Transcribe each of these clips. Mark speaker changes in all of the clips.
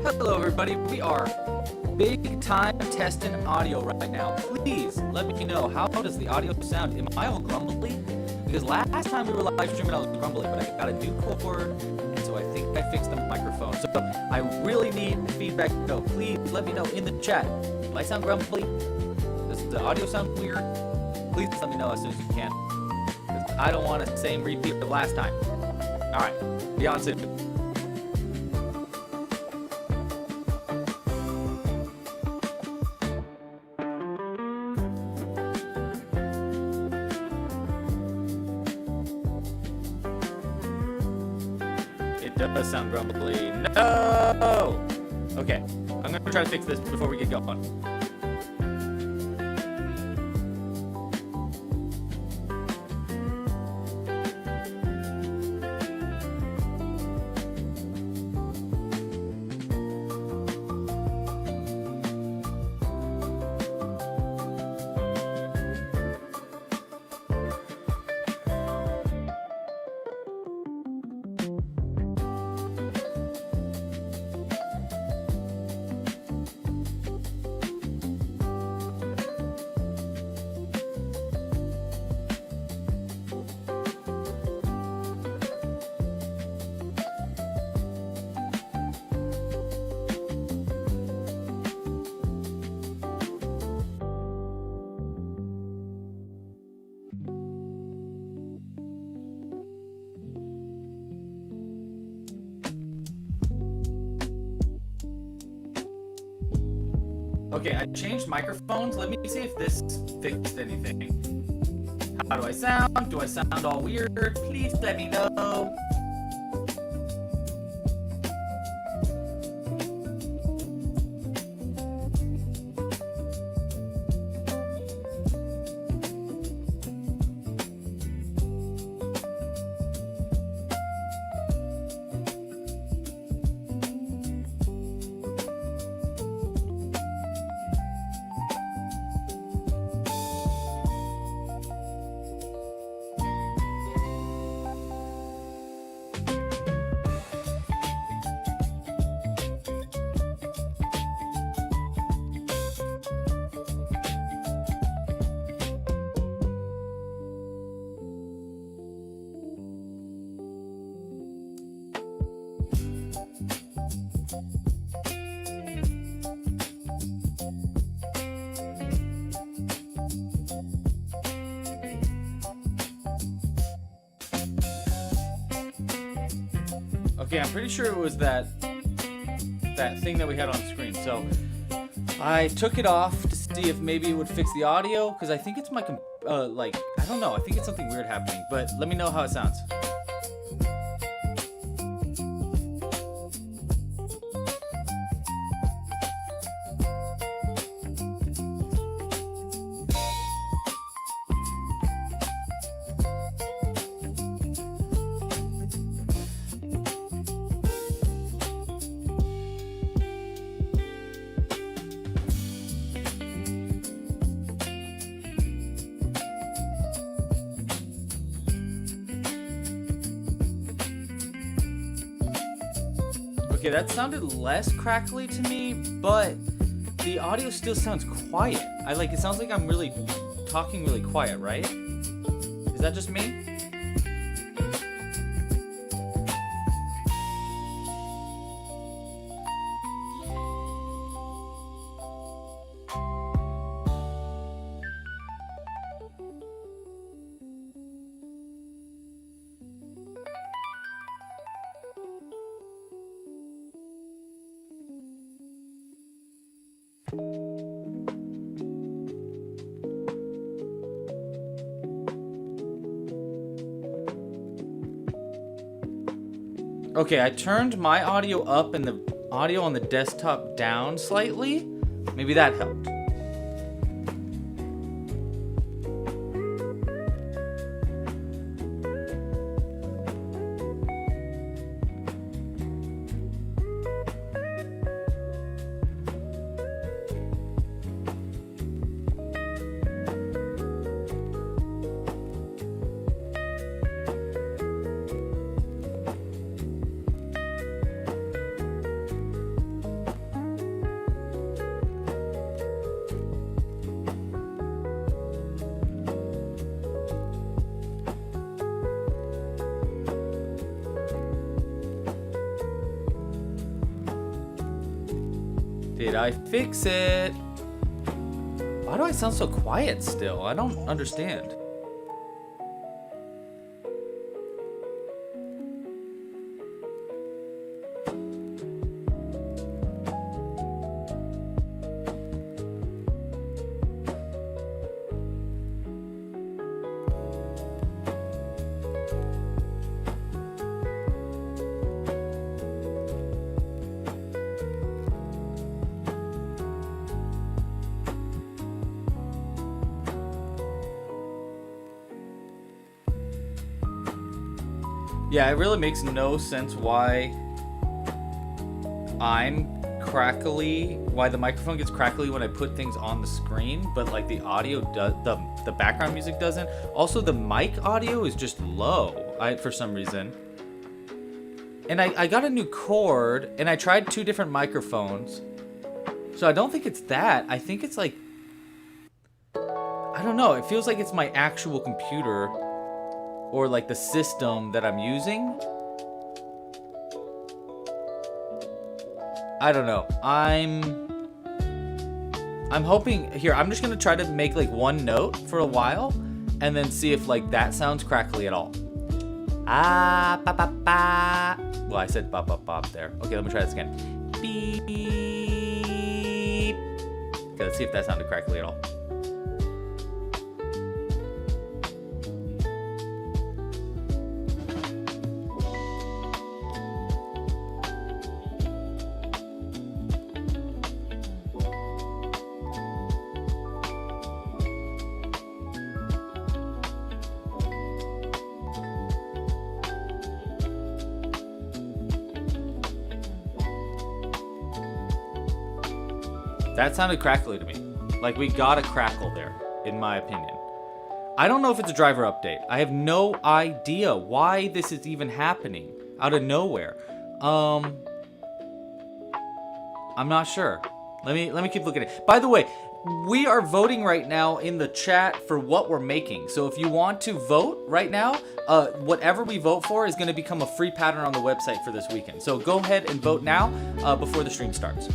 Speaker 1: Hello everybody, we are big time testing audio right now. Please let me know, how does the audio sound? Am I all grumbly? Because last time we were live streaming I was grumbly, but I got a new cord, and so I think I fixed the microphone. So I really need feedback. So please let me know in the chat. Do I sound grumbly? Does the audio sound weird? Please let me know as soon as you can. Because I don't want the same repeat of last time. Alright, be on soon. It does sound grumbly. No! Okay, I'm gonna try to fix this before we get going. Okay, I changed microphones. Let me see if this fixed anything. How do I sound? Do I sound all weird? Please let me know. Okay, I'm pretty sure it was that thing that we had on screen. So I took it off to see if maybe it would fix the audio, because I think it's my like, I don't know, I think it's something weird happening, but let me know how it sounds. Okay, that sounded less crackly to me, but the audio still sounds quiet. It sounds like I'm really talking really quiet, right? Is that just me? Okay, I turned my audio up and the audio on the desktop down slightly. Maybe that helped. Did I fix it? Why do I sound so quiet still? I don't understand. Yeah, it really makes no sense why why the microphone gets crackly when I put things on the screen, but like the audio does, the background music doesn't. Also, the mic audio is just low, for some reason. And I got a new cord, and I tried 2 different microphones. So I don't think it's that. I think it's like, I don't know. It feels like it's my actual computer or like the system that I'm using. I don't know. I'm hoping here. I'm just gonna try to make like one note for a while, and then see if like that sounds crackly at all. Ah, ba ba ba. Well, I said bop bop bop there. Okay, let me try this again. Beep. Okay, let's see if that sounded crackly at all. That sounded crackly to me. Like we got a crackle there, in my opinion. I don't know if it's a driver update. I have no idea why this is even happening out of nowhere. I'm not sure. Let me keep looking at it. By the way, we are voting right now in the chat for what we're making. So if you want to vote right now, whatever we vote for is going to become a free pattern on the website for this weekend. So go ahead and vote now before the stream starts.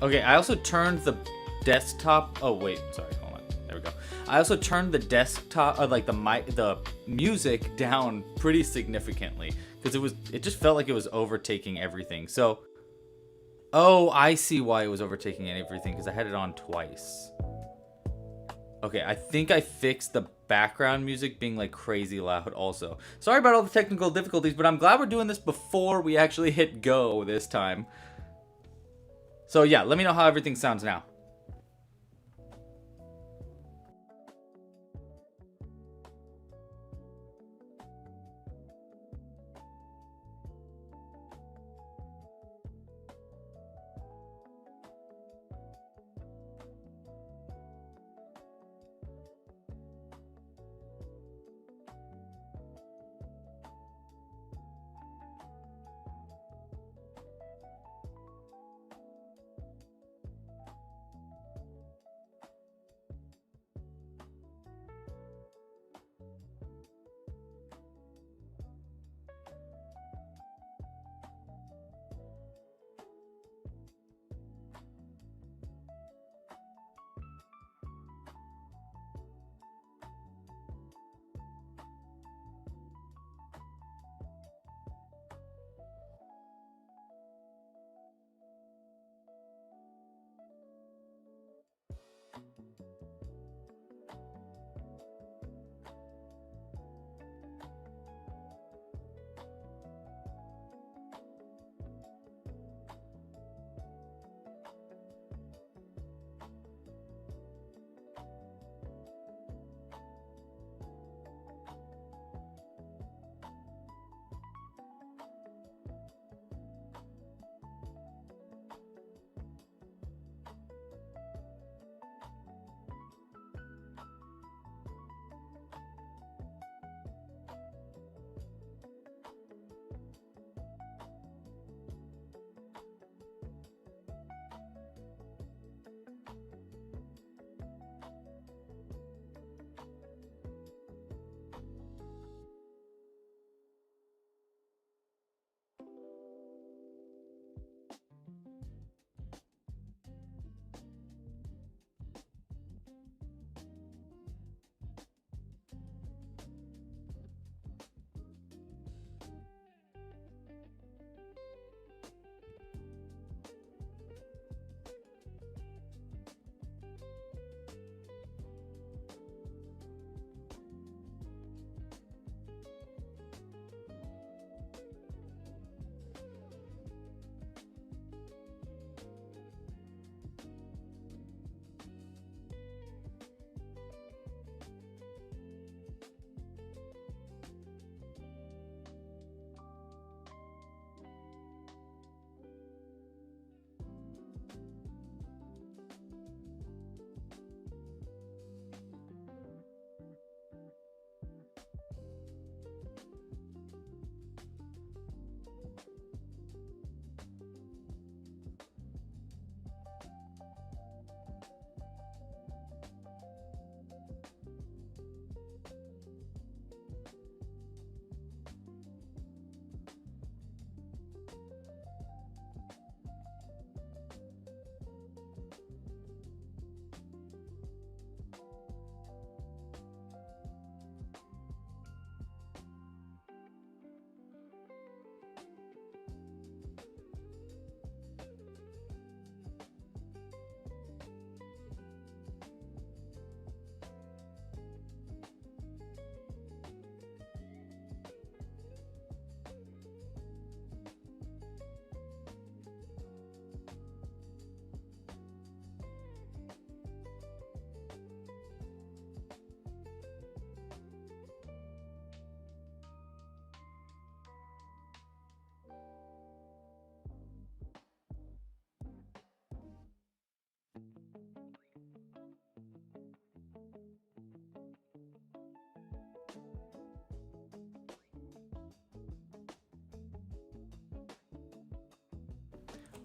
Speaker 1: Okay, I also turned the desktop. Oh wait, sorry, hold on. There we go. I also turned the desktop, like the music down pretty significantly because it just felt like it was overtaking everything. So, oh, I see why it was overtaking everything because I had it on twice. Okay, I think I fixed the background music being like crazy loud also. Sorry about all the technical difficulties, but I'm glad we're doing this before we actually hit go this time. So yeah, let me know how everything sounds now.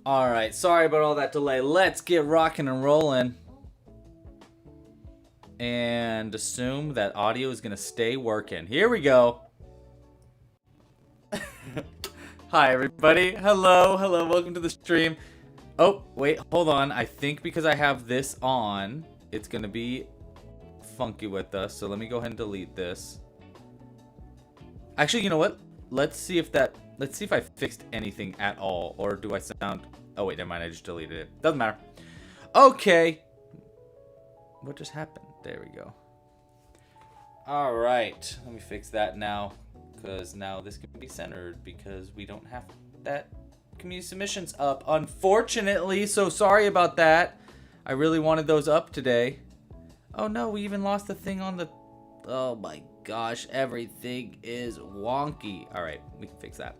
Speaker 1: Alright, sorry about all that delay. Let's get rocking and rolling. And assume that audio is going to stay working. Here we go. Hi, everybody. Hello, welcome to the stream. Oh, wait, hold on. I think because I have this on, it's going to be funky with us. So let me go ahead and delete this. Actually, you know what? Let's see if I fixed anything at all. Or do I sound... Oh, wait, never mind. I just deleted it. Doesn't matter. Okay. What just happened? There we go. All right. Let me fix that now. Because now this can be centered. Because we don't have that community submissions up. Unfortunately. So sorry about that. I really wanted those up today. Oh, no. We even lost the thing on the... Oh, my gosh. Everything is wonky. All right. We can fix that.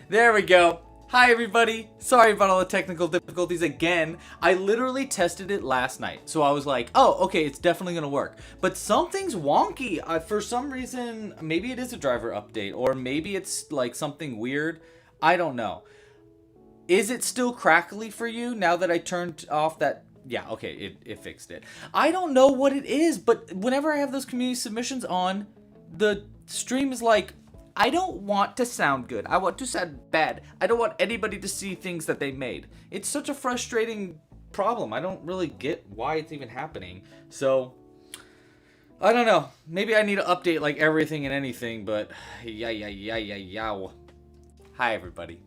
Speaker 1: There we go. Hi everybody, sorry about all the technical difficulties again. I literally tested it last night, so I was like, oh, okay, it's definitely gonna work. But something's wonky. For some reason, maybe it is a driver update, or maybe it's like something weird. I don't know. Is it still crackly for you now that I turned off that? Yeah, okay, it fixed it. I don't know what it is, but whenever I have those community submissions on, the stream is like, I don't want to sound good. I want to sound bad. I don't want anybody to see things that they made. It's such a frustrating problem. I don't really get why it's even happening. So, I don't know. Maybe I need to update like everything and anything, but yeah. Hi, everybody.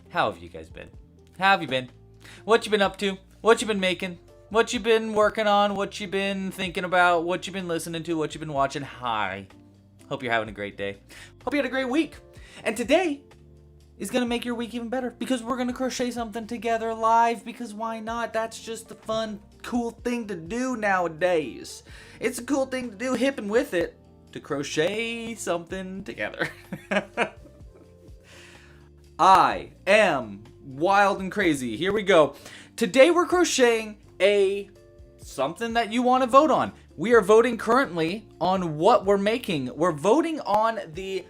Speaker 1: How have you guys been? How have you been? What you been up to? What you been making? What you been working on? What you been thinking about? What you been listening to? What you been watching? Hi. Hope you're having a great day. Hope you had a great week. And today is going to make your week even better because we're going to crochet something together live because why not? That's just a fun, cool thing to do nowadays. It's a cool thing to do, hip and with it, to crochet something together. I am wild and crazy. Here we go. Today we're crocheting something that you want to vote on. We are voting currently on what we're making. We're voting on the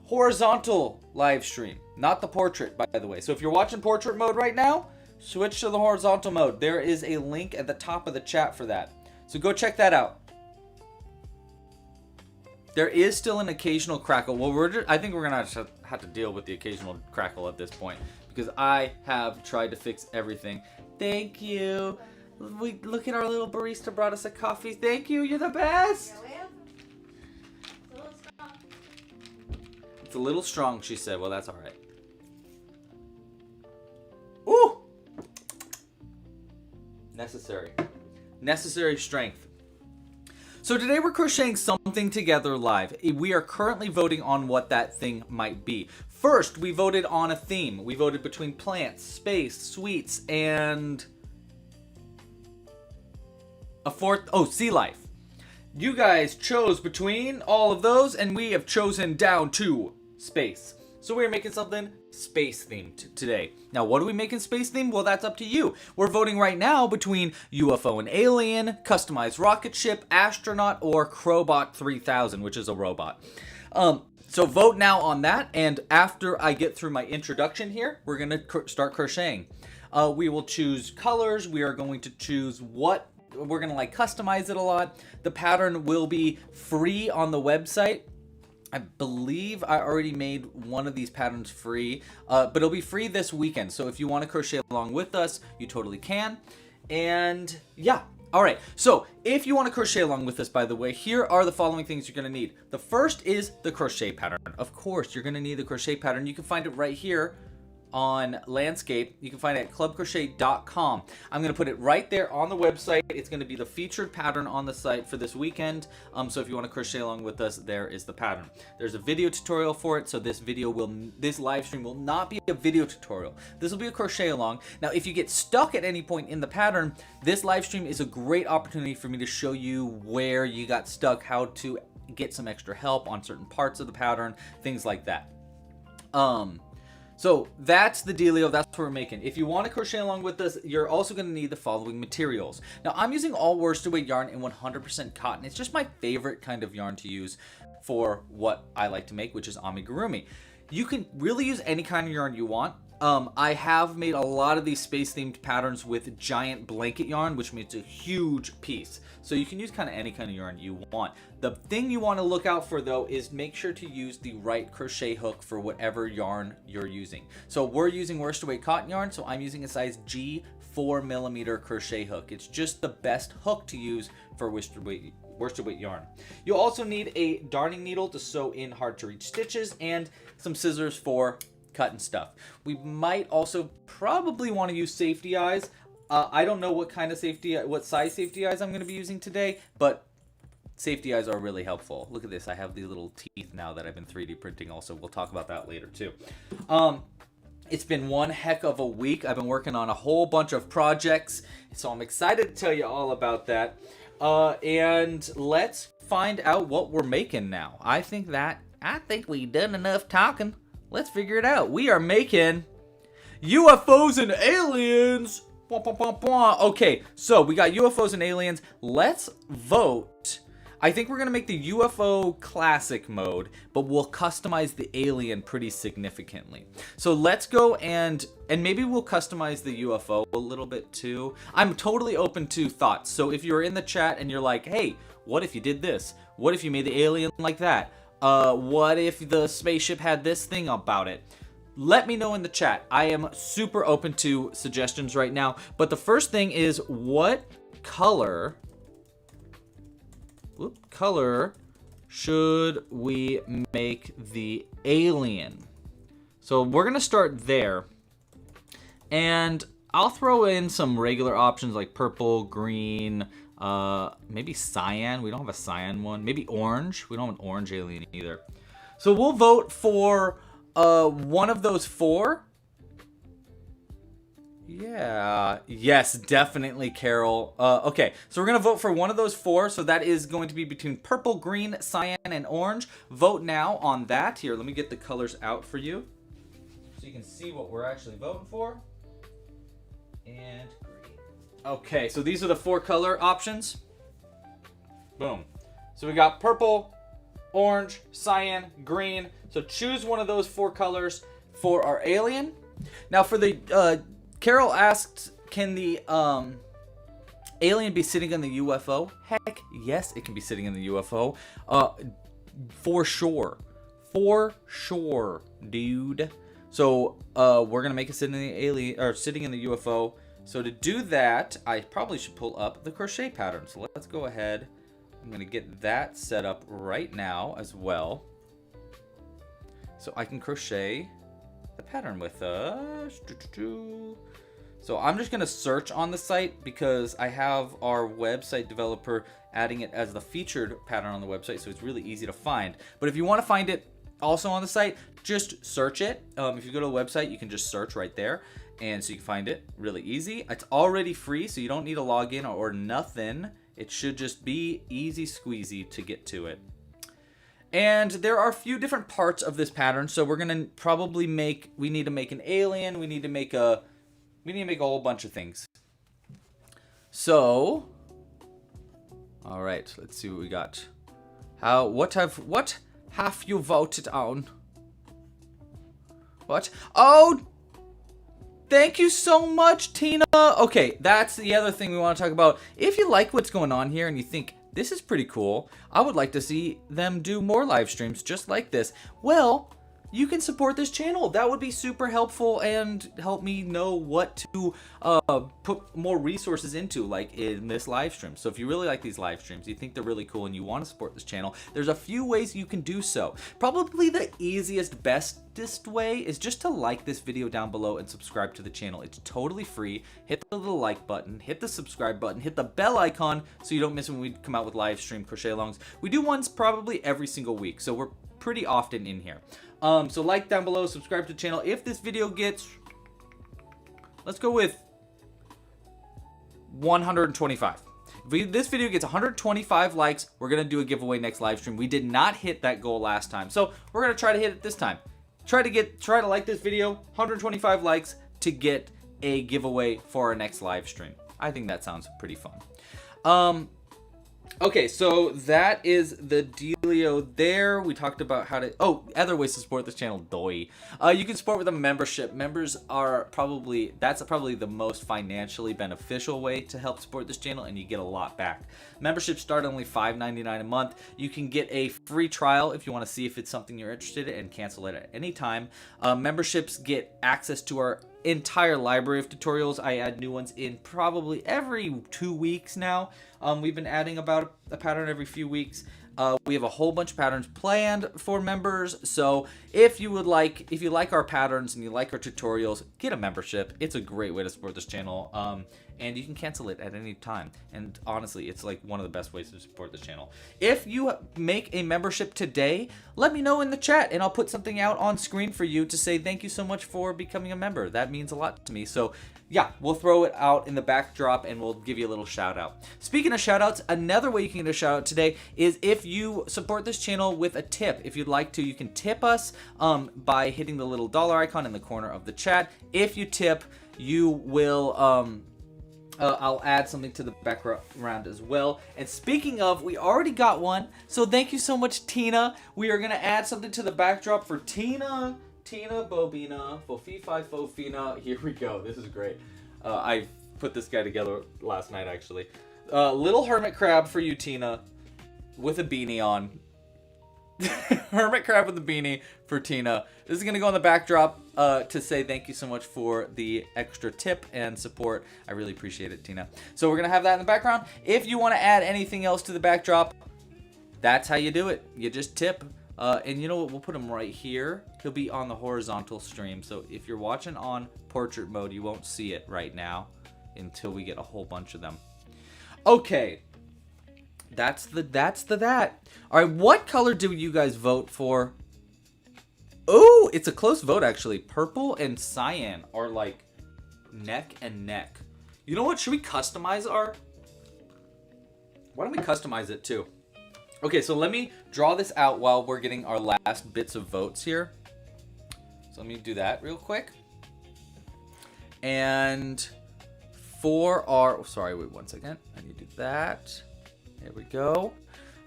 Speaker 1: horizontal live stream, not the portrait, by the way. So if you're watching portrait mode right now, switch to the horizontal mode. There is a link at the top of the chat for that. So go check that out. There is still an occasional crackle. Well, I think we're going to have to deal with the occasional crackle at this point because I have tried to fix everything. Thank you. Look at our little barista brought us a coffee. Thank you. You're the best. It's a little strong, she said. Well, that's all right. Ooh! Necessary strength. So today we're crocheting something together live. We are currently voting on what that thing might be. First, we voted on a theme. We voted between plants, space, sweets, and a fourth, sea life. You guys chose between all of those, and we have chosen down to space. So we're making something space themed today. Now, what are we making space themed? Well, that's up to you. We're voting right now between UFO and alien, customized rocket ship, astronaut, or Crowbot 3000, which is a robot. So vote now on that, and after I get through my introduction here, we're gonna start crocheting. We will choose colors. We are going to choose what we're gonna customize it a lot. The pattern will be free on the website. I believe I already made one of these patterns free, but it'll be free this weekend. So if you want to crochet along with us, you totally can. And yeah, all right. So if you want to crochet along with us, by the way, here are the following things you're going to need. The first is the crochet pattern. Of course, you're going to need the crochet pattern. You can find it right here on landscape. You can find it at clubcrochet.com. I'm going to put it right there on the website. It's going to be the featured pattern on the site for this weekend. So if you want to crochet along with us, there is the pattern. There's a video tutorial for it. So this live stream will not be a video tutorial. This will be a crochet along. Now, if you get stuck at any point in the pattern, this live stream is a great opportunity for me to show you where you got stuck, how to get some extra help on certain parts of the pattern, things like that. So that's the dealio, that's what we're making. If you want to crochet along with us, you're also going to need the following materials. Now, I'm using all worsted weight yarn and 100% cotton. It's just my favorite kind of yarn to use for what I like to make, which is amigurumi. You can really use any kind of yarn you want. I have made a lot of these space-themed patterns with giant blanket yarn, which makes a huge piece. So you can use kind of any kind of yarn you want. The thing you want to look out for, though, is make sure to use the right crochet hook for whatever yarn you're using. So we're using worsted weight cotton yarn, so I'm using a size G 4mm crochet hook. It's just the best hook to use for worsted weight yarn. You'll also need a darning needle to sew in hard to reach stitches and some scissors for cutting stuff. We might also probably want to use safety eyes. I don't know what size safety eyes I'm going to be using today, but safety eyes are really helpful. Look at this. I have these little teeth now that I've been 3D printing also. We'll talk about that later too. It's been one heck of a week. I've been working on a whole bunch of projects, so I'm excited to tell you all about that. And let's find out what we're making now. I think we've done enough talking. Let's figure it out. We are making UFOs and aliens. Okay, so we got UFOs and aliens. Let's vote. I think we're going to make the UFO classic mode, but we'll customize the alien pretty significantly. So let's go and maybe we'll customize the UFO a little bit too. I'm totally open to thoughts. So if you're in the chat and you're like, hey, what if you did this? What if you made the alien like that? What if the spaceship had this thing about it? Let me know in the chat. I am super open to suggestions right now. But the first thing is, what color should we make the alien? So we're going to start there. And I'll throw in some regular options like purple, green, maybe cyan. We don't have a cyan one. Maybe orange. We don't have an orange alien either. So we'll vote for one of those four. Yeah. Yes, definitely, Carol. Okay, so we're going to vote for one of those four. So that is going to be between purple, green, cyan, and orange. Vote now on that. Here, let me get the colors out for you so you can see what we're actually voting for. And green. Okay, so these are the four color options. Boom. So we got purple, orange, cyan, green. So choose one of those four colors for our alien. Now for the Carol asked, can the alien be sitting in the UFO? Heck, yes, it can be sitting in the UFO. For sure. For sure, dude. So we're gonna make it sitting in the alien or sitting in the UFO. So to do that, I probably should pull up the crochet pattern. So let's go ahead. I'm gonna get that set up right now as well, so I can crochet the pattern with us. So I'm just gonna search on the site because I have our website developer adding it as the featured pattern on the website, so it's really easy to find. But if you want to find it also on the site, just search it. If you go to the website, you can just search right there, and so you can find it really easy. It's already free, so you don't need a login or nothing. It should just be easy squeezy to get to it. And there are a few different parts of this pattern, so we're gonna probably we need to make an alien, we need to make a whole bunch of things. So, all right, let's see what we got. What have you voted on? What? Oh, thank you so much, Tina. Okay, that's the other thing we want to talk about. If you like what's going on here and you think this is pretty cool, I would like to see them do more live streams just like this, well, you can support this channel. That would be super helpful and help me know what to put more resources into, like in this live stream. So if you really like these live streams, you think they're really cool and you want to support this channel, there's a few ways you can do so. Probably the easiest, bestest way is just to like this video down below and subscribe to the channel. It's totally free. Hit the little like button, hit the subscribe button, hit the bell icon so you don't miss when we come out with live stream crochet alongs. We do ones probably every single week, so we're pretty often in here. So like down below, subscribe to the channel. If this video gets, let's go with 125. If this video gets 125 likes, we're going to do a giveaway next live stream. We did not hit that goal last time, so we're going to try to hit it this time. Try to like this video, 125 likes to get a giveaway for our next live stream. I think that sounds pretty fun. Okay, so that is the dealio there. We talked about how to... Oh, other ways to support this channel, doi. You can support with a membership. Members are probably... That's probably the most financially beneficial way to help support this channel, and you get a lot back. Memberships start only $5.99 a month. You can get a free trial if you want to see if it's something you're interested in and cancel it at any time. Memberships get access to our entire library of tutorials. I add new ones in probably every 2 weeks now. We've been adding about a pattern every few weeks. We have a whole bunch of patterns planned for members. So if you like our patterns and you like our tutorials, get a membership. It's a great way to support this channel. And you can cancel it at any time. And honestly, it's like one of the best ways to support this channel. If you make a membership today, let me know in the chat and I'll put something out on screen for you to say thank you so much for becoming a member. That means a lot to me. So yeah, we'll throw it out in the backdrop and we'll give you a little shout out. Speaking of shout outs, another way you can get a shout out today is if you support this channel with a tip. If you'd like to, you can tip us by hitting the little dollar icon in the corner of the chat. If you tip, you will... I'll add something to the background as well. And speaking of, we already got one. So thank you so much, Tina. We are going to add something to the backdrop for Tina. Tina Bobina. Fofi-fi Fofina. Here we go. This is great. I put this guy together last night, actually. Little hermit crab for you, Tina. With a beanie on. Hermit crab with a beanie for Tina. This is going to go on the backdrop to say thank you so much for the extra tip and support. I really appreciate it, Tina. So we're going to have that in the background. If you want to add anything else to the backdrop, that's how you do it. You just tip. And you know what? We'll put him right here. He'll be on the horizontal stream. So if you're watching on portrait mode, you won't see it right now until we get a whole bunch of them. Okay. That's that. All right, what color do you guys vote for? Oh, it's a close vote, actually. Purple and cyan are like neck and neck. You know what? Should we customize our... Why don't we customize it, too? Okay, so let me draw this out while we're getting our last bits of votes here. So let me do that real quick. And for our... Sorry, wait 1 second. I need to do that. There we go.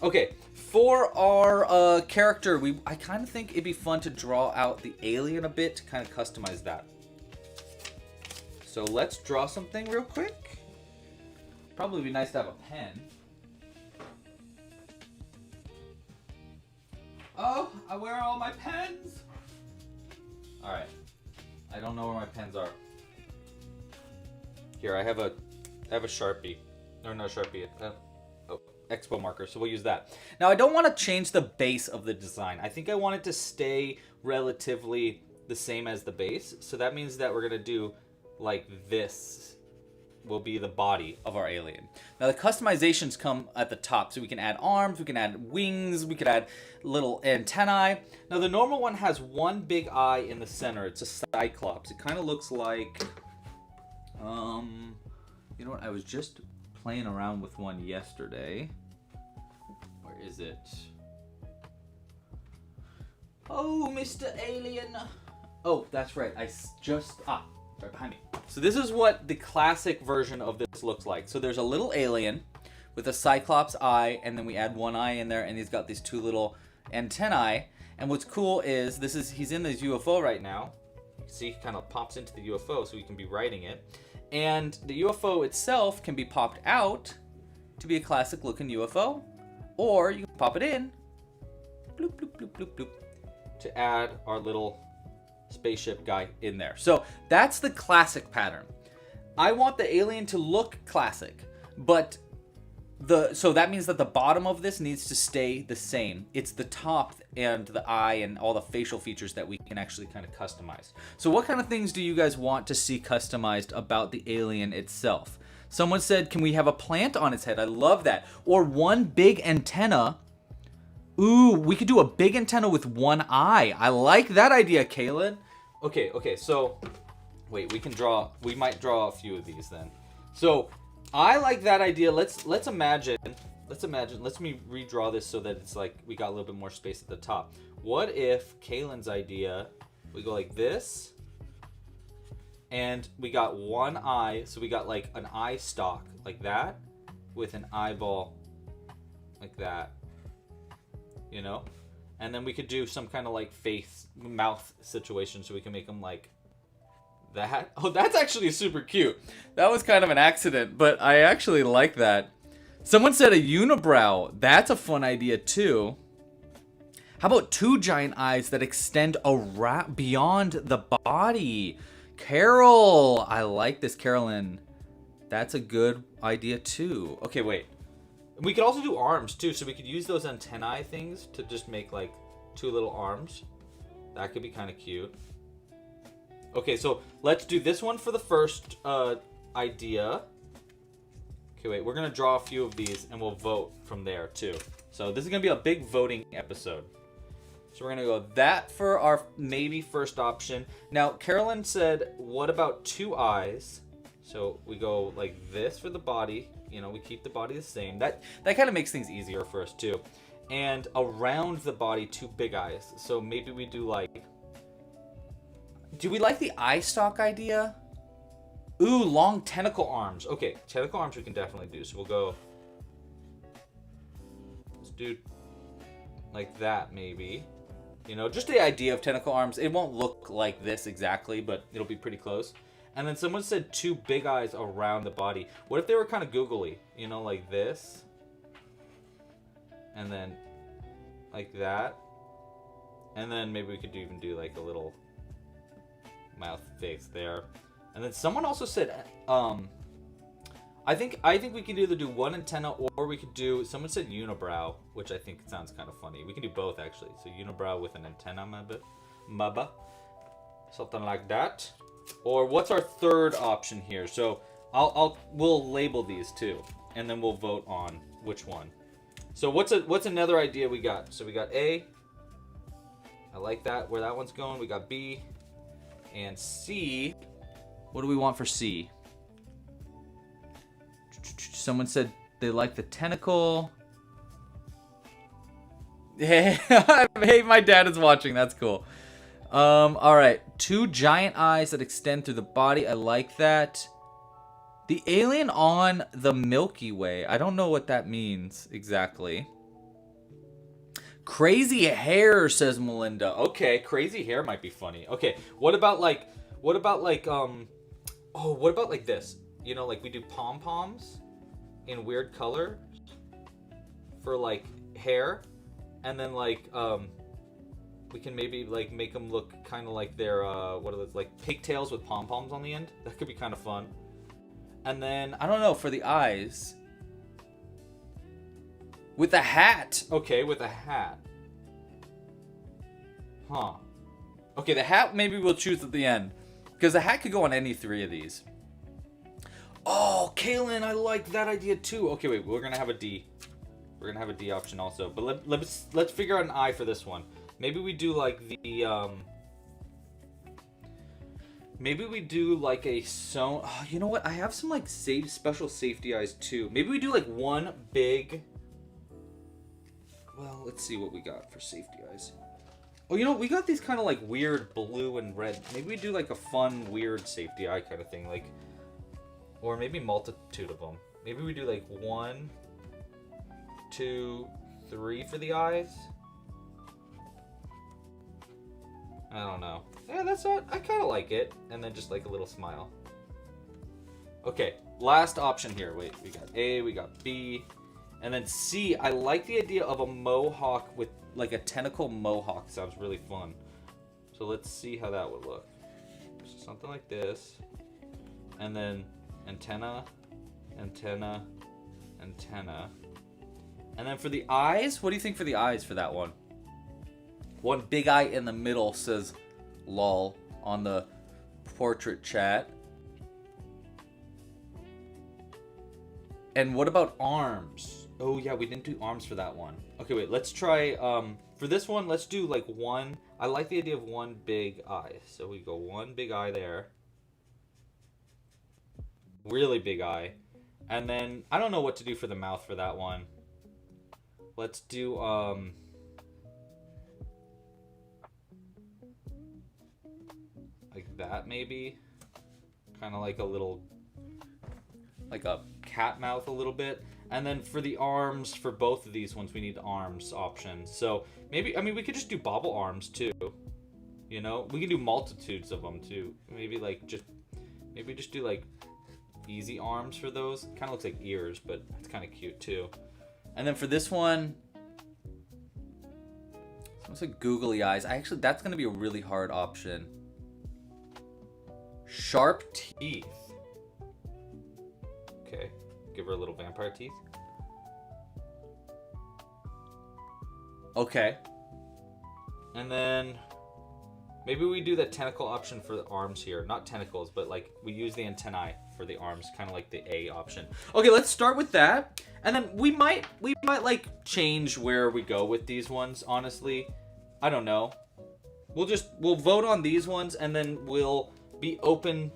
Speaker 1: Okay, for our character, I kind of think it'd be fun to draw out the alien a bit to kind of customize that. So let's draw something real quick. Probably be nice to have a pen. Oh, where are all my pens? All right, I don't know where my pens are. Here, I have a Sharpie. Or no Sharpie. Expo marker, so we'll use that. Now, I don't want to change the base of the design. I think I want it to stay relatively the same as the base. So that means that we're going to do like this will be the body of our alien. Now, the customizations come at the top. So we can add arms, we can add wings, we could add little antennae. Now, the normal one has one big eye in the center. It's a cyclops. It kind of looks like, you know what? I was just playing around with one yesterday. Where is it? Oh, Mr. Alien. Oh, that's right. Right behind me. So this is what the classic version of this looks like. So there's a little alien with a cyclops eye, and then we add one eye in there, and he's got these two little antennae. And what's cool is he's in this UFO right now. You can see he kind of pops into the UFO so we can be writing it. And the UFO itself can be popped out to be a classic looking UFO, or you can pop it in, bloop, bloop, bloop, bloop, bloop, to add our little spaceship guy in there. So that's the classic pattern. I want the alien to look classic, but so that means that the bottom of this needs to stay the same. It's the top and the eye and all the facial features that we can actually kind of customize. So what kind of things do you guys want to see customized about the alien itself? Someone said, can we have a plant on its head? I love that. Or one big antenna. Ooh, we could do a big antenna with one eye. I like that idea, Kaylin. Okay, so wait, we might draw a few of these then. So I like that idea. Let's imagine, let me redraw this so that it's like we got a little bit more space at the top. What if Kaylin's idea, we go like this, and we got one eye, so we got like an eye stalk like that with an eyeball like that, you know? And then we could do some kind of like face, mouth situation so we can make them like that. Oh, that's actually super cute. That was kind of an accident, but I actually like that. Someone said a unibrow. That's a fun idea too. How about 2 giant eyes that extend around beyond the body? Carol, I like this, Carolyn. That's a good idea too. Okay, wait. We could also do arms too, so we could use those antennae things to just make like 2 little arms. That could be kind of cute. Okay, so let's do this one for the first idea. Okay, wait, we're gonna draw a few of these and we'll vote from there too. So this is gonna be a big voting episode. So we're gonna go that for our maybe first option. Now, Carolyn said, what about 2 eyes? So we go like this for the body. You know, we keep the body the same. That kind of makes things easier for us too. And around the body, 2 big eyes. So maybe we do like... Do we like the eye stalk idea? Ooh, long tentacle arms. Okay, tentacle arms we can definitely do. So we'll go... Let's do like that maybe. You know, just the idea of tentacle arms. It won't look like this exactly, but it'll be pretty close. And then someone said 2 big eyes around the body. What if they were kind of googly? You know, like this. And then like that. And then maybe we could even do like a little mouth face there. And then someone also said, I think we can either do 1 antenna or we could do, someone said unibrow, which I think sounds kind of funny. We can do both actually. So unibrow with an antenna maybe. Something like that. Or what's our third option here? So we'll label these too, and then we'll vote on which one. So what's another idea we got? So we got A. I like that, where that one's going. We got B and C. What do we want for C? Someone said they like the tentacle. Hey, hey, my dad is watching. That's cool. All right. 2 giant eyes that extend through the body. I like that. The alien on the Milky Way. I don't know what that means exactly. Crazy hair, says Melinda. Okay, crazy hair might be funny. Okay, what about like this? You know, like we do pom-poms in weird color for like hair, and then like we can maybe like make them look kind of like they're what are those, like pigtails with pom-poms on the end. That could be kind of fun. And then I don't know, for the eyes, with a hat. Okay, with a hat. Huh. Okay, the hat maybe we'll choose at the end, because the hat could go on any 3 of these. Oh, Kaylin, I like that idea too. Okay, wait, we're gonna have a D. We're gonna have a D option also, but let's figure out an I for this one. Maybe we do like the maybe we do like a you know what? I have some like special safety eyes too. Maybe we do like 1 big. Well, let's see what we got for safety eyes. Oh, you know, we got these kind of like weird blue and red. Maybe we do like a fun, weird safety eye kind of thing, like, or maybe multitude of them. Maybe we do like 1, 2, 3 for the eyes. I don't know. Yeah, I kind of like it. And then just like a little smile. Okay, last option here. Wait, we got A, we got B, and then C. I like the idea of a mohawk with like a tentacle mohawk. Sounds really fun. So let's see how that would look. So something like this. And then antenna, antenna, antenna. And then for the eyes, what do you think for the eyes for that one? 1 big eye in the middle, says lol on the portrait chat. And what about arms? Oh yeah, we didn't do arms for that one. Okay, wait, let's try, for this one, let's do like 1, I like the idea of 1 big eye. So we go 1 big eye there. Really big eye. And then, I don't know what to do for the mouth for that one. Let's do, like that maybe. Kind of like a little, like a cat mouth a little bit. And then for the arms, for both of these ones, we need arms options. So maybe, I mean, we could just do bobble arms too. You know, we can do multitudes of them too. Maybe just do like easy arms for those. Kind of looks like ears, but it's kind of cute too. And then for this one, it's like googly eyes. That's gonna be a really hard option. Sharp teeth. Okay, give her a little vampire teeth. Okay. And then maybe we do the tentacle option for the arms here. Not tentacles, but like we use the antennae for the arms, kind of like the A option. Okay, let's start with that. And then we might like change where we go with these ones, honestly. I don't know. We'll vote on these ones and then we'll be open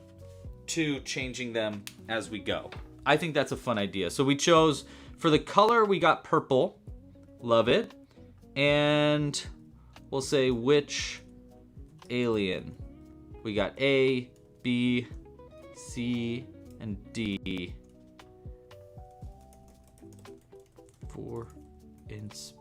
Speaker 1: to changing them as we go. I think that's a fun idea. So we chose, for the color, we got purple. Love it. And we'll say which alien. We got A, B, C, and D. For inspiration.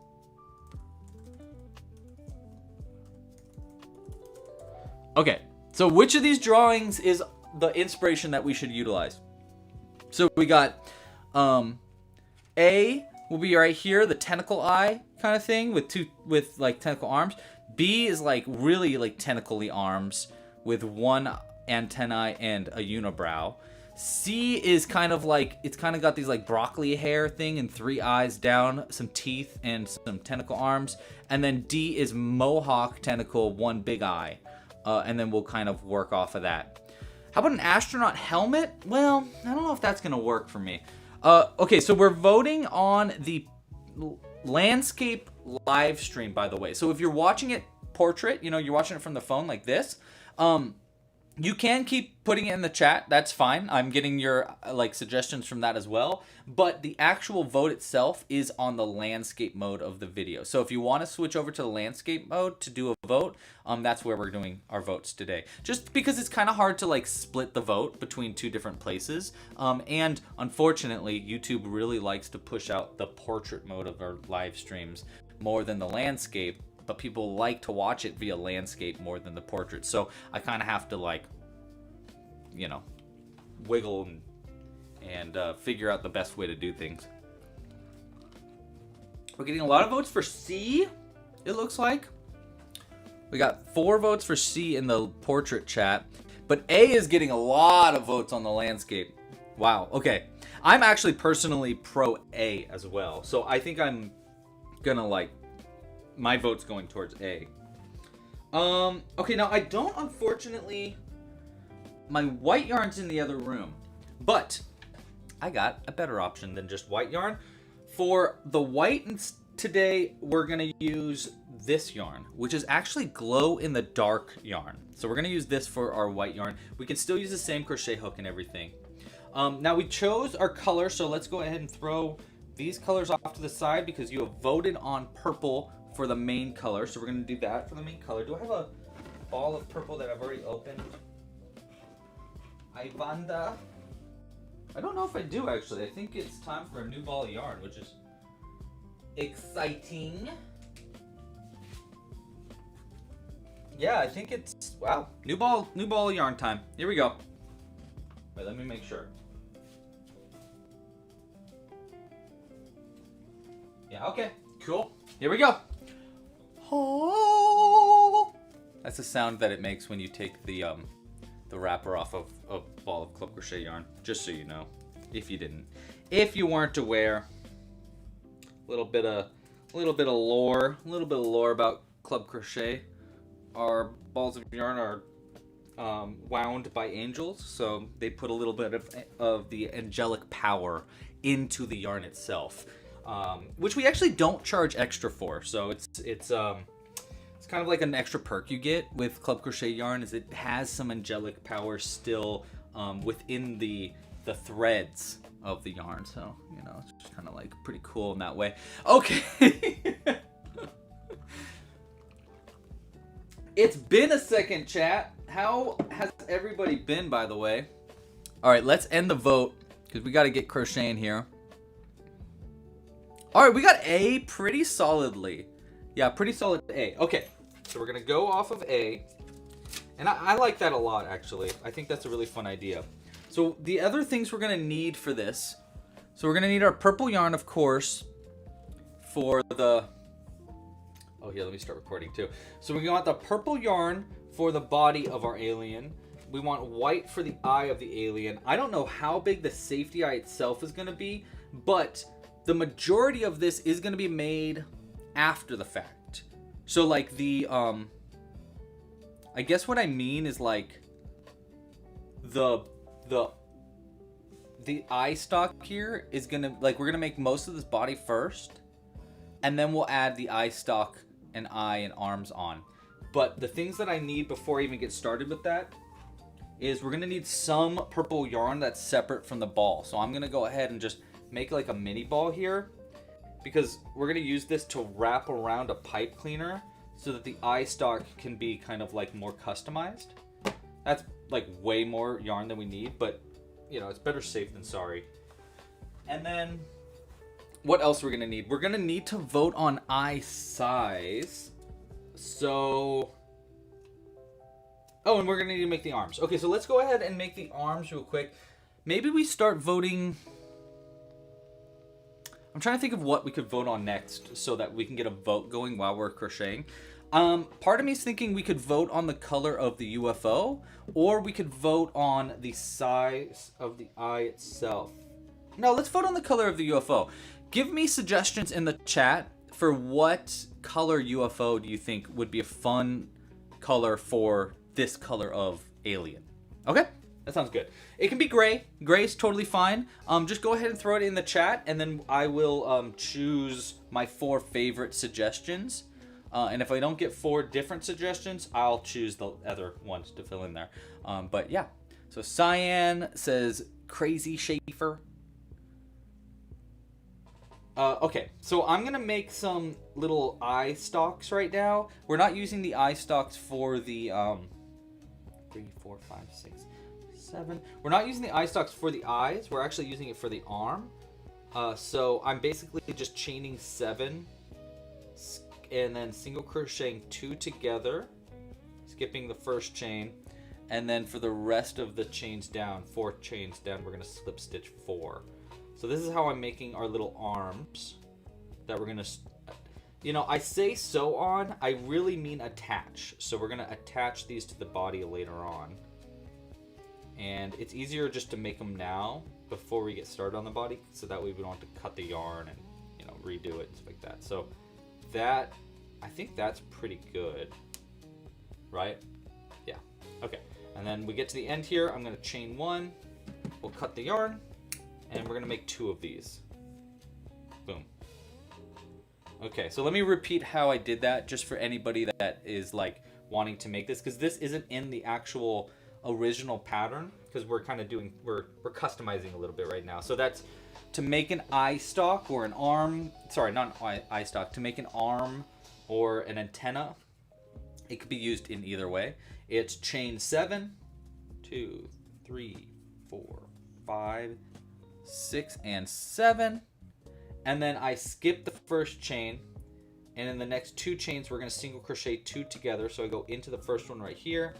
Speaker 1: Okay, so which of these drawings is the inspiration that we should utilize? So we got A will be right here, the tentacle eye kind of thing with like tentacle arms. B is like really like tentacle-y arms with one antennae and a unibrow. C is kind of like, it's kind of got these like broccoli hair thing and 3 eyes down, some teeth and some tentacle arms. And then D is mohawk tentacle, 1 big eye. And then we'll kind of work off of that. How about an astronaut helmet? Well, I don't know if that's going to work for me. Okay, so we're voting on the landscape live stream, by the way. So if you're watching it portrait, you know, you're watching it from the phone like this, you can keep putting it in the chat. That's fine. I'm getting your like suggestions from that as well. But the actual vote itself is on the landscape mode of the video. So if you want to switch over to the landscape mode to do a vote, that's where we're doing our votes today. Just because it's kind of hard to like split the vote between 2 different places. And unfortunately, YouTube really likes to push out the portrait mode of our live streams more than the landscape. But people like to watch it via landscape more than the portrait. So I kind of have to like, you know, wiggle and figure out the best way to do things. We're getting a lot of votes for C, it looks like. We got 4 votes for C in the portrait chat. But A is getting a lot of votes on the landscape. Wow, okay. I'm actually personally pro A as well. So I think I'm gonna like, my vote's going towards A. Okay, now I don't, unfortunately, my white yarn's in the other room, but I got a better option than just white yarn. For the white today, we're gonna use this yarn, which is actually glow in the dark yarn. So we're gonna use this for our white yarn. We can still use the same crochet hook and everything. Now we chose our color, so let's go ahead and throw these colors off to the side because you have voted on purple for the main color. So we're gonna do that for the main color. Do I have a ball of purple that I've already opened? Ivanda. I don't know if I do actually. I think it's time for a new ball of yarn, which is exciting. Yeah, I think it's, wow, new ball of yarn time. Here we go. Wait, let me make sure. Yeah, okay, cool. Here we go. Oh. That's the sound that it makes when you take the wrapper off of a ball of club crochet yarn, just so you know, if you didn't. If you weren't aware, a little bit of lore about club crochet. Our balls of yarn are wound by angels, so they put a little bit of the angelic power into the yarn itself, which we actually don't charge extra for. So it's kind of like an extra perk you get with club crochet yarn, is it has some angelic power still within the threads of the yarn. So, you know, it's just kind of like pretty cool in that way. Okay. It's been a second, chat. How has everybody been, by the way? All right, let's end the vote because we got to get crocheting here. All right, we got A pretty solidly. Yeah, pretty solid A. Okay, so we're gonna go off of A. And I like that a lot, actually. I think that's a really fun idea. So the other things we're gonna need for this, so we're gonna need our purple yarn, of course, for the, oh yeah, let me start recording too. So we want the purple yarn for the body of our alien. We want white for the eye of the alien. I don't know how big the safety eye itself is gonna be, but the majority of this is gonna be made after the fact. So like the, I guess what I mean is like the eye stalk here is gonna, like, we're gonna make most of this body first, and then we'll add the eye stalk and eye and arms on. But the things that I need before I even get started with that is we're gonna need some purple yarn that's separate from the ball. So I'm gonna go ahead and just make like a mini ball here, because we're gonna use this to wrap around a pipe cleaner so that the eye stalk can be kind of like more customized. That's like way more yarn than we need, but you know, it's better safe than sorry. And then what else we're gonna need? We're gonna need to vote on eye size. So, oh, and we're gonna need to make the arms. Okay, so let's go ahead and make the arms real quick. Maybe we start voting. I'm trying to think of what we could vote on next so that we can get a vote going while we're crocheting. Part of me is thinking we could vote on the color of the UFO, or we could vote on the size of the eye itself. No, let's vote on the color of the UFO. Give me suggestions in the chat for what color UFO do you think would be a fun color for this color of alien. Okay? That sounds good. It can be gray. Gray is totally fine. Just go ahead and throw it in the chat, and then I will choose my 4 favorite suggestions. And if I don't get 4 different suggestions, I'll choose the other ones to fill in there. But yeah. So Cyan says Crazy Schaefer. Okay, so I'm gonna make some little eye stalks right now. We're not using the eye stalks for the 3, 4, 5, 6, 7. We're not using the eye stalks for the eyes. We're actually using it for the arm. So I'm basically just chaining 7 and then single crocheting 2 together, skipping the first chain, and then for the rest of the chains down, 4 chains down, we're gonna slip stitch 4. So this is how I'm making our little arms that we're gonna, you know, I say sew on, I really mean attach. So we're gonna attach these to the body later on. And it's easier just to make them now before we get started on the body, so that way we don't have to cut the yarn and, you know, redo it and stuff like that. So that, I think that's pretty good, right? Yeah, okay. And then we get to the end here, I'm gonna chain 1, we'll cut the yarn, and we're gonna make 2 of these. Boom. Okay, so let me repeat how I did that, just for anybody that is like wanting to make this, because this isn't in the actual original pattern, because we're kind of doing, we're customizing a little bit right now. So that's to make an eye stalk or an arm, sorry, not an eye stalk, to make an arm or an antenna. It could be used in either way. It's chain 7, 2, 3, 4, 5, 6, and 7. And then I skip the first chain, and in the next 2 chains we're going to single crochet 2 together. So I go into the first one right here,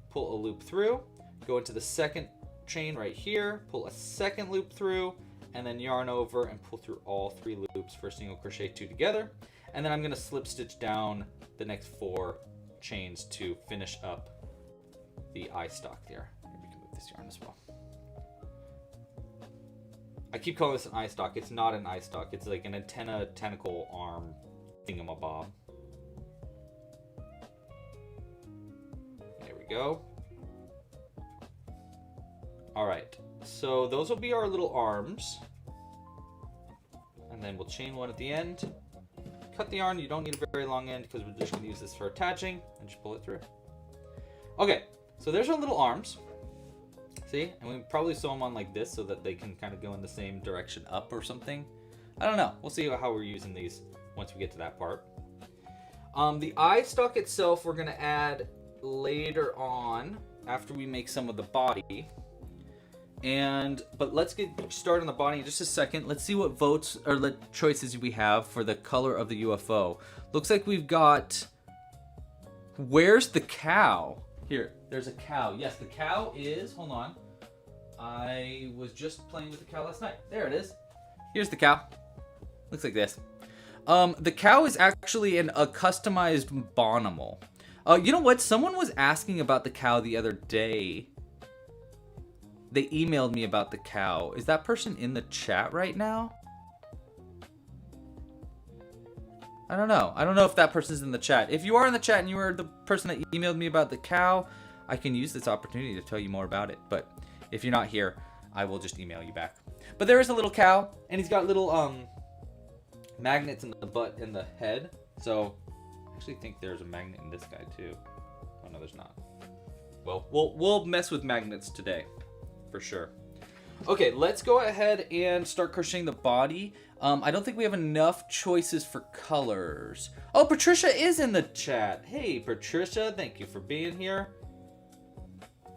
Speaker 1: pull a loop through, go into the second chain right here, pull a second loop through, and then yarn over and pull through all 3 loops for single crochet 2 together. And then I'm going to slip stitch down the next 4 chains to finish up the eye stalk there. Maybe we can move this yarn as well. I keep calling this an eye stalk. It's not an eye stalk. It's like an antenna, tentacle, arm thingamabob. There we go. All right, so those will be our little arms. And then we'll chain 1 at the end. Cut the yarn. You don't need a very long end because we're just going to use this for attaching, and just pull it through. Okay, so there's our little arms. See? And we probably sew them on like this so that they can kind of go in the same direction up or something. I don't know. We'll see how we're using these once we get to that part. The eye stalk itself we're going to add later on after we make some of the body. But let's get started on the body in just a second. Let's see what votes or choices we have for the color of the UFO. Looks like we've got, where's the cow? Here, there's a cow. Yes, the cow is, hold on. I was just playing with the cow last night. There it is. Here's the cow. Looks like this. The cow is actually a customized Bonimal. You know what? Someone was asking about the cow the other day. They emailed me about the cow. Is that person in the chat right now? I don't know. I don't know if that person's in the chat. If you are in the chat and you are the person that emailed me about the cow, I can use this opportunity to tell you more about it. But if you're not here, I will just email you back. But there is a little cow, and he's got little magnets in the butt and the head. So I actually think there's a magnet in this guy too. Oh no, there's not. Well, we'll mess with magnets today, for sure. Okay, let's go ahead and start crocheting the body. I don't think we have enough choices for colors. Oh, Patricia is in the chat. Hey, Patricia, thank you for being here.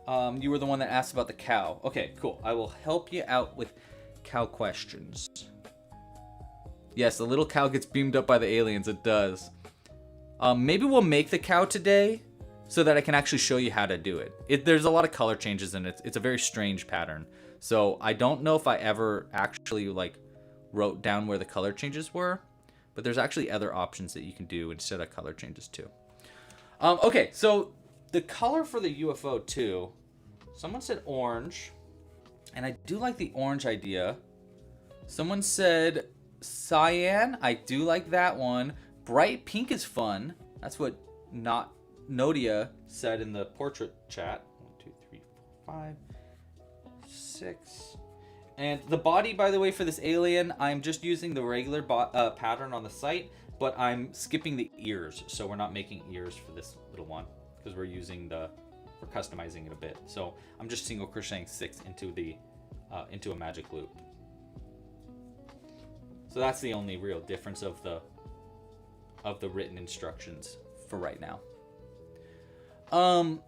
Speaker 1: You were the one that asked about the cow. Okay, cool. I will help you out with cow questions. Yes, the little cow gets beamed up by the aliens. It does. Maybe we'll make the cow today so that I can actually show you how to do it. There's a lot of color changes in it. It's a very strange pattern. So I don't know if I ever actually wrote down where the color changes were, but there's actually other options that you can do instead of color changes too. Okay, so the color for the UFO too, someone said orange, and I do like the orange idea. Someone said cyan. I do like that one. Bright pink is fun. That's what Nodia said in the portrait chat. 1, 2, 3, 4, 5, 6. And the body, by the way, for this alien, I'm just using the regular pattern on the site, but I'm skipping the ears, so we're not making ears for this little one because we're customizing it a bit. So I'm just single crocheting 6 into a magic loop. So that's the only real difference of the written instructions for right now. 1,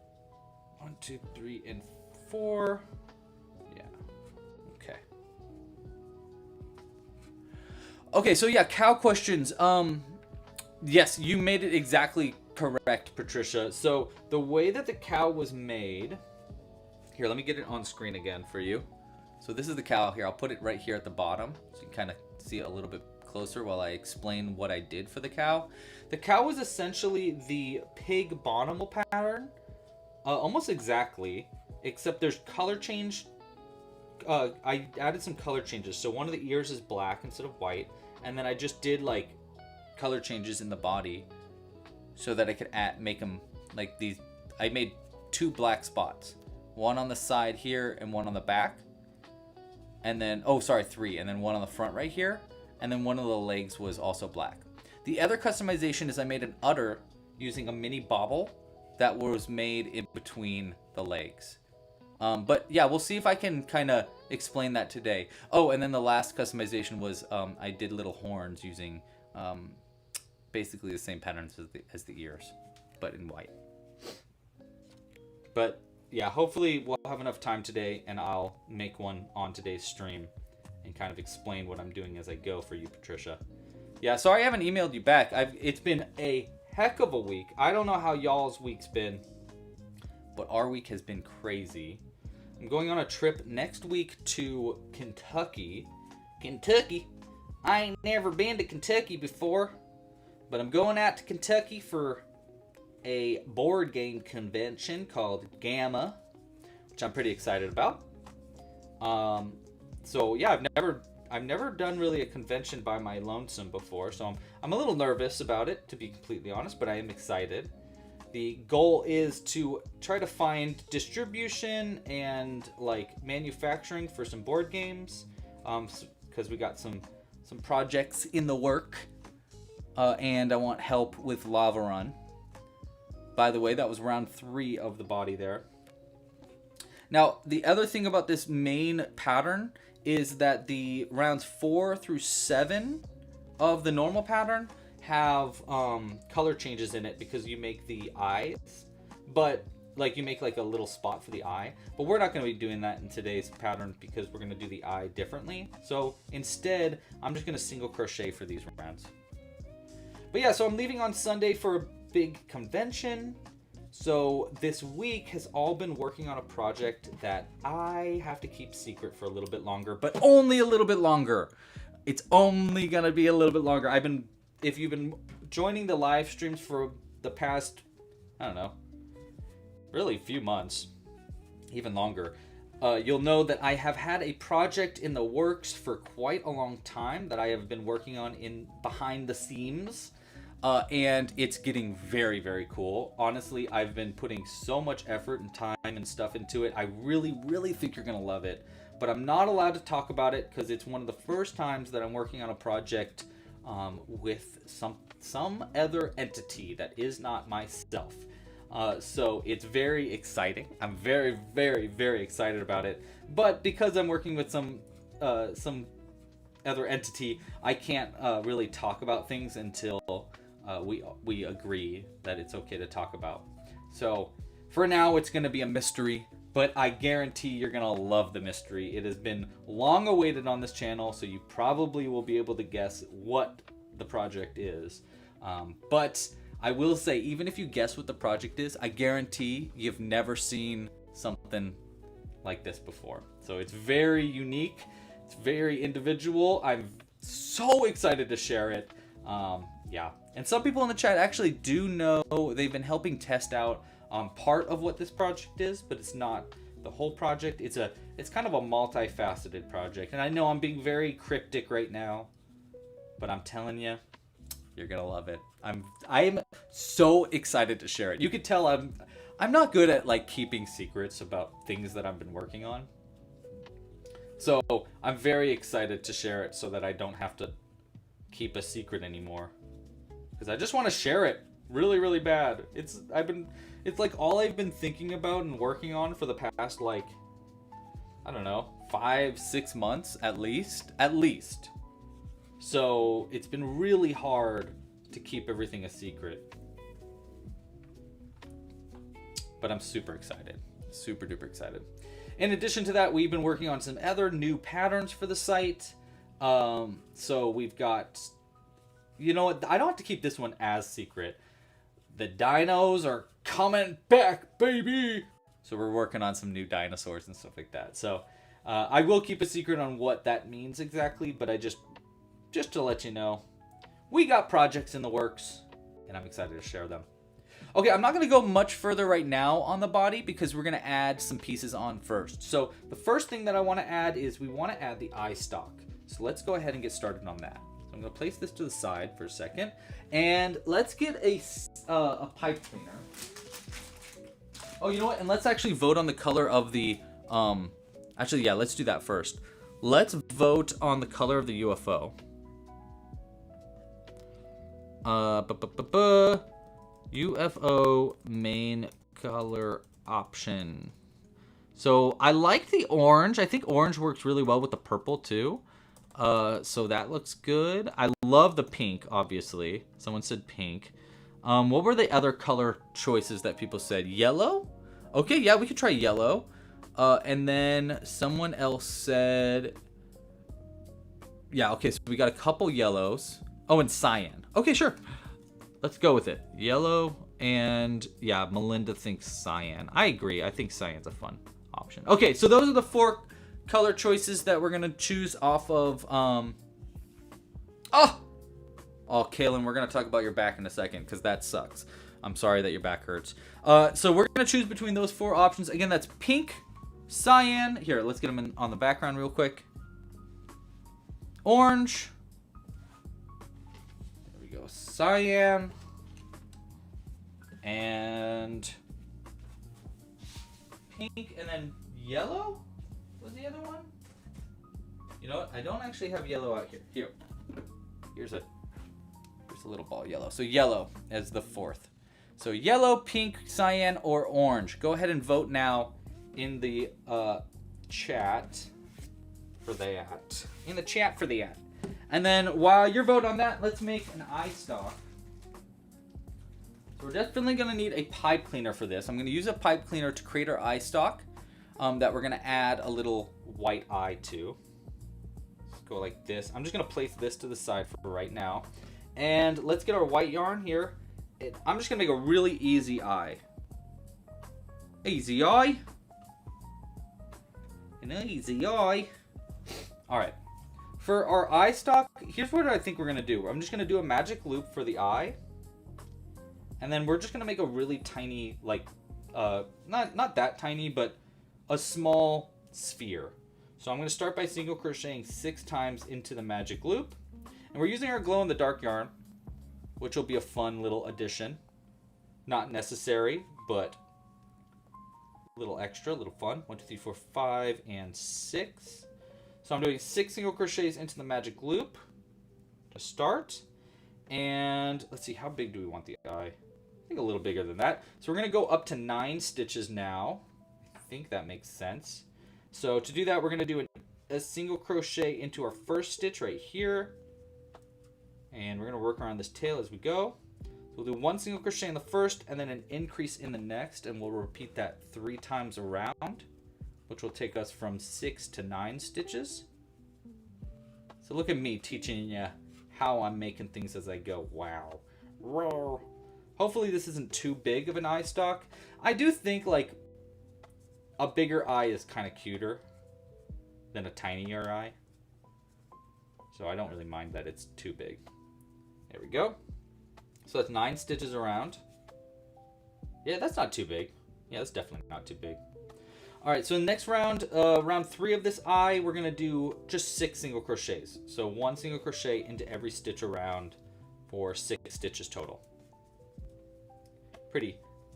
Speaker 1: 2, 3, and 4. Yeah. Okay. Okay, so yeah, cow questions. Yes, you made it exactly correct, Patricia. So the way that the cow was made, here, let me get it on screen again for you. So this is the cow here. I'll put it right here at the bottom so you can kind of see it a little bit closer while I explain what I did for the cow. The cow was essentially the pig Bonimal pattern, almost exactly, except there's color change. I added some color changes. So one of the ears is black instead of white, and then I just did color changes in the body so that I could make them like these. I made 2 black spots, one on the side here and one on the back, and then 3, and then one on the front right here, and then one of the legs was also black. The other customization is I made an udder using a mini bobble that was made in between the legs. But yeah, we'll see if I can kind of explain that today. Oh, and then the last customization was I did little horns using basically the same patterns as the ears, but in white. But yeah, hopefully we'll have enough time today, and I'll make one on today's stream and kind of explain what I'm doing as I go for you, Patricia. Yeah, sorry I haven't emailed you back. It's been a heck of a week. I don't know how y'all's week's been, but our week has been crazy. I'm going on a trip next week to Kentucky. Kentucky? I ain't never been to Kentucky before, but I'm going out to Kentucky for a board game convention called Gamma, which I'm pretty excited about. So yeah, I've never done really a convention by my lonesome before, so I'm a little nervous about it, to be completely honest, but I am excited. The goal is to try to find distribution and manufacturing for some board games, because we got some projects in the work, and I want help with Lava Run. By the way, that was round 3 of the body there. Now, the other thing about this main pattern is that the rounds 4 through 7 of the normal pattern have color changes in it because you make the eyes. But like you make like a little spot for the eye, but we're not going to be doing that in today's pattern because we're going to do the eye differently. So instead, I'm just going to single crochet for these rounds. But yeah, so I'm leaving on Sunday for a big convention. So this week has all been working on a project that I have to keep secret for a little bit longer, but only a little bit longer. It's only going to be a little bit longer. If you've been joining the live streams for the past, I don't know, really few months, even longer, you'll know that I have had a project in the works for quite a long time that I have been working on behind the scenes. And it's getting very, very cool. Honestly, I've been putting so much effort and time and stuff into it. I really, really think you're going to love it. But I'm not allowed to talk about it because it's one of the first times that I'm working on a project with some other entity that is not myself. So it's very exciting. I'm very, very, very excited about it. But because I'm working with some other entity, I can't really talk about things until we agree that it's okay to talk about. So for now, it's going to be a mystery, but I guarantee you're going to love the mystery. It has been long awaited on this channel, so you probably will be able to guess what the project is. But I will say, even if you guess what the project is, I guarantee you've never seen something like this before. So it's very unique. It's very individual. I'm so excited to share it. Yeah. And some people in the chat actually do know. They've been helping test out part of what this project is, but it's not the whole project. It's kind of a multifaceted project. And I know I'm being very cryptic right now, but I'm telling you, you're gonna love it. I'm so excited to share it. You could tell I'm not good at like keeping secrets about things that I've been working on. So I'm very excited to share it so that I don't have to keep a secret anymore. Because I just want to share it really, really bad. It's like all I've been thinking about and working on for the past, like, I don't know, 5-6 months at least. So it's been really hard to keep everything a secret. But I'm super excited. Super duper excited. In addition to that, we've been working on some other new patterns for the site. So we've got, you know what, I don't have to keep this one as secret. The dinos are coming back, baby. So we're working on some new dinosaurs and stuff like that. So I will keep a secret on what that means exactly, but I just to let you know, we got projects in the works and I'm excited to share them. Okay, I'm not going to go much further right now on the body because we're going to add some pieces on first. So the first thing that I want to add is we want to add the eye stalk. So let's go ahead and get started on that. So I'm going to place this to the side for a second. And let's get a pipe cleaner. Oh, you know what? And let's actually vote on the color of the... Actually, yeah, let's do that first. Let's vote on the color of the UFO. UFO main color option. So I like the orange. I think orange works really well with the purple too. So that looks good. I love the pink, obviously. Someone said pink. What were the other color choices that people said? Yellow? Okay, yeah, we could try yellow. And then someone else said... Yeah, okay, so we got a couple yellows. Oh, and cyan. Okay, sure. Let's go with it. Yellow and, yeah, Melinda thinks cyan. I agree. I think cyan's a fun option. Okay, so those are the 4 color choices that we're going to choose off of... Oh, Kaylin, we're going to talk about your back in a second because that sucks. I'm sorry that your back hurts. So we're going to choose between those 4 options. Again, that's pink, cyan. Here, let's get them on the background real quick. Orange. There we go. Cyan. And pink. And then yellow was the other one. You know what? I don't actually have yellow out here. Here's a little ball of yellow. So yellow as the 4th. So yellow, pink, cyan, or orange. Go ahead and vote now in the chat for that. In the chat for that. And then while you're voting on that, let's make an eye stalk. So We're definitely going to need a pipe cleaner for this. I'm going to use a pipe cleaner to create our eye stalk that we're going to add a little white eye to. Let's go like this. I'm just going to place this to the side for right now. And let's get our white yarn here. I'm just going to make a really easy eye. Easy eye. An easy eye. All right. For our eye stalk, here's what I think we're going to do. I'm just going to do a magic loop for the eye. And then we're just going to make a really tiny, like, not that tiny, but a small sphere. So I'm going to start by single crocheting 6 times into the magic loop. And we're using our glow-in-the-dark yarn, which will be a fun little addition. Not necessary, but a little extra, a little fun. 1, 2, 3, 4, 5, and 6. So I'm doing 6 single crochets into the magic loop to start. And let's see, how big do we want the eye? I think a little bigger than that. So we're going to go up to 9 stitches now. I think that makes sense. So to do that, we're going to do a single crochet into our first stitch right here. And we're going to work around this tail as we go. So we'll do 1 single crochet in the first and then an increase in the next. And we'll repeat that 3 times around, which will take us from 6 to 9 stitches. So look at me teaching you how I'm making things as I go. Wow. Roar. Hopefully this isn't too big of an eye stalk. I do think like a bigger eye is kind of cuter than a tinier eye. So I don't really mind that it's too big. There we go. So that's 9 stitches around. Yeah, that's not too big. Yeah, that's definitely not too big. All right, so next round, round 3 of this eye, we're gonna do just 6 single crochets. So 1 single crochet into every stitch around for 6 stitches total.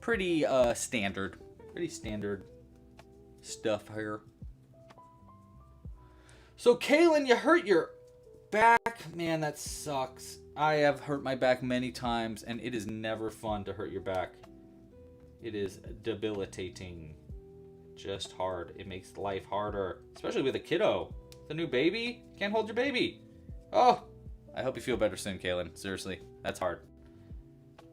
Speaker 1: Pretty standard. Pretty standard stuff here. So Kaylin, you hurt your back. Man, that sucks. I have hurt my back many times, and it is never fun to hurt your back. It is debilitating. Just hard. It makes life harder, especially with a kiddo. The new baby. Can't hold your baby. Oh, I hope you feel better soon, Kaylin. Seriously, that's hard.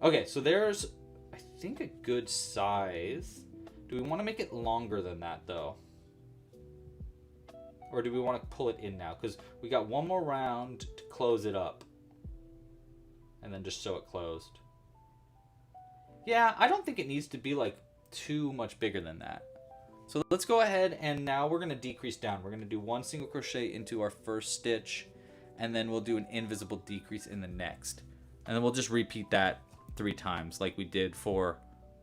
Speaker 1: Okay, so there's, I think, a good size. Do we want to make it longer than that, though? Or do we want to pull it in now? Because we got one more round to close it up. And then just sew it closed. Yeah, I don't think it needs to be, like, too much bigger than that. So let's go ahead, and now we're going to decrease down. We're going to do 1 single crochet into our first stitch, and then we'll do an invisible decrease in the next. And then we'll just repeat that 3 times like we did for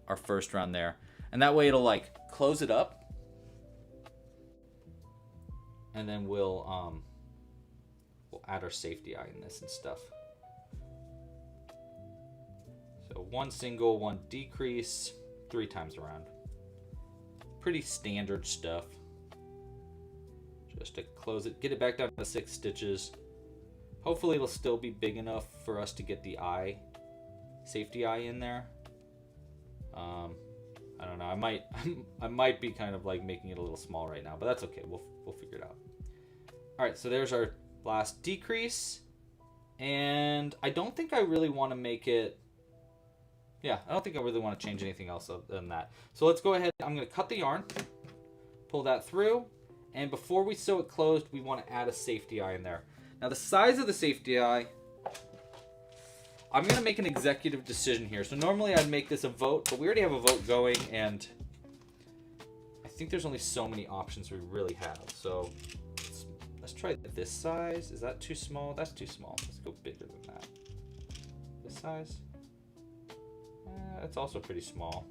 Speaker 1: our first round there. And that way it'll like close it up. And then we'll add our safety eye in this and stuff. So 1 single, 1 decrease, 3 times around. Pretty standard stuff. Just to close it, get it back down to 6 stitches. Hopefully it'll still be big enough for us to get the eye, safety eye in there. I don't know. I might be kind of like making it a little small right now, but that's okay. We'll figure it out. All right, so there's our last decrease, and I don't think I really want to make it. Yeah, I don't think I really want to change anything else other than that. So let's go ahead. I'm going to cut the yarn, pull that through, and before we sew it closed, we want to add a safety eye in there. Now the size of the safety eye, I'm going to make an executive decision here. So normally I'd make this a vote, but we already have a vote going, and I think there's only so many options we really have. So let's try this size. Is that too small? That's too small. Let's go bigger than that. This size? That's also pretty small.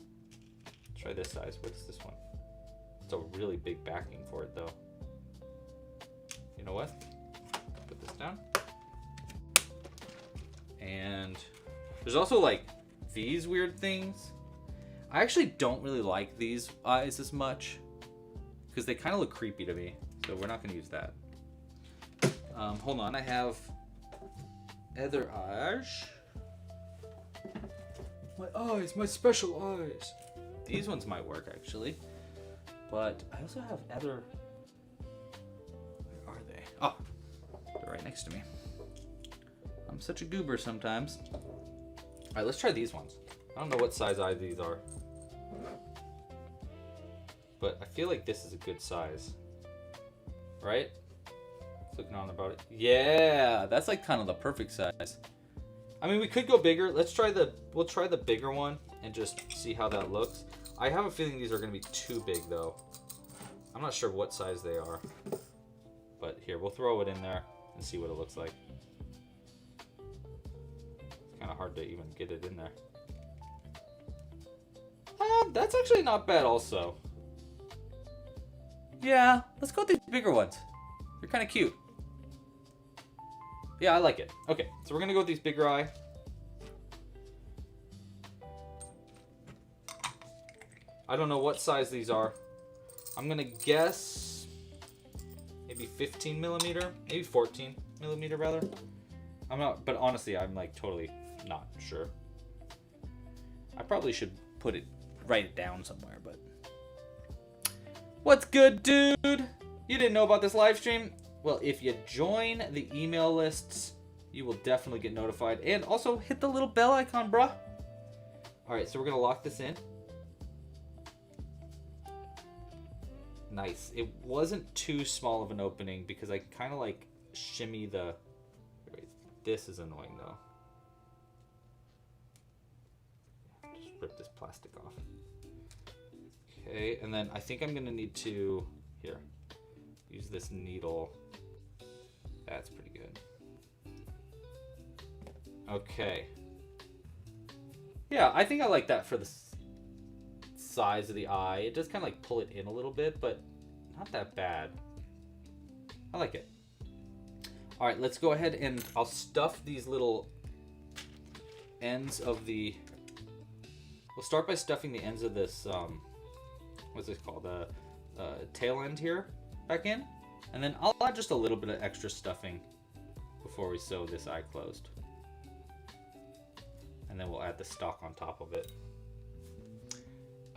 Speaker 1: Let's try this size. What's this one? It's a really big backing for it, though. You know what? Put this down. And there's also like these weird things. I actually don't really like these eyes as much because they kind of look creepy to me. So we're not going to use that. Hold on, I have other eyes. My eyes, my special eyes. These ones might work actually, but I also have other. Where are they? Oh, they're right next to me. I'm such a goober sometimes. All right, let's try these ones. don't know what size eye these are, but I feel like this is a good size, right? Looking on about it. Yeah, that's like kind of the perfect size. I mean, we could go bigger. We'll try the bigger one and just see how that looks. I have a feeling these are going to be too big though. I'm not sure what size they are. But here, we'll throw it in there and see what it looks like. It's kind of hard to even get it in there. That's actually not bad also. Yeah, let's go with these bigger ones. They're kind of cute. Yeah, I like it. Okay, so we're gonna go with these bigger eye. I don't know what size these are. I'm gonna guess maybe 15 millimeter, maybe 14 millimeter rather. I'm not, but honestly, I'm like totally not sure. I probably should write it down somewhere, but. What's good, dude? You didn't know about this live stream? Well, if you join the email lists, you will definitely get notified. And also hit the little bell icon, bruh. Alright, so we're going to lock this in. Nice. It wasn't too small of an opening because I kind of like shimmy the... Wait, this is annoying though. Just rip this plastic off. Okay, and then I think I'm going to need to... Here. Use this needle. That's pretty good. Okay. Yeah, I think I like that for the size of the eye. It does kind of like pull it in a little bit, but not that bad. I like it. All right, let's go ahead and I'll stuff these little ends of the... We'll start by stuffing the ends of this, what's this called? The tail end here back in. And then I'll add just a little bit of extra stuffing before we sew this eye closed. And then we'll add the stock on top of it.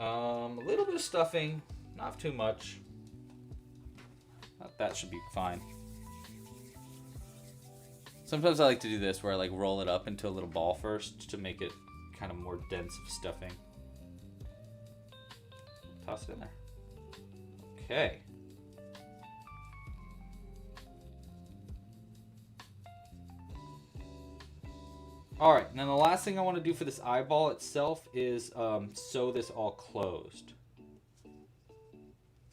Speaker 1: A little bit of stuffing, not too much. That should be fine. Sometimes I like to do this where I like roll it up into a little ball first to make it kind of more dense of stuffing. Toss it in there. Okay. Alright, and then the last thing I want to do for this eyeball itself is sew this all closed.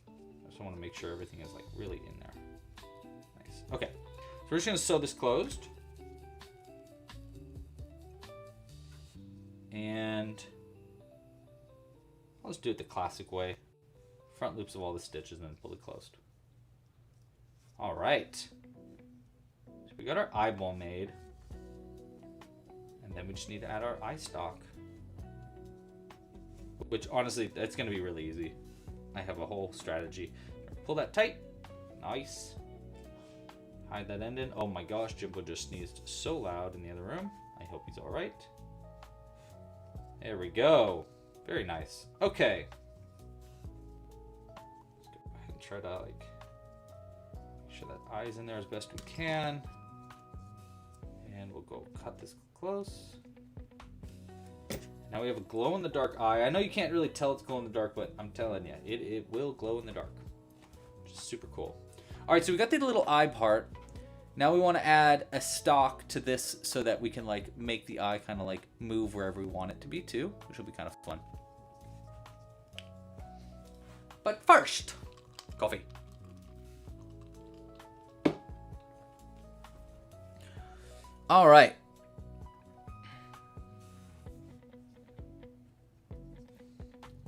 Speaker 1: I just want to make sure everything is like really in there. Nice. Okay, so we're just going to sew this closed. And let's do it the classic way. Front loops of all the stitches and then pull it closed. Alright. So we got our eyeball made. And then we just need to add our eye stock. Which honestly, that's going to be really easy. I have a whole strategy. Pull that tight. Nice. Hide that end in. Oh my gosh, Jimbo just sneezed so loud in the other room. I hope he's alright. There we go. Very nice. Okay. Let's go ahead and try to like make sure that eye's in there as best we can. And we'll go cut this close. Now we have a glow in the dark eye. I know you can't really tell it's glow in the dark, but I'm telling you, it will glow in the dark. Which is super cool. All right, so we got the little eye part. Now we want to add a stock to this so that we can like make the eye kind of like move wherever we want it to be too, which will be kind of fun. But first, coffee. All right.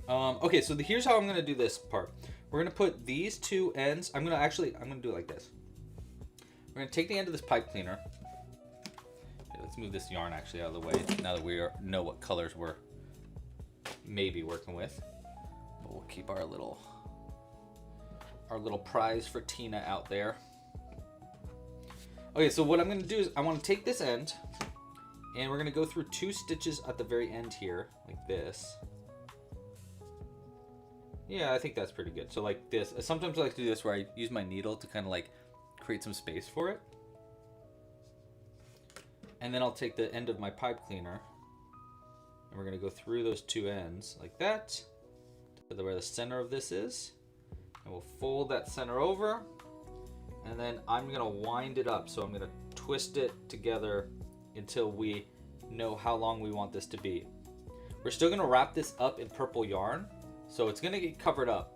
Speaker 1: Okay, so here's how I'm going to do this part. We're going to put these two ends. I'm going to do it like this. We're going to take the end of this pipe cleaner. Okay, let's move this yarn actually out of the way now that we know what colors we're maybe working with. But we'll keep our little prize for Tina out there. Okay, so what I'm going to do is I want to take this end and we're going to go through 2 stitches at the very end here, like this. Yeah, I think that's pretty good. So like this. Sometimes I like to do this where I use my needle to kind of like create some space for it. And then I'll take the end of my pipe cleaner And we're going to go through those two ends like that to where the center of this is. And we'll fold that center over. And then I'm going to wind it up. So I'm going to twist it together until we know how long we want this to be. We're still going to wrap this up in purple yarn. So it's going to get covered up.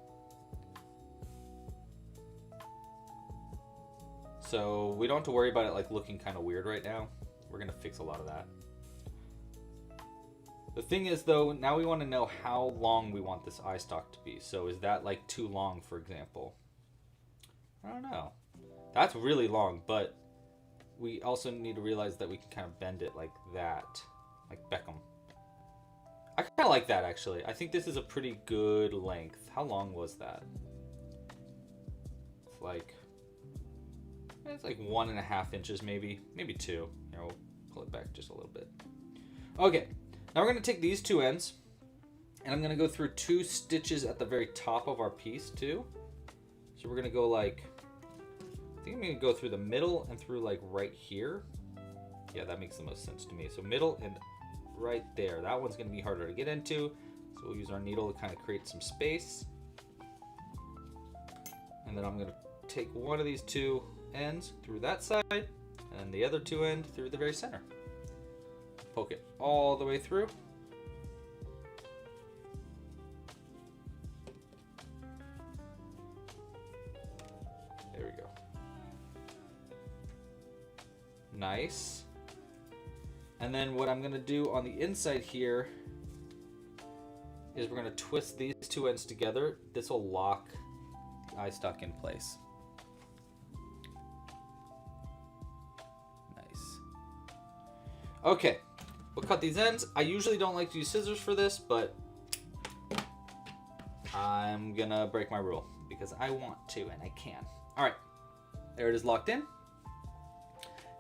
Speaker 1: So we don't have to worry about it like looking kind of weird right now. We're going to fix a lot of that. The thing is though, now we want to know how long we want this eye stalk to be. So is that like too long, for example? I don't know. That's really long, but we also need to realize that we can kind of bend it like that, like Beckham. I kind of like that actually. I think this is a pretty good length. How long was that? It's like 1.5 inches maybe 2. Here, we'll pull it back just a little bit. Okay, now we're going to take these two ends and I'm going to go through 2 stitches at the very top of our piece too. So we're going to go like, I think I'm going to go through the middle and through like right here. Yeah, that makes the most sense to me. So middle and right there. That one's going to be harder to get into. So we'll use our needle to kind of create some space. And then I'm going to take one of these 2 ends through that side and the other 2 ends through the very center. Poke it all the way through. There we go. Nice. And then what I'm going to do on the inside here is we're going to twist these 2 ends together. This will lock the eye stalk in place. Okay, we'll cut these ends. I usually don't like to use scissors for this, but I'm gonna break my rule because I want to and I can. All right, there it is locked in.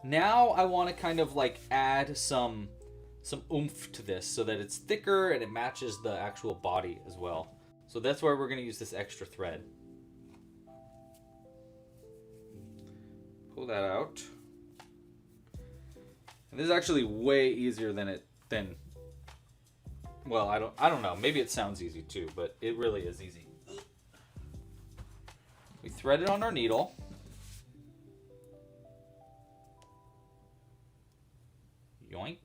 Speaker 1: Now I want to kind of like add some oomph to this so that it's thicker and it matches the actual body as well. So that's where we're gonna use this extra thread. Pull that out. And this is actually way easier than well, I don't know. Maybe it sounds easy too, but it really is easy. We thread it on our needle. Yoink.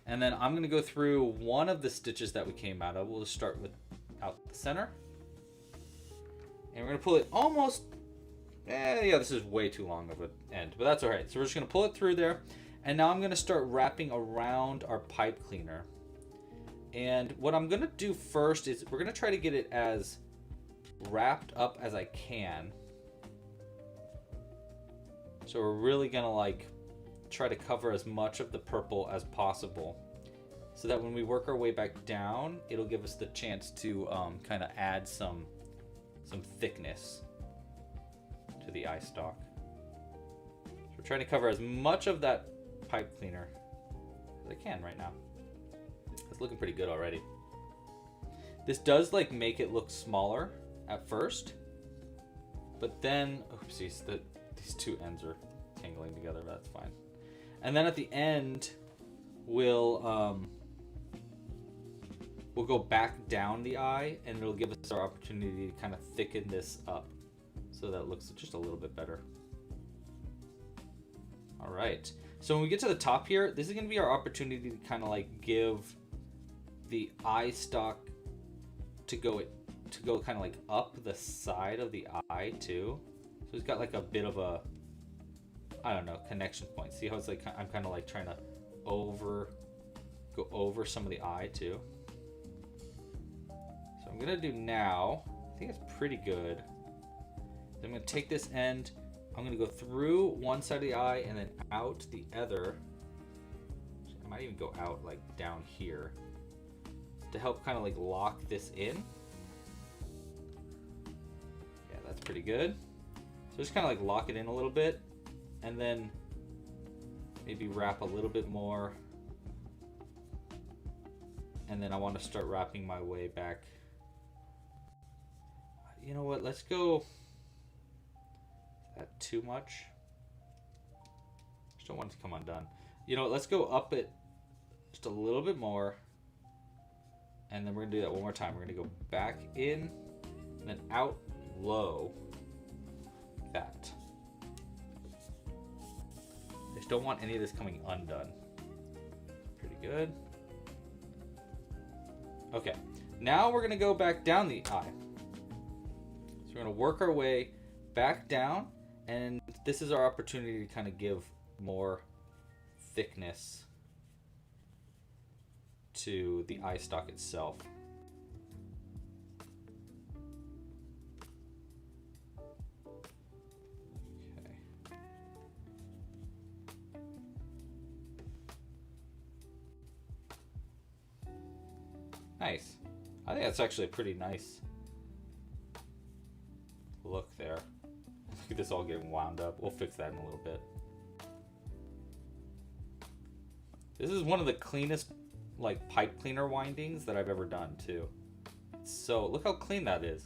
Speaker 1: And then I'm going to go through one of the stitches that we came out of. We'll just start with out the center. And we're going to pull it almost yeah, this is way too long of an end, but that's all right. So we're just going to pull it through there. And now I'm going to start wrapping around our pipe cleaner. And what I'm going to do first is we're going to try to get it as wrapped up as I can. So we're really going to like try to cover as much of the purple as possible so that when we work our way back down, it'll give us the chance to kind of add some thickness to the eye stalk. So we're trying to cover as much of that pipe cleaner as I can right now. It's looking pretty good already. This does like make it look smaller at first, but then oopsies, these 2 ends are tangling together. That's fine. And then at the end, we'll go back down the eye, and it'll give us our opportunity to kind of thicken this up so that it looks just a little bit better. All right. So when we get to the top here, this is going to be our opportunity to kind of like give the eye stalk to go kind of like up the side of the eye too. So it's got like a bit of a, I don't know, connection point. See how it's like I'm kind of like trying to go over some of the eye too. So I'm gonna do now, I think it's pretty good. I'm gonna take this end, I'm gonna go through one side of the eye and then out the other. I might even go out like down here to help kind of like lock this in. Yeah, that's pretty good. So just kind of like lock it in a little bit and then maybe wrap a little bit more. And then I want to start wrapping my way back. You know what, let's go. Is that too much? Just don't want it to come undone. You know what, let's go up it just a little bit more. And then we're gonna do that one more time. We're gonna go back in and then out low, like that. I just don't want any of this coming undone. Pretty good. Okay, now we're gonna go back down the eye. So we're gonna work our way back down, and this is our opportunity to kind of give more thickness to the eye stalk itself. Okay. Nice. I think that's actually a pretty nice look there. Look at this all getting wound up. We'll fix that in a little bit. This is one of the cleanest like pipe cleaner windings that I've ever done too. So look how clean that is.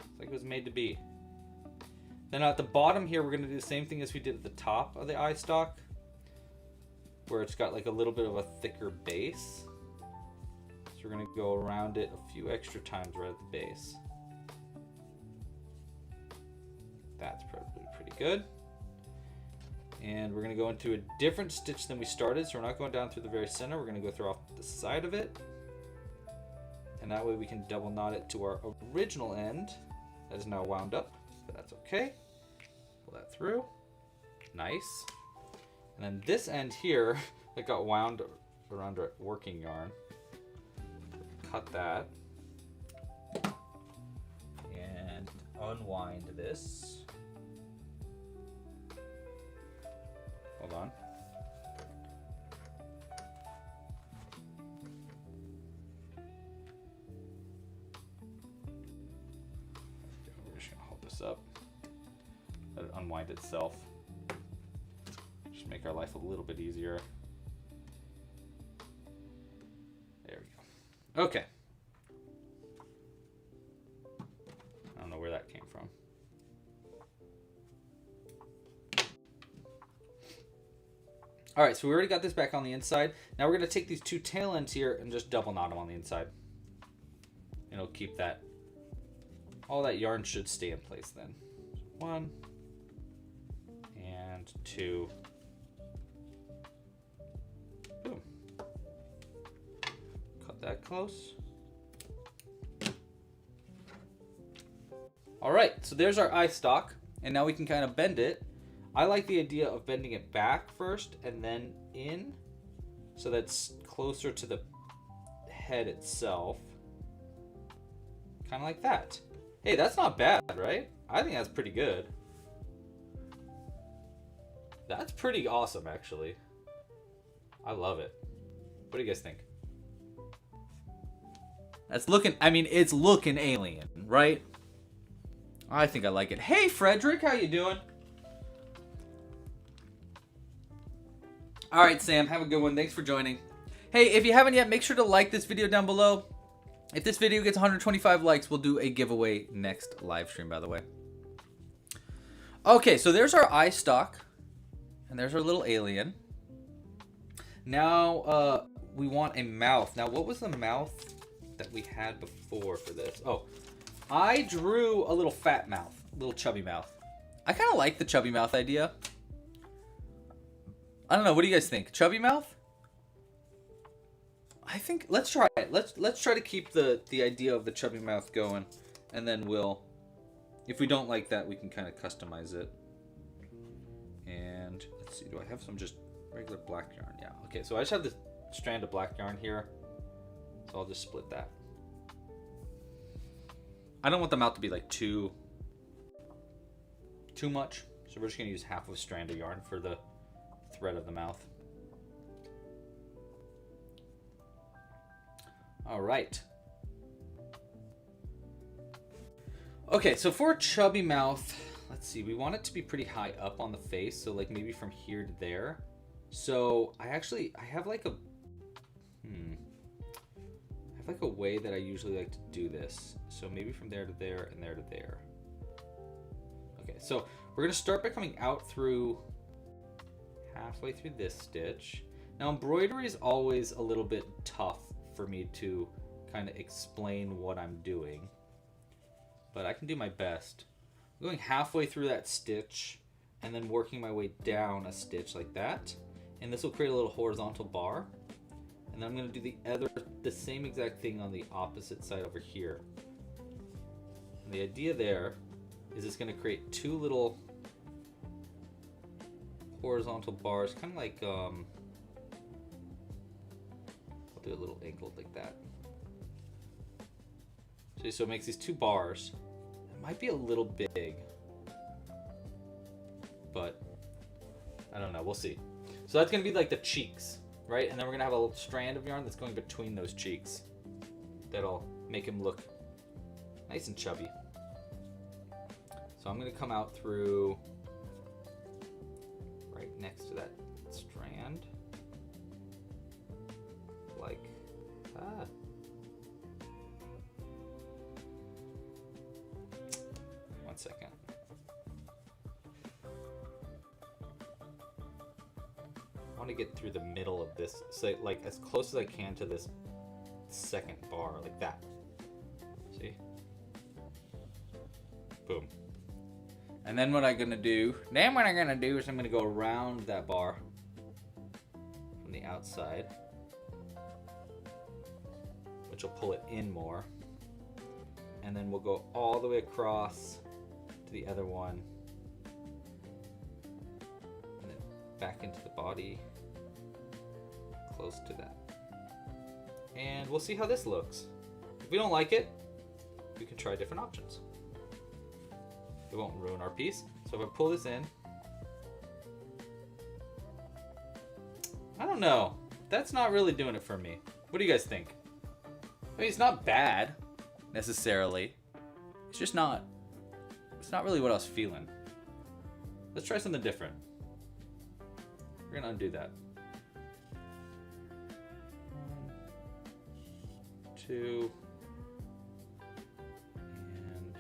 Speaker 1: It's like it was made to be. Then at the bottom here, we're gonna do the same thing as we did at the top of the eye stalk, where it's got like a little bit of a thicker base. So we're gonna go around it a few extra times right at the base. That's probably pretty good. And we're going to go into a different stitch than we started, so we're not going down through the very center. We're going to go through off the side of it, and that way we can double knot it to our original end that is now wound up, but that's okay. Pull that through. Nice. And then this end here that got wound around our working yarn, cut that and unwind this. Hold on. We're just gonna hold this up. Let it unwind itself. Just make our life a little bit easier. There we go. Okay. I don't know where that came from. All right, so we already got this back on the inside. Now we're gonna take these two tail ends here and just double knot them on the inside. And it'll keep that, all that yarn should stay in place then. 1 and 2. Boom. Cut that close. All right, so there's our eye stalk, and now we can kind of bend it. I like the idea of bending it back first and then in, so that's closer to the head itself. Kind of like that. Hey, that's not bad, right? I think that's pretty good. That's pretty awesome, actually. I love it. What do you guys think? That's looking, I mean, it's looking alien, right? I think I like it. Hey, Frederick, how you doing? All right, Sam, have a good one. Thanks for joining. Hey, if you haven't yet, make sure to like this video down below. If this video gets 125 likes, we'll do a giveaway next live stream, by the way. Okay, so there's our eye stalk, and there's our little alien. Now, we want a mouth. Now, what was the mouth that we had before for this? Oh, I drew a little fat mouth, a little chubby mouth. I kind of like the chubby mouth idea. I don't know. What do you guys think? Chubby mouth? I think let's try it. Let's try to keep the idea of the chubby mouth going, and then we'll, if we don't like that, we can kind of customize it. And let's see. Do I have some just regular black yarn? Yeah. Okay. So I just have this strand of black yarn here, so I'll just split that. I don't want the mouth to be like too much, so we're just gonna use half of a strand of yarn for the thread of the mouth. All right. Okay, so for a chubby mouth, let's see, we want it to be pretty high up on the face, so like maybe from here to there. So I have like a way that I usually like to do this. So maybe from there to there and there to there. Okay, so we're gonna start by coming out through halfway through this stitch. Now embroidery is always a little bit tough for me to kind of explain what I'm doing, but I can do my best. I'm going halfway through that stitch and then working my way down a stitch like that, and this will create a little horizontal bar. And then I'm going to do the same exact thing on the opposite side over here. And the idea there is it's going to create two little horizontal bars, kind of like I'll do a little angled like that. See, so it makes these two bars. It might be a little big, but I don't know. We'll see. So that's going to be like the cheeks, right? And then we're going to have a little strand of yarn that's going between those cheeks. That'll make him look nice and chubby. So I'm going to come out through right next to that strand, like that. One second. I want to get through the middle of this, so like as close as I can to this second bar, like that. See? Boom. And then what I'm gonna do is I'm gonna go around that bar from the outside, which will pull it in more. And then we'll go all the way across to the other one. And then back into the body, close to that. And we'll see how this looks. If we don't like it, we can try different options. It won't ruin our piece. So if I pull this in, I don't know. That's not really doing it for me. What do you guys think? I mean, it's not bad necessarily. It's just not, it's not really what I was feeling. Let's try something different. We're gonna undo that. 1, 2, and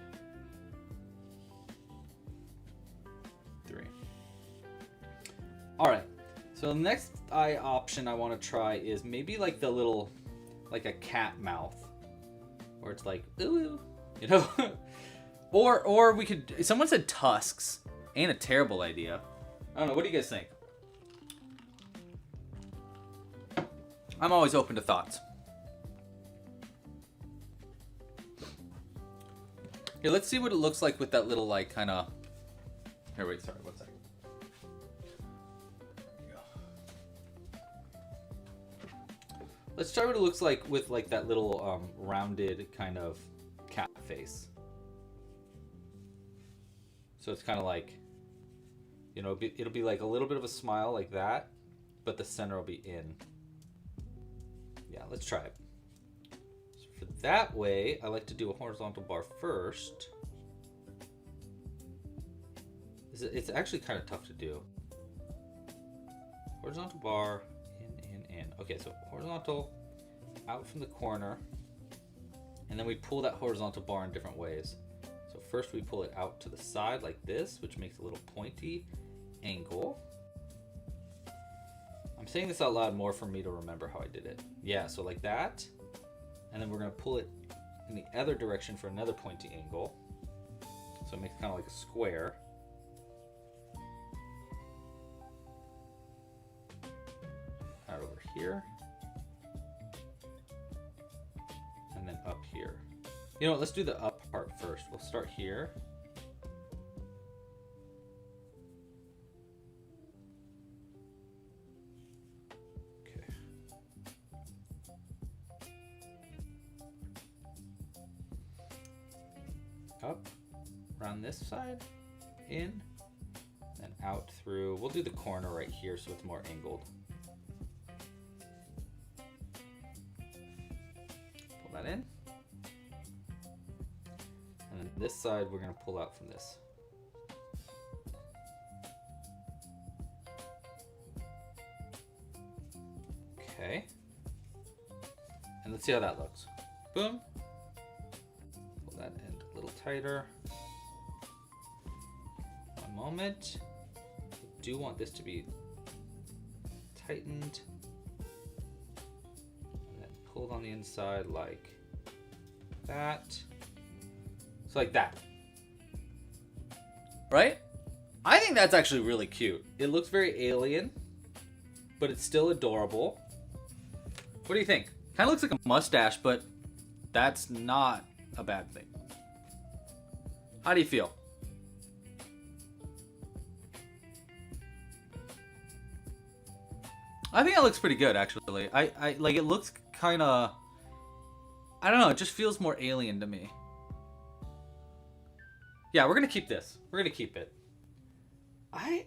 Speaker 1: 3. All right. So the next option I want to try is maybe like the little, like a cat mouth, where it's like ooh, you know. or we could. Someone said tusks. Ain't a terrible idea. I don't know. What do you guys think? I'm always open to thoughts. Here, let's see what it looks like with that little like kind of. Here, wait. Sorry, one second. Let's try what it looks like with like that little rounded kind of cat face. So it's kind of like, you know, it'll be like a little bit of a smile like that, but the center will be in. Yeah, let's try it. So for that way, I like to do a horizontal bar first. It's actually kind of tough to do. Horizontal bar. In. Okay, so horizontal out from the corner, and then we pull that horizontal bar in different ways. So first we pull it out to the side like this, which makes a little pointy angle. I'm saying this out loud more for me to remember how I did it. Yeah, so like that, and then we're gonna pull it in the other direction for another pointy angle. So it makes kind of like a square. Out over here, and then up here. You know what, let's do the up part first. We'll start here. Okay. Up, around this side, in, then out through. We'll do the corner right here so it's more angled. That in, and then this side we're going to pull out from this. Okay, and let's see how that looks. Boom. Pull that end a little tighter. One moment. I do want this to be tightened pulled on the inside like that. So like that. Right? I think that's actually really cute. It looks very alien, but it's still adorable. What do you think? Kind of looks like a mustache, but that's not a bad thing. How do you feel? I think that looks pretty good, actually. I like it looks kind of, I don't know, it just feels more alien to me. Yeah, we're gonna keep this. We're gonna keep it. I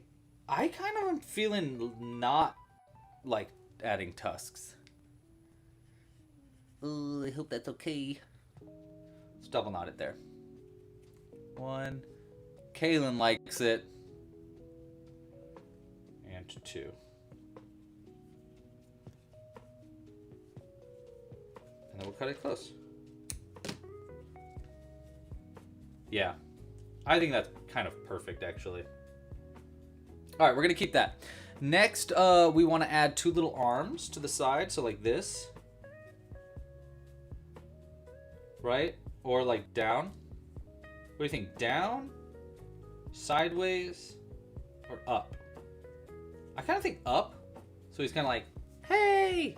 Speaker 1: kind of am feeling not like adding tusks. Oh, I hope that's okay. Let's double knot it there. 1. Kaylin likes it. And 2. And then we'll cut it close. Yeah. I think that's kind of perfect, actually. All right, we're going to keep that. Next, we want to add 2 little arms to the side. So like this. Right? Or like down. What do you think? Down? Sideways? Or up? I kind of think up. So he's kind of like, hey!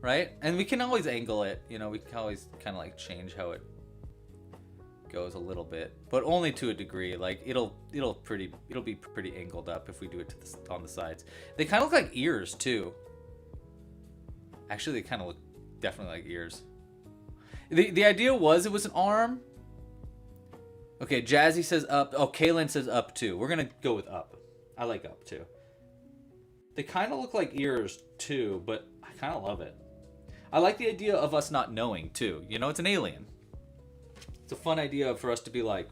Speaker 1: Right? And we can always angle it. You know, we can always kind of like change how it goes a little bit, but only to a degree. Like it'll be pretty angled up if we do it to on the sides. They kind of look like ears too. Actually, they kind of look definitely like ears. The idea was it was an arm. Okay, Jazzy says up. Oh, Kaylin says up too. We're gonna go with up. I like up too. They kind of look like ears too, but I kind of love it. I like the idea of us not knowing too. You know, it's an alien. It's a fun idea for us to be like,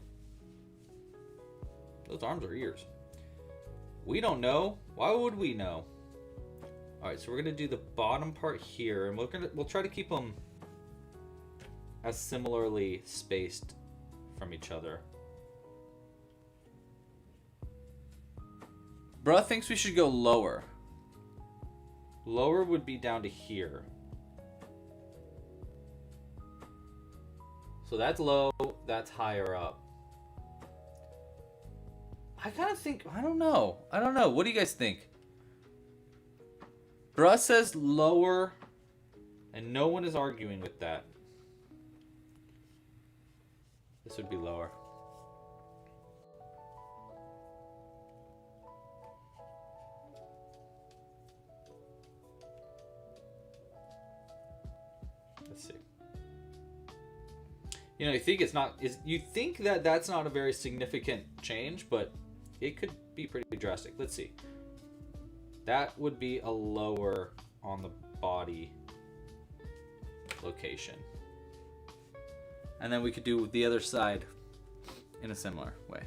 Speaker 1: those arms are ears. We don't know. Why would we know? All right, so we're gonna do the bottom part here, and we'll try to keep them as similarly spaced from each other. Bruh thinks we should go lower. Lower would be down to here. So that's low, that's higher up. I kind of think, I don't know. What do you guys think? Bruh says lower, and no one is arguing with that. This would be lower. Let's see. You know, you think that that's not a very significant change, but it could be pretty drastic. Let's see. That would be a lower on the body location. And then we could do the other side in a similar way.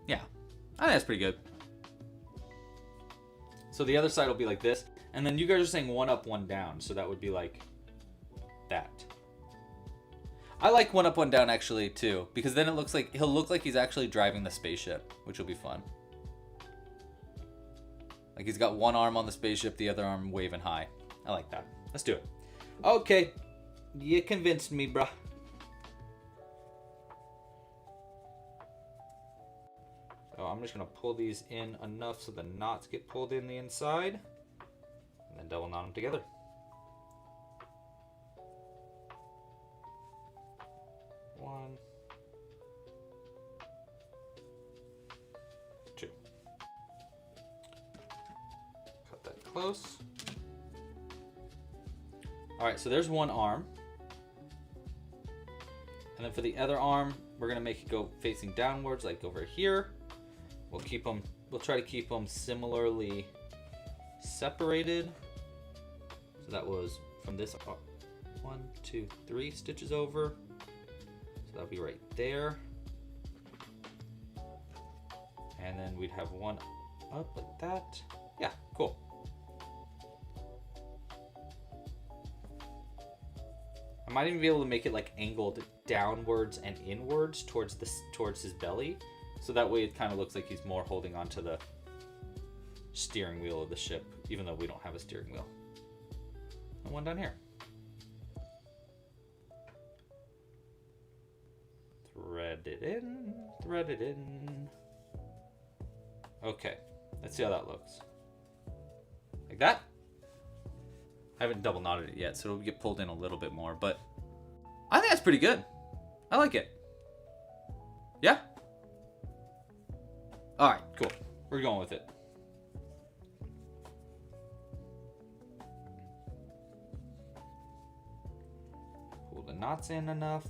Speaker 1: Yeah, I think that's pretty good. So the other side will be like this. And then you guys are saying 1 up, 1 down. So that would be like that. I like 1 up, 1 down actually too, because then he'll look like he's actually driving the spaceship, which will be fun. Like he's got 1 arm on the spaceship, the other arm waving high. I like that. Let's do it. Okay, you convinced me, bruh. So I'm just gonna pull these in enough so the knots get pulled in the inside, and then double knot them together. One, 2. Cut that close. All right, so there's 1 arm. And then for the other arm, we're gonna make it go facing downwards, like over here. We'll try to keep them similarly separated. So that was from this 1, 2, 3 stitches over. So that'll be right there. And then we'd have 1 up like that. Yeah, cool. I might even be able to make it like angled downwards and inwards towards his belly. So that way it kind of looks like he's more holding onto the steering wheel of the ship, even though we don't have a steering wheel. and one down here. Thread it in, thread it in. Okay, let's see how that looks. Like that. I haven't double knotted it yet, so it'll get pulled in a little bit more, but I think that's pretty good. I like it. Yeah? All right, cool. We're going with it. Pull the knots in enough.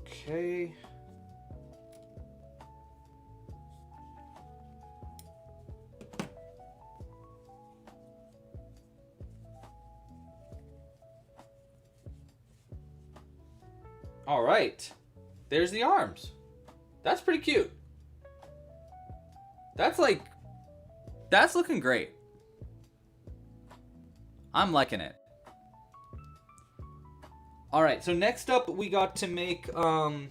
Speaker 1: Okay. All right. There's the arms. That's pretty cute. That's looking great. I'm liking it. All right, so next up we got to make the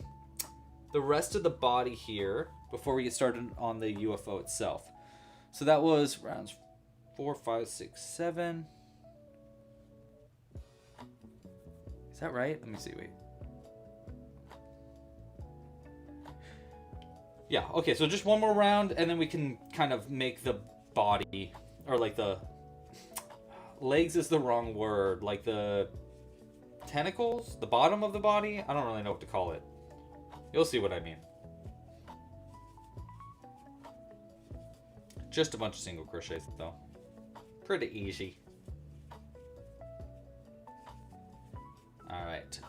Speaker 1: rest of the body here before we get started on the UFO itself. So that was rounds 4, 5, 6, 7. Is that right? Let me see, wait. Yeah, okay, so just one more round and then we can kind of make the body, or like the legs is the wrong word, like the tentacles, the bottom of the body. I don't really know what to call it. You'll see what I mean. Just a bunch of single crochets though. Pretty easy. All right.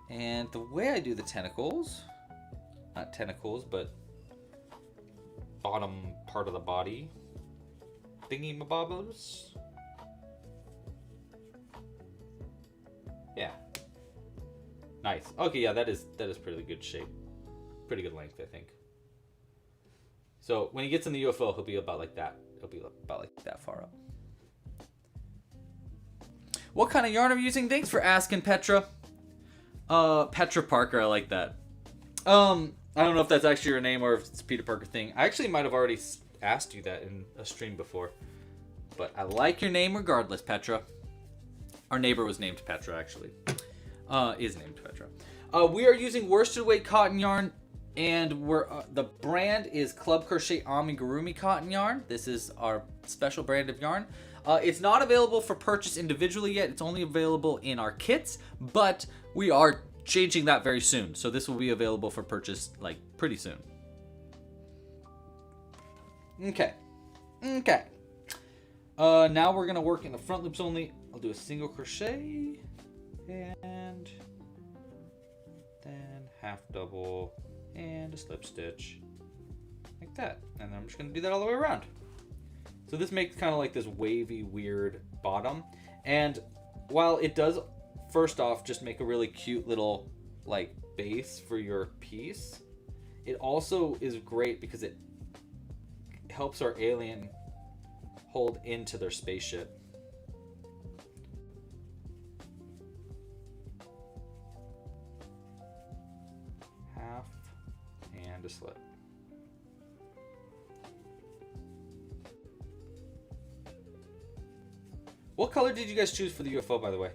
Speaker 1: And the way I do the tentacles, not tentacles, but bottom part of the body thingy-mabobbers. Yeah. Nice. Okay, yeah, that is pretty good shape. Pretty good length, I think. So when he gets in the UFO, he'll be about like that. He'll be about like that far up. What kind of yarn are you using? Thanks for asking, Petra. Petra Parker, I like that. I don't know if that's actually your name or if it's a Peter Parker thing. I actually might have already asked you that in a stream before. But I like your name regardless, Petra. Our neighbor was named Petra, actually. Is named Petra. We are using worsted weight cotton yarn, and the brand is Club Crochet Amigurumi cotton yarn. This is our special brand of yarn. It's not available for purchase individually yet. It's only available in our kits, but we are changing that very soon. So this will be available for purchase like pretty soon. Okay. Now we're gonna work in the front loops only. I'll do a single crochet and then half double and a slip stitch like that. And then I'm just gonna do that all the way around. So this makes kind of like this wavy, weird bottom. And while it does, first off, just make a really cute little like base for your piece, it also is great because it helps our alien hold into their spaceship. Half and a slip. What color did you guys choose for the UFO, by the way?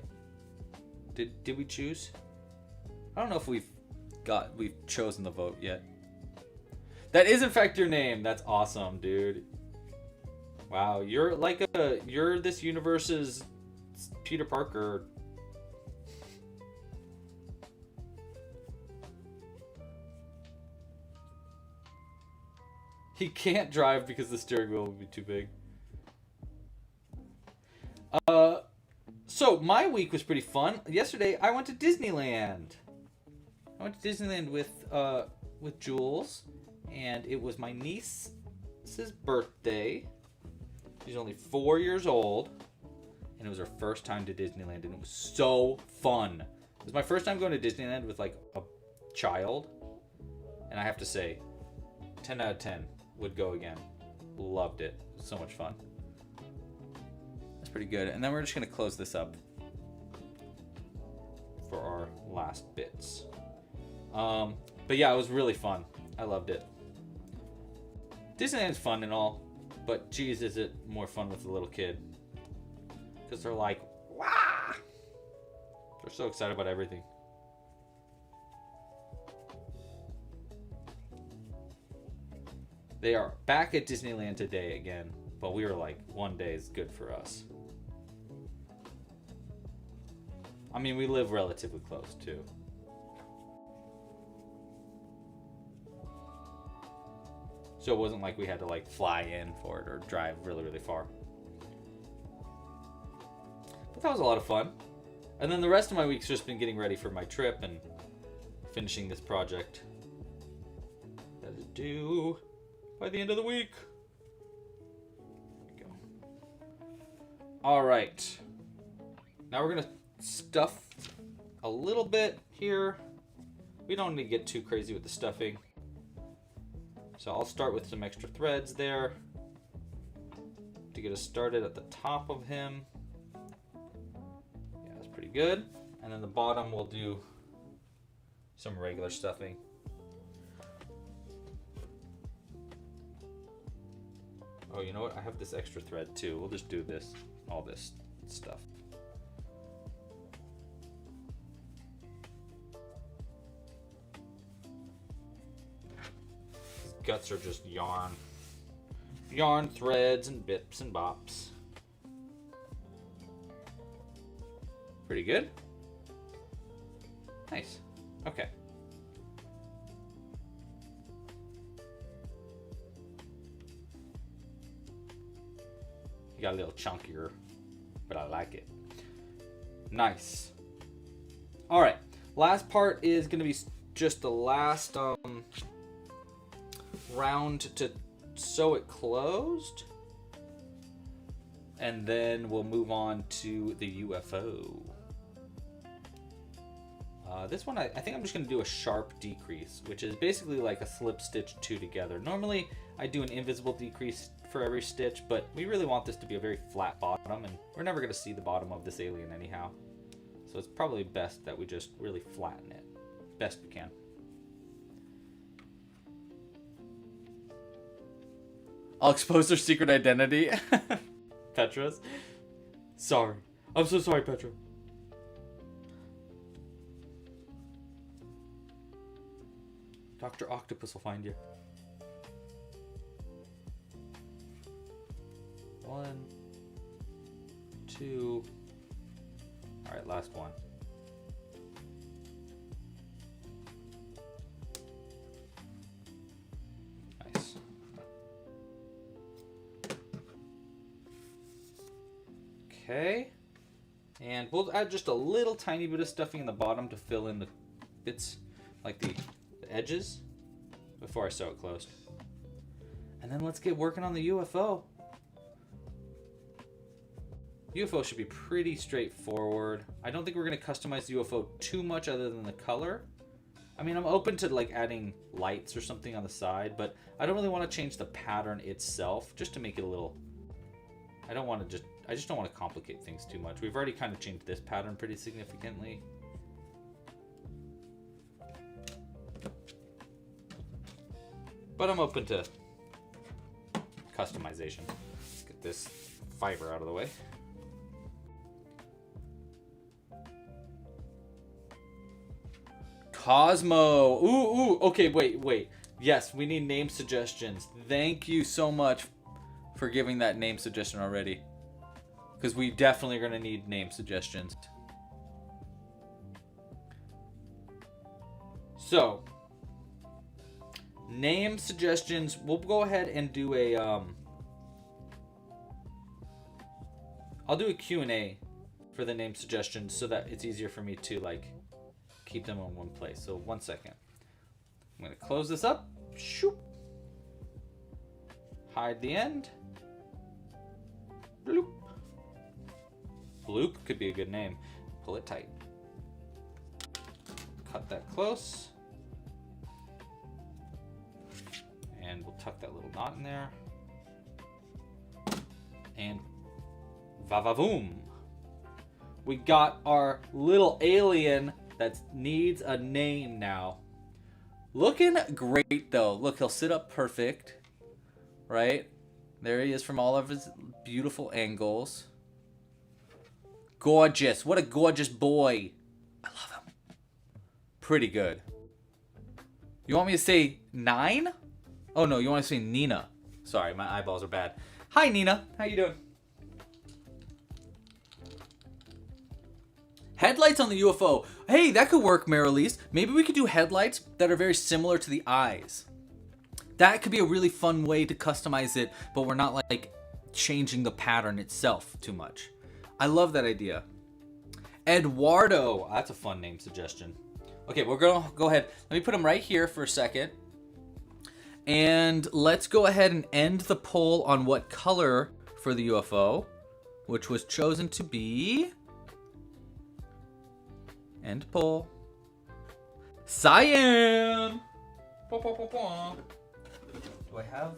Speaker 1: Did we choose? I don't know if we've chosen the vote yet. That is in fact your name. That's awesome, dude. Wow, you're this universe's Peter Parker. He can't drive because the steering wheel would be too big. So my week was pretty fun. Yesterday I went to Disneyland. I went to Disneyland with Jules, and it was my niece's birthday. She's only 4 years old, and it was her first time to Disneyland, and it was so fun. It was my first time going to Disneyland with like a child, and I have to say, 10 out of 10 would go again. Loved it. It was so much fun. Pretty good. And then we're just going to close this up for our last bits. But yeah, it was really fun. I loved it.
Speaker 2: Disneyland's fun and all, but geez, is it more fun with a little kid? Because they're like, wah! They're so excited about everything. They are back at Disneyland today again, but we were like, one day is good for us. I mean, we live relatively close too. So it wasn't like we had to like fly in for it or drive really, really far. But that was a lot of fun. And then the rest of my week's just been getting ready for my trip and finishing this project that is due by the end of the week. There we go. All right. Now we're gonna stuff a little bit here. We don't need to get too crazy with the stuffing. So I'll start with some extra threads there to get us started at the top of him. Yeah, that's pretty good. And then the bottom we'll do some regular stuffing. Oh, you know what? I have this extra thread too. We'll just do this, all this stuff. Guts are just yarn threads and bips and bops. Pretty good. Nice. Okay. You got a little chunkier, but I like it. Nice. All right. Last part is going to be just the last round to sew it closed, and then we'll move on to the UFO. This one I think I'm just going to do a sharp decrease, which is basically like a slip stitch two together. Normally I do an invisible decrease for every stitch, but we really want this to be a very flat bottom, and we're never going to see the bottom of this alien anyhow, so it's probably best that we just really flatten it best we can. I'll expose their secret identity. Petra's. Sorry. I'm so sorry, Petra. Dr. Octopus will find you. 1, 2. Alright, last one. Okay, and we'll add just a little tiny bit of stuffing in the bottom to fill in the bits, like the edges, before I sew it closed. And then let's get working on the UFO. UFO should be pretty straightforward. I don't think we're going to customize the UFO too much other than the color. I mean, I'm open to like adding lights or something on the side, but I don't really want to change the pattern itself, just to make it a little... I just don't want to complicate things too much. We've already kind of changed this pattern pretty significantly. But I'm open to customization. Let's get this fiber out of the way. Cosmo. Ooh, okay, wait. Yes, we need name suggestions. Thank you so much for giving that name suggestion already. Because we definitely are going to need name suggestions. So, name suggestions. We'll go ahead and do a... I'll do a Q&A for the name suggestions so that it's easier for me to like keep them in one place. So 1 second. I'm going to close this up. Shoop. Hide the end. Bloop. Bloop could be a good name. Pull it tight. Cut that close. And we'll tuck that little knot in there. And va-va-voom. We got our little alien that needs a name now. Looking great though. Look, he'll sit up perfect.
Speaker 1: right? There he is from all of his beautiful angles. Gorgeous. What a gorgeous boy. I love him. Pretty good. You want me to say 9? Oh, no, you want to say Nina. Sorry, my eyeballs are bad. Hi, Nina. How you doing? Headlights on the UFO. Hey, that could work, Marilise. Maybe we could do headlights that are very similar to the eyes. That could be a really fun way to customize it, but we're not like changing the pattern itself too much. I love that idea. Eduardo. That's a fun name suggestion. Okay, we're going to go ahead. Let me put him right here for a second. And let's go ahead and end the poll on what color for the UFO, which was chosen to be... End poll. Cyan! Do I have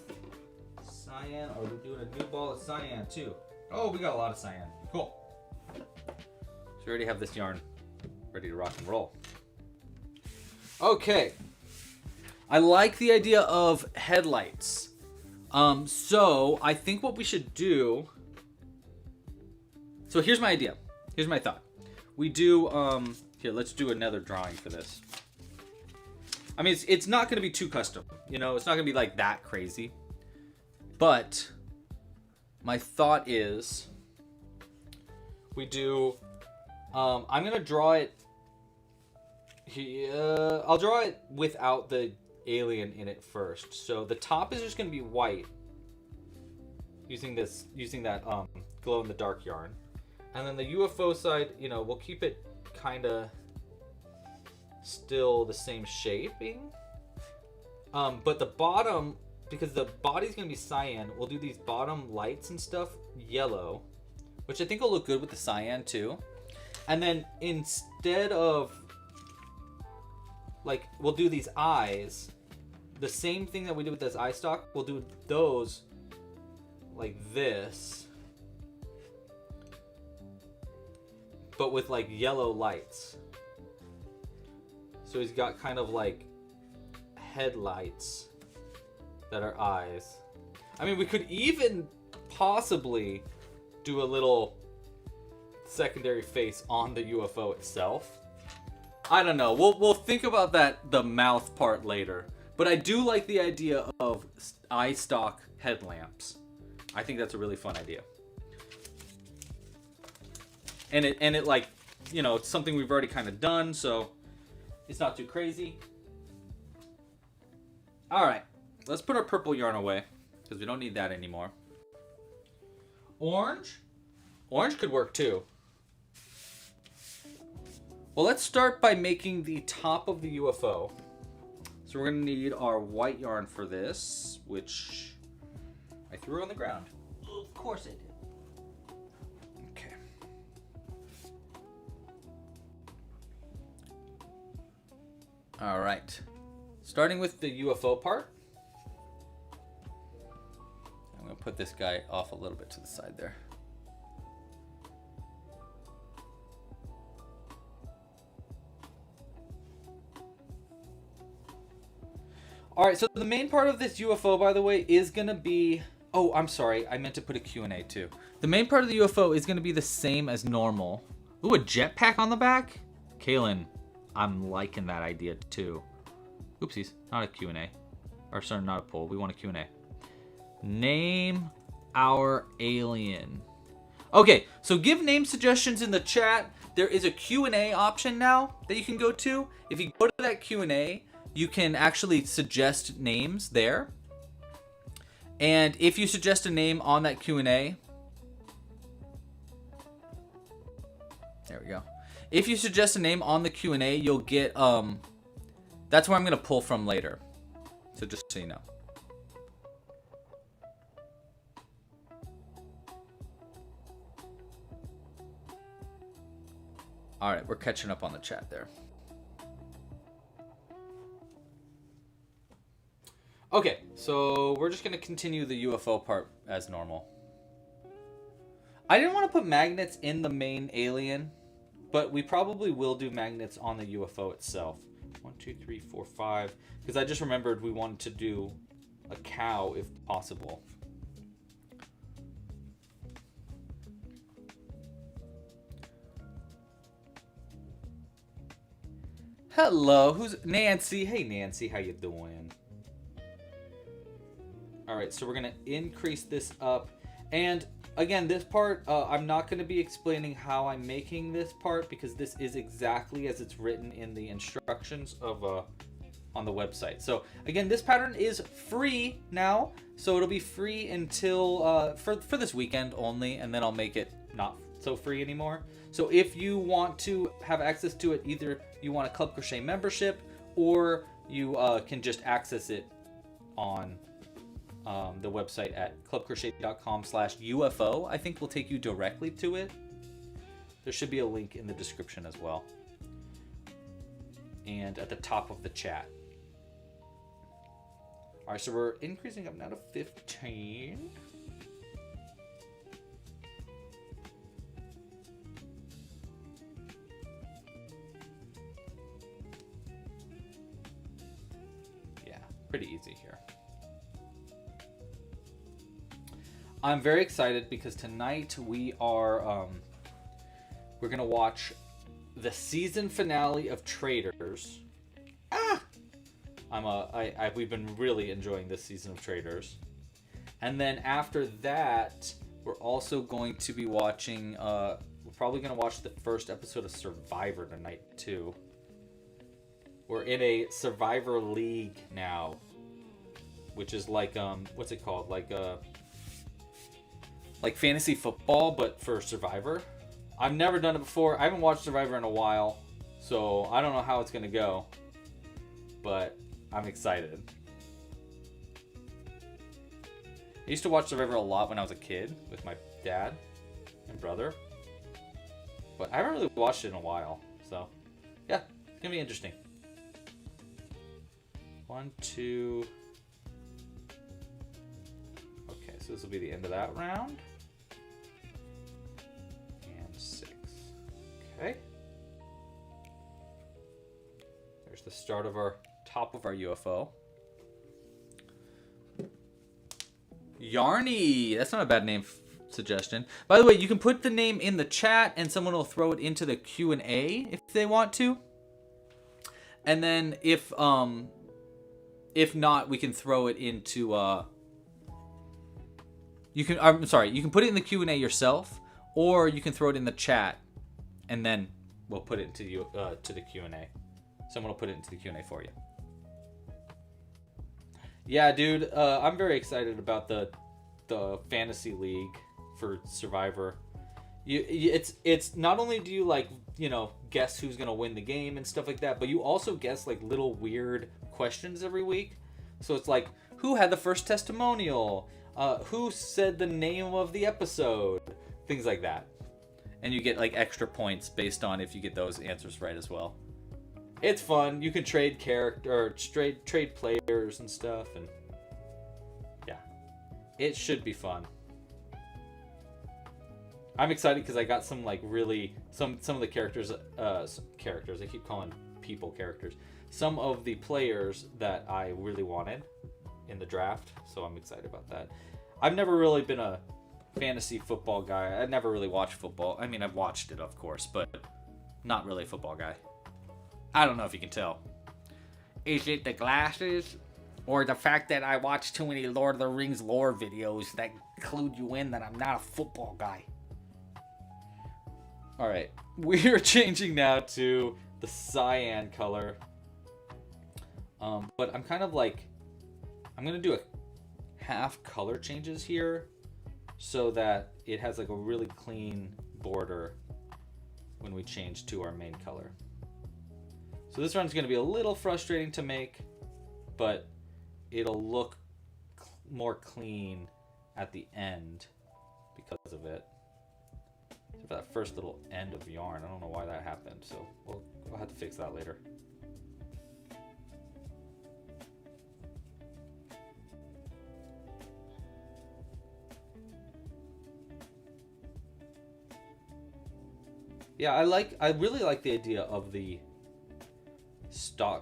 Speaker 1: cyan? Or are we doing a new ball of cyan too? Oh, we got a lot of cyan. Cool. So we already have this yarn ready to rock and roll. Okay. I like the idea of headlights. So I think what we should do... So here's my idea. Here's my thought. We do... Here, let's do another drawing for this. I mean, it's not going to be too custom. You know, it's not going to be like that crazy. But my thought is we do... I'm going to draw it... I'll draw it without the alien in it first. So the top is just going to be white. Using that glow in the dark yarn. And then the UFO side, you know, we'll keep it kind of still the same shaping. But the bottom, because the body's going to be cyan, we'll do these bottom lights and stuff yellow, which I think will look good with the cyan too. And then instead of, like, we'll do these eyes, the same thing that we did with this eye stalk, we'll do those like this, but with like yellow lights. So he's got kind of like headlights that are eyes. I mean, we could even possibly do a little secondary face on the UFO itself. I don't know. We'll think about that, the mouth part, later. But I do like the idea of eye stalk headlamps. I think that's a really fun idea. And it like, you know, it's something we've already kind of done, so it's not too crazy. All right, let's put our purple yarn away because we don't need that anymore. Orange could work too. Well, let's start by making the top of the UFO. So we're gonna need our white yarn for this, which I threw on the ground. Of course I did. Okay. All right. Starting with the UFO part. I'm gonna put this guy off a little bit to the side there. All right, so the main part of this UFO, by the way, is gonna be... Oh, I'm sorry, I meant to put a Q&A too. The main part of the UFO is gonna be the same as normal. Ooh, a jetpack on the back? Kaylin, I'm liking that idea too. Oopsies, not a Q&A. Or sorry, not a poll, we want a Q&A. Name our alien. Okay, so give name suggestions in the chat. There is a Q&A option now that you can go to. If you go to that Q&A, you can actually suggest names there. And if you suggest a name on that Q&A, there we go. If you suggest a name on the Q&A, you'll get, that's where I'm going to pull from later. So just so you know. All right, we're catching up on the chat there. Okay, so we're just going to continue the UFO part as normal. I didn't want to put magnets in the main alien, but we probably will do magnets on the UFO itself. 1, 2, 3, 4, 5. Because I just remembered we wanted to do
Speaker 2: a cow if possible. Hello, who's Nancy? Hey Nancy, how you doing? Alright, so we're gonna increase this up. And again, this part, I'm not gonna be explaining how I'm making this part because this is exactly as it's written in the instructions of on the website. So again, this pattern is free now, so it'll be free until for this weekend only, and then I'll make it not so free anymore. So if you want to have access to it, either you want a Club Crochet membership, or you can just access it on the website at clubcrochet.com/UFO. I think will take you directly to it. There should be a link in the description as well, and at the top of the chat. All right, so we're increasing up now to 15. Pretty easy here. I'm very excited because tonight we are we're gonna watch the season finale of Traders. We've been really enjoying this season of Traders, and then after that we're also going to be watching. We're probably gonna watch the first episode of Survivor tonight too. We're in a Survivor League now, which is like what's it called? Like fantasy football, but for Survivor. I've never done it before. I haven't watched Survivor in a while, so I don't know how it's gonna go, but I'm excited. I used to watch Survivor a lot when I was a kid with my dad and brother, but I haven't really watched it in a while. So yeah, it's gonna be interesting. 1, 2. Okay, so this will be the end of that round. And 6. Okay. There's the start of our top of our UFO. Yarny! That's not a bad name suggestion. By the way, you can put the name in the chat and someone will throw it into the Q&A if they want to. And then if not, we can throw it into you can put it in the Q&A yourself, or you can throw it in the chat and then we'll put it into to the Q&A. Someone will put it into the Q&A for you. Yeah, dude, I'm very excited about the fantasy league for Survivor. It's not only do you guess who's gonna win the game and stuff like that, but you also guess like little weird questions every week. So it's like, who had the first testimonial? Who said the name of the episode? Things like that. And you get like extra points based on if you get those answers right as well. It's fun. You can trade trade players and stuff, and yeah, it should be fun. I'm excited because I got some like really some of the characters. I keep calling people characters. Some of the players that I really wanted in the draft, so I'm excited about that. I've never really been a fantasy football guy. I never really watched football. I mean, I've watched it, of course, but not really a football guy. I don't know if you can tell. Is it the glasses or the fact that I watch too many Lord of the Rings lore videos that clued you in that I'm not a football guy? All right, we are changing now to the cyan color. But I'm kind of like, I'm gonna do a half color changes here so that it has like a really clean border when we change to our main color. So this run's gonna be a little frustrating to make, but it'll look more clean at the end because of it. Except for that first little end of yarn, I don't know why that happened, so we'll have to fix that later. Yeah, I really like the idea of the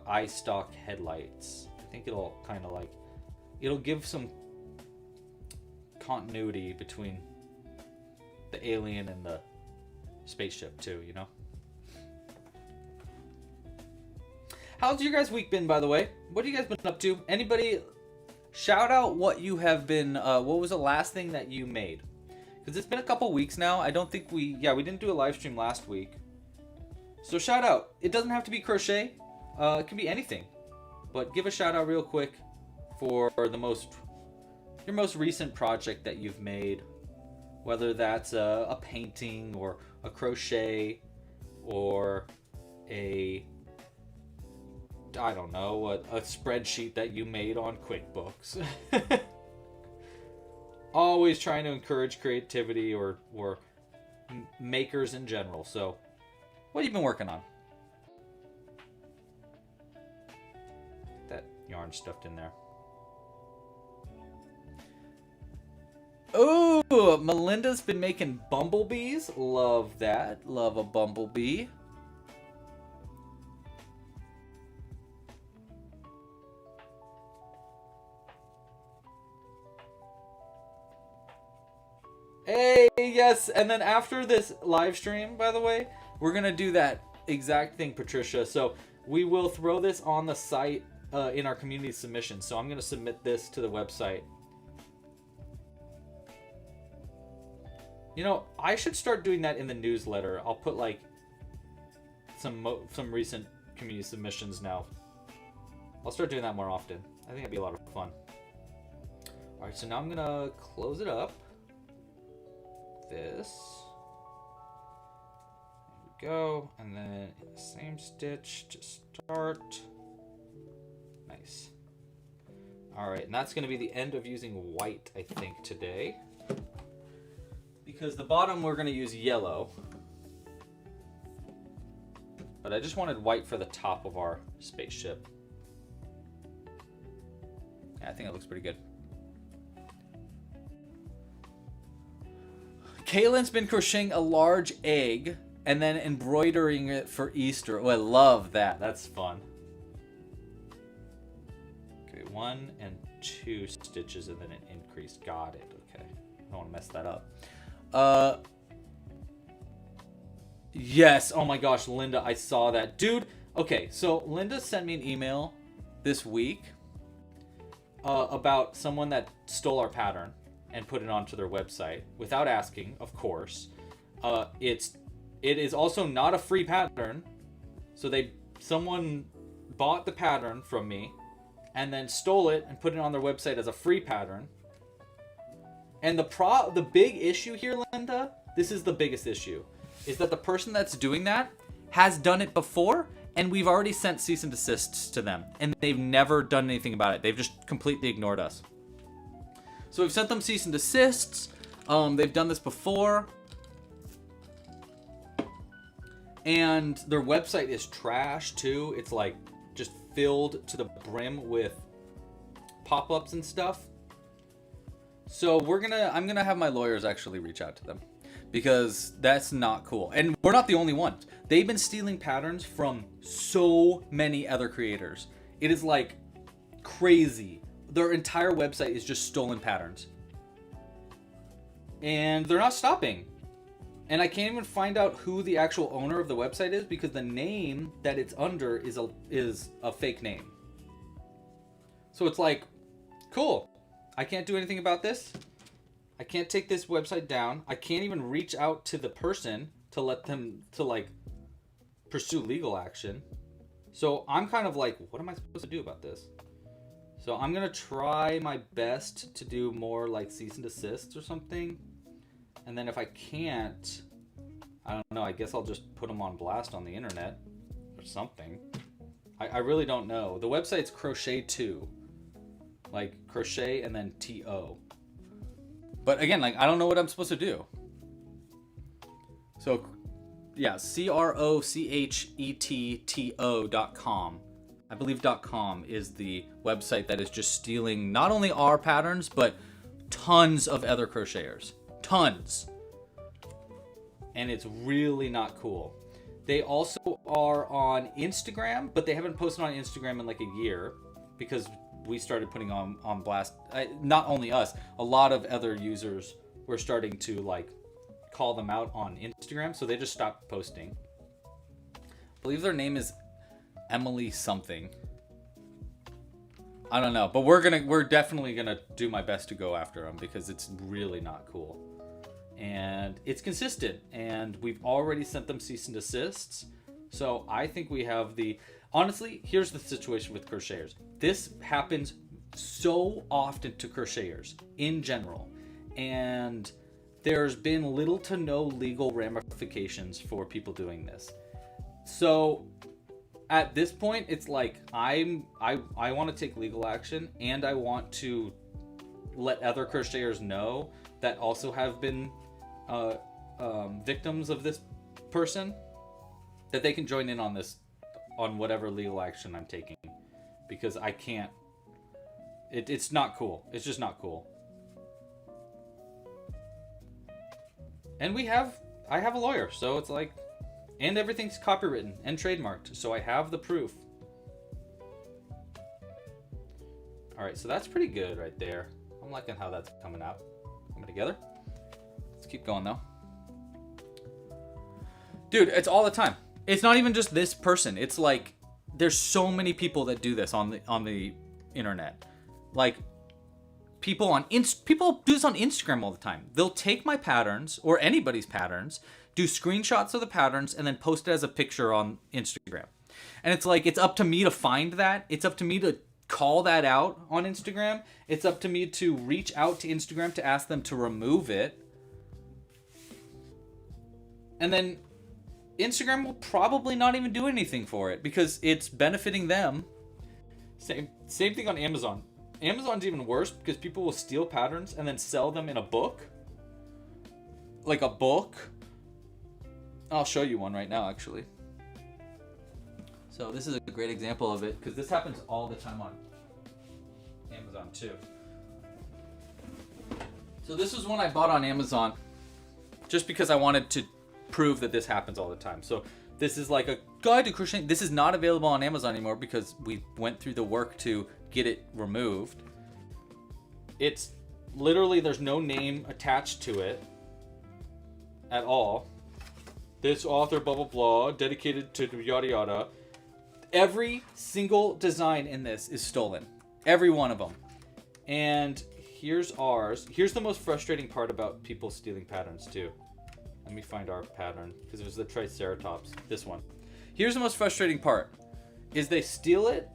Speaker 2: eye stock headlights. I think it'll kind of like it'll give some continuity between the alien and the spaceship too, you know? How's your guys' week been, by the way? What have you guys been up to? Anybody shout out what you have been, what was the last thing that you made? Because it's been a couple weeks now. I don't think we didn't do a live stream last week. So shout out. It doesn't have to be crochet. It can be anything. But give a shout out real quick for your most recent project that you've made. Whether that's a painting or a crochet or a spreadsheet that you made on QuickBooks. Always trying to encourage creativity or makers in general. So, what have you been working on? That yarn stuffed in there. Oh, Melinda's been making bumblebees. Love that. Love a bumblebee. Hey, yes, and then after this live stream, by the way, we're going to do that exact thing, Patricia. So we will throw this on the site in our community submission. So I'm going to submit this to the website. You know, I should start doing that in the newsletter. I'll put like some recent community submissions now. I'll start doing that more often. I think it'd be a lot of fun. All right, so now I'm going to close it up. This. There we go. And then in the same stitch to start. Nice. Alright, and that's going to be the end of using white, I think, today. Because the bottom we're going to use yellow. But I just wanted white for the top of our spaceship. Yeah, I think it looks pretty good. Kaylin's been crocheting a large egg and then embroidering it for Easter. Oh, I love that. That's fun. Okay, 1 and 2 stitches and then an increase. Got it. Okay. I don't want to mess that up. Yes. Oh my gosh, Linda, I saw that. Dude, okay, so Linda sent me an email this week about someone that stole our pattern and put it onto their website without asking, of course. It is also not a free pattern. So someone bought the pattern from me and then stole it and put it on their website as a free pattern. And the big issue here, Linda, this is the biggest issue, is that the person that's doing that has done it before, and we've already sent cease and desists to them, and they've never done anything about it. They've just completely ignored us. So we've sent them cease and desists. They've done this before. And their website is trash too. It's like just filled to the brim with pop-ups and stuff. So I'm gonna have my lawyers actually reach out to them, because that's not cool. And we're not the only ones. They've been stealing patterns from so many other creators. It is like crazy. Their entire website is just stolen patterns. And they're not stopping. And I can't even find out who the actual owner of the website is, because the name that it's under is a fake name. So it's like, cool. I can't do anything about this. I can't take this website down. I can't even reach out to the person to let them pursue legal action. So I'm kind of like, what am I supposed to do about this? So I'm going to try my best to do more like cease and desist or something. And then if I can't, I don't know, I guess I'll just put them on blast on the internet or something. I really don't know. The website's Crochet 2. Like crochet and then TO. But again, like, I don't know what I'm supposed to do. So yeah, crochetto.com. I believe .com is the website that is just stealing not only our patterns, but tons of other crocheters. Tons. And it's really not cool. They also are on Instagram, but they haven't posted on Instagram in like a year, because we started putting on blast. Not only us, a lot of other users were starting to like call them out on Instagram, so they just stopped posting. I believe their name is Emily something. I don't know, but we're definitely gonna do my best to go after them because it's really not cool, and it's consistent, and we've already sent them cease and desists. So I think we have honestly, here's the situation with crocheters. This happens so often to crocheters in general, and there's been little to no legal ramifications for people doing this. So at this point, it's like I want to take legal action, and I want to let other crocheters know that also have been victims of this person, that they can join in on this, on whatever legal action I'm taking, because I can't. It's not cool. It's just not cool. And I have a lawyer, so it's like, and everything's copywritten and trademarked, so I have the proof. All right, so that's pretty good right there. I'm liking how that's coming together. Let's keep going though. Dude, it's all the time. It's not even just this person. It's like there's so many people that do this on the internet. Like people do this on Instagram all the time. They'll take my patterns or anybody's patterns, do screenshots of the patterns, and then post it as a picture on Instagram. And it's like, it's up to me to find that. It's up to me to call that out on Instagram. It's up to me to reach out to Instagram to ask them to remove it. And then Instagram will probably not even do anything for it because it's benefiting them. Same thing on Amazon. Amazon's even worse because people will steal patterns and then sell them in a book. Like a book. I'll show you one right now, actually. So this is a great example of it because this happens all the time on Amazon too. So this was one I bought on Amazon just because I wanted to prove that this happens all the time. So this is like a guide to crocheting. This is not available on Amazon anymore because we went through the work to get it removed. It's literally, there's no name attached to it at all. This author, blah, blah, blah, dedicated to yada, yada. Every single design in this is stolen. Every one of them. And here's ours. Here's the most frustrating part about people stealing patterns too. Let me find our pattern because it was the Triceratops. This one. Here's the most frustrating part is they steal it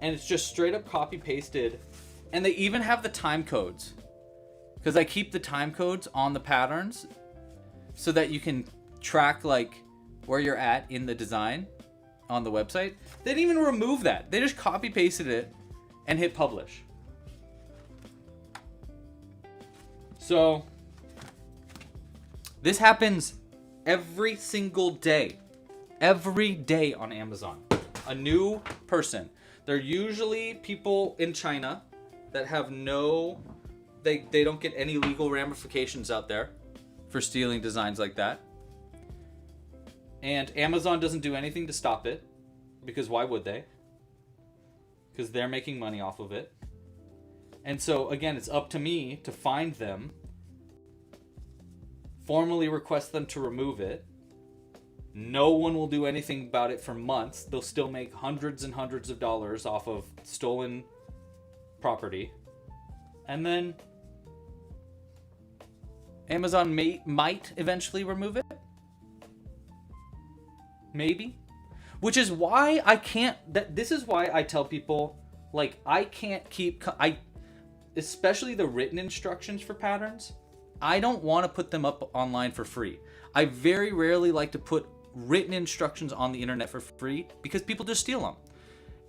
Speaker 2: and it's just straight up copy pasted, and they even have the time codes because I keep the time codes on the patterns so that you can track like where you're at in the design on the website. They didn't even remove that. They just copy pasted it and hit publish. So this happens every single day. Every day on Amazon. A new person. They're usually people in China that have they don't get any legal ramifications out there for stealing designs like that. And Amazon doesn't do anything to stop it because why would they? Because they're making money off of it. And so again, it's up to me to find them, formally request them to remove it. No one will do anything about it for months. They'll still make hundreds and hundreds of dollars off of stolen property. And then Amazon might eventually remove it. Maybe. Which is why I can't... This is why I tell people, like, I can't keep... especially the written instructions for patterns, I don't want to put them up online for free. I very rarely like to put written instructions on the internet for free because people just steal them.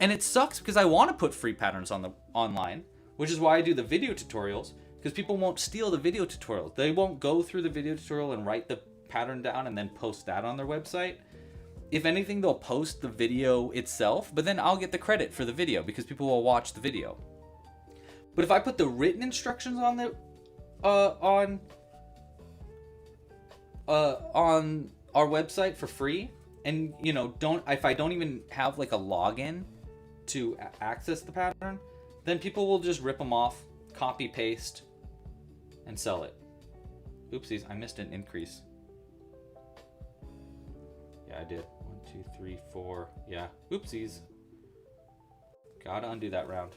Speaker 2: And it sucks because I want to put free patterns online, which is why I do the video tutorials, because people won't steal the video tutorials. They won't go through the video tutorial and write the pattern down and then post that on their website. If anything, they'll post the video itself, but then I'll get the credit for the video because people will watch the video. But if I put the written instructions on our website for free, and if I don't even have like a login to access the pattern, then people will just rip them off, copy paste, and sell it. Oopsies, I missed an increase. Yeah, I did. 1, 2, 3, 4. Yeah, oopsies. Gotta undo that round.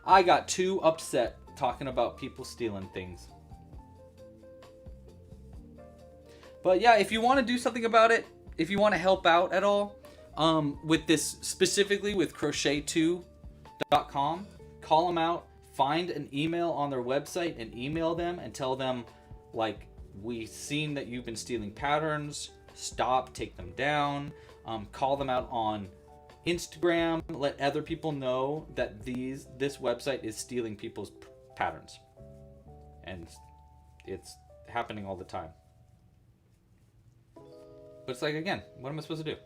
Speaker 2: I got too upset talking about people stealing things. But yeah, if you want to do something about it, if you want to help out at all, with this specifically with crochet2.com, call them out, find an email on their website and email them and tell them, like, we've seen that you've been stealing patterns, stop, take them down. Call them out on Instagram, let other people know that this website is stealing people's patterns. And it's happening all the time. But it's like, again, what am I supposed to do?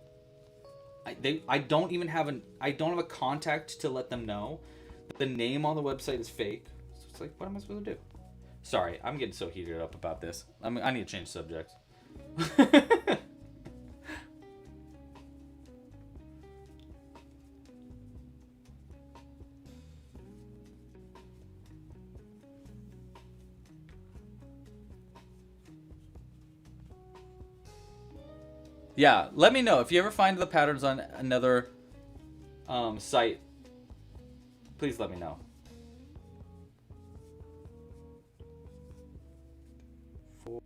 Speaker 2: I don't even have I don't have a contact to let them know that the name on the website is fake. So it's like, what am I supposed to do? Sorry, I'm getting so heated up about this. I need to change subjects. Yeah, let me know if you ever find the patterns on another site. Please let me know.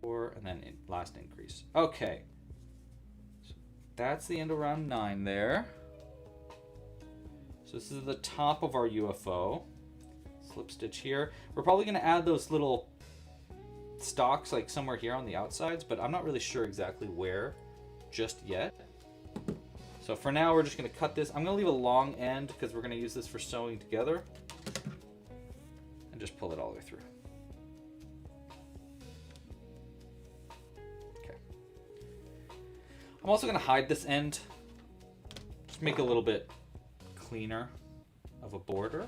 Speaker 2: 4 and then last increase. Okay, so that's the end of round 9 there. So this is the top of our UFO. Slip stitch here. We're probably going to add those little stalks like somewhere here on the outsides, but I'm not really sure exactly where just yet. So for now, we're just going to cut this. I'm going to leave a long end because we're going to use this for sewing together, and just pull it all the way through. Okay. I'm also going to hide this end, just make it a little bit cleaner of a border.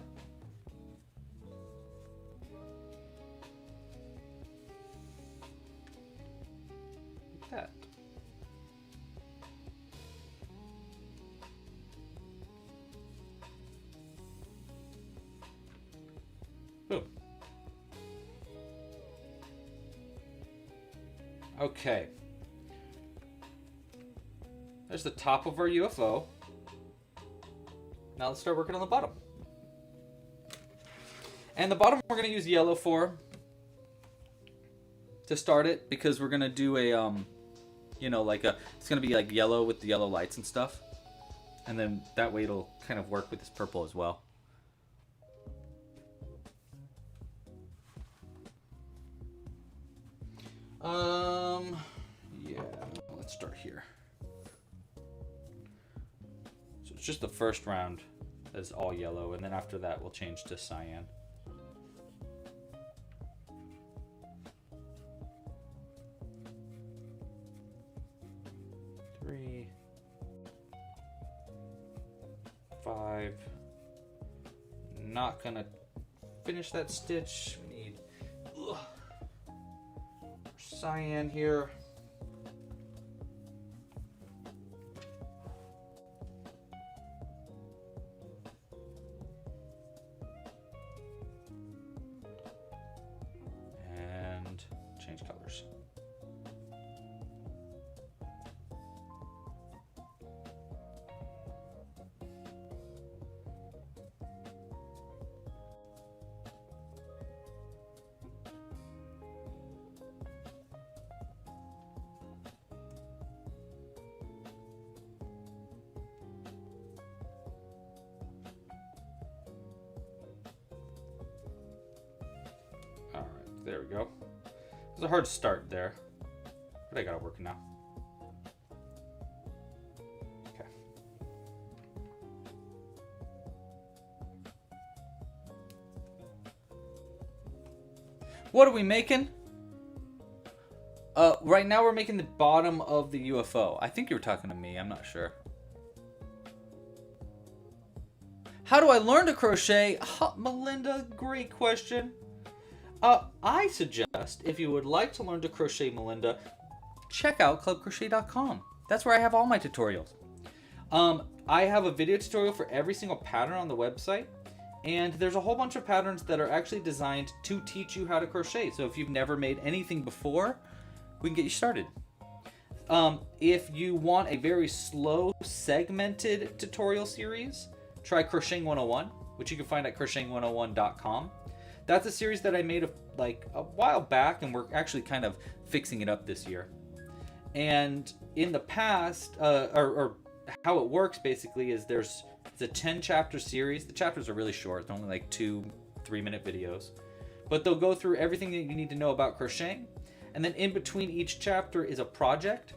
Speaker 2: Like that. Boom. Okay. There's the top of our UFO. Now let's start working on the bottom. And the bottom we're going to use yellow for to start it, because we're going to do a, you know, like it's going to be like yellow with the yellow lights and stuff. And then that way it'll kind of work with this purple as well. Yeah, let's start here. So it's just the first round that's all yellow, and then after that we'll change to cyan. Three, 5. Not gonna finish that stitch. We need cyan here. And change colors. There we go. It was a hard start there, but I got it working now. Okay. What are we making? Right now we're making the bottom of the UFO. I think you were talking to me, I'm not sure. How do I learn to crochet? Melinda, great question. I suggest, if you would like to learn to crochet, Melinda, check out clubcrochet.com. That's where I have all my tutorials. I have a video tutorial for every single pattern on the website, and there's a whole bunch of patterns that are actually designed to teach you how to crochet. So if you've never made anything before, we can get you started. If you want a very slow, segmented tutorial series, try Crocheting 101, which you can find at crocheting101.com. That's a series that I made like a while back, and we're actually kind of fixing it up this year. And in the past, or how it works basically is it's a 10 chapter series. The chapters are really short. They're only like 2-3 minute videos, but they'll go through everything that you need to know about crocheting. And then in between each chapter is a project.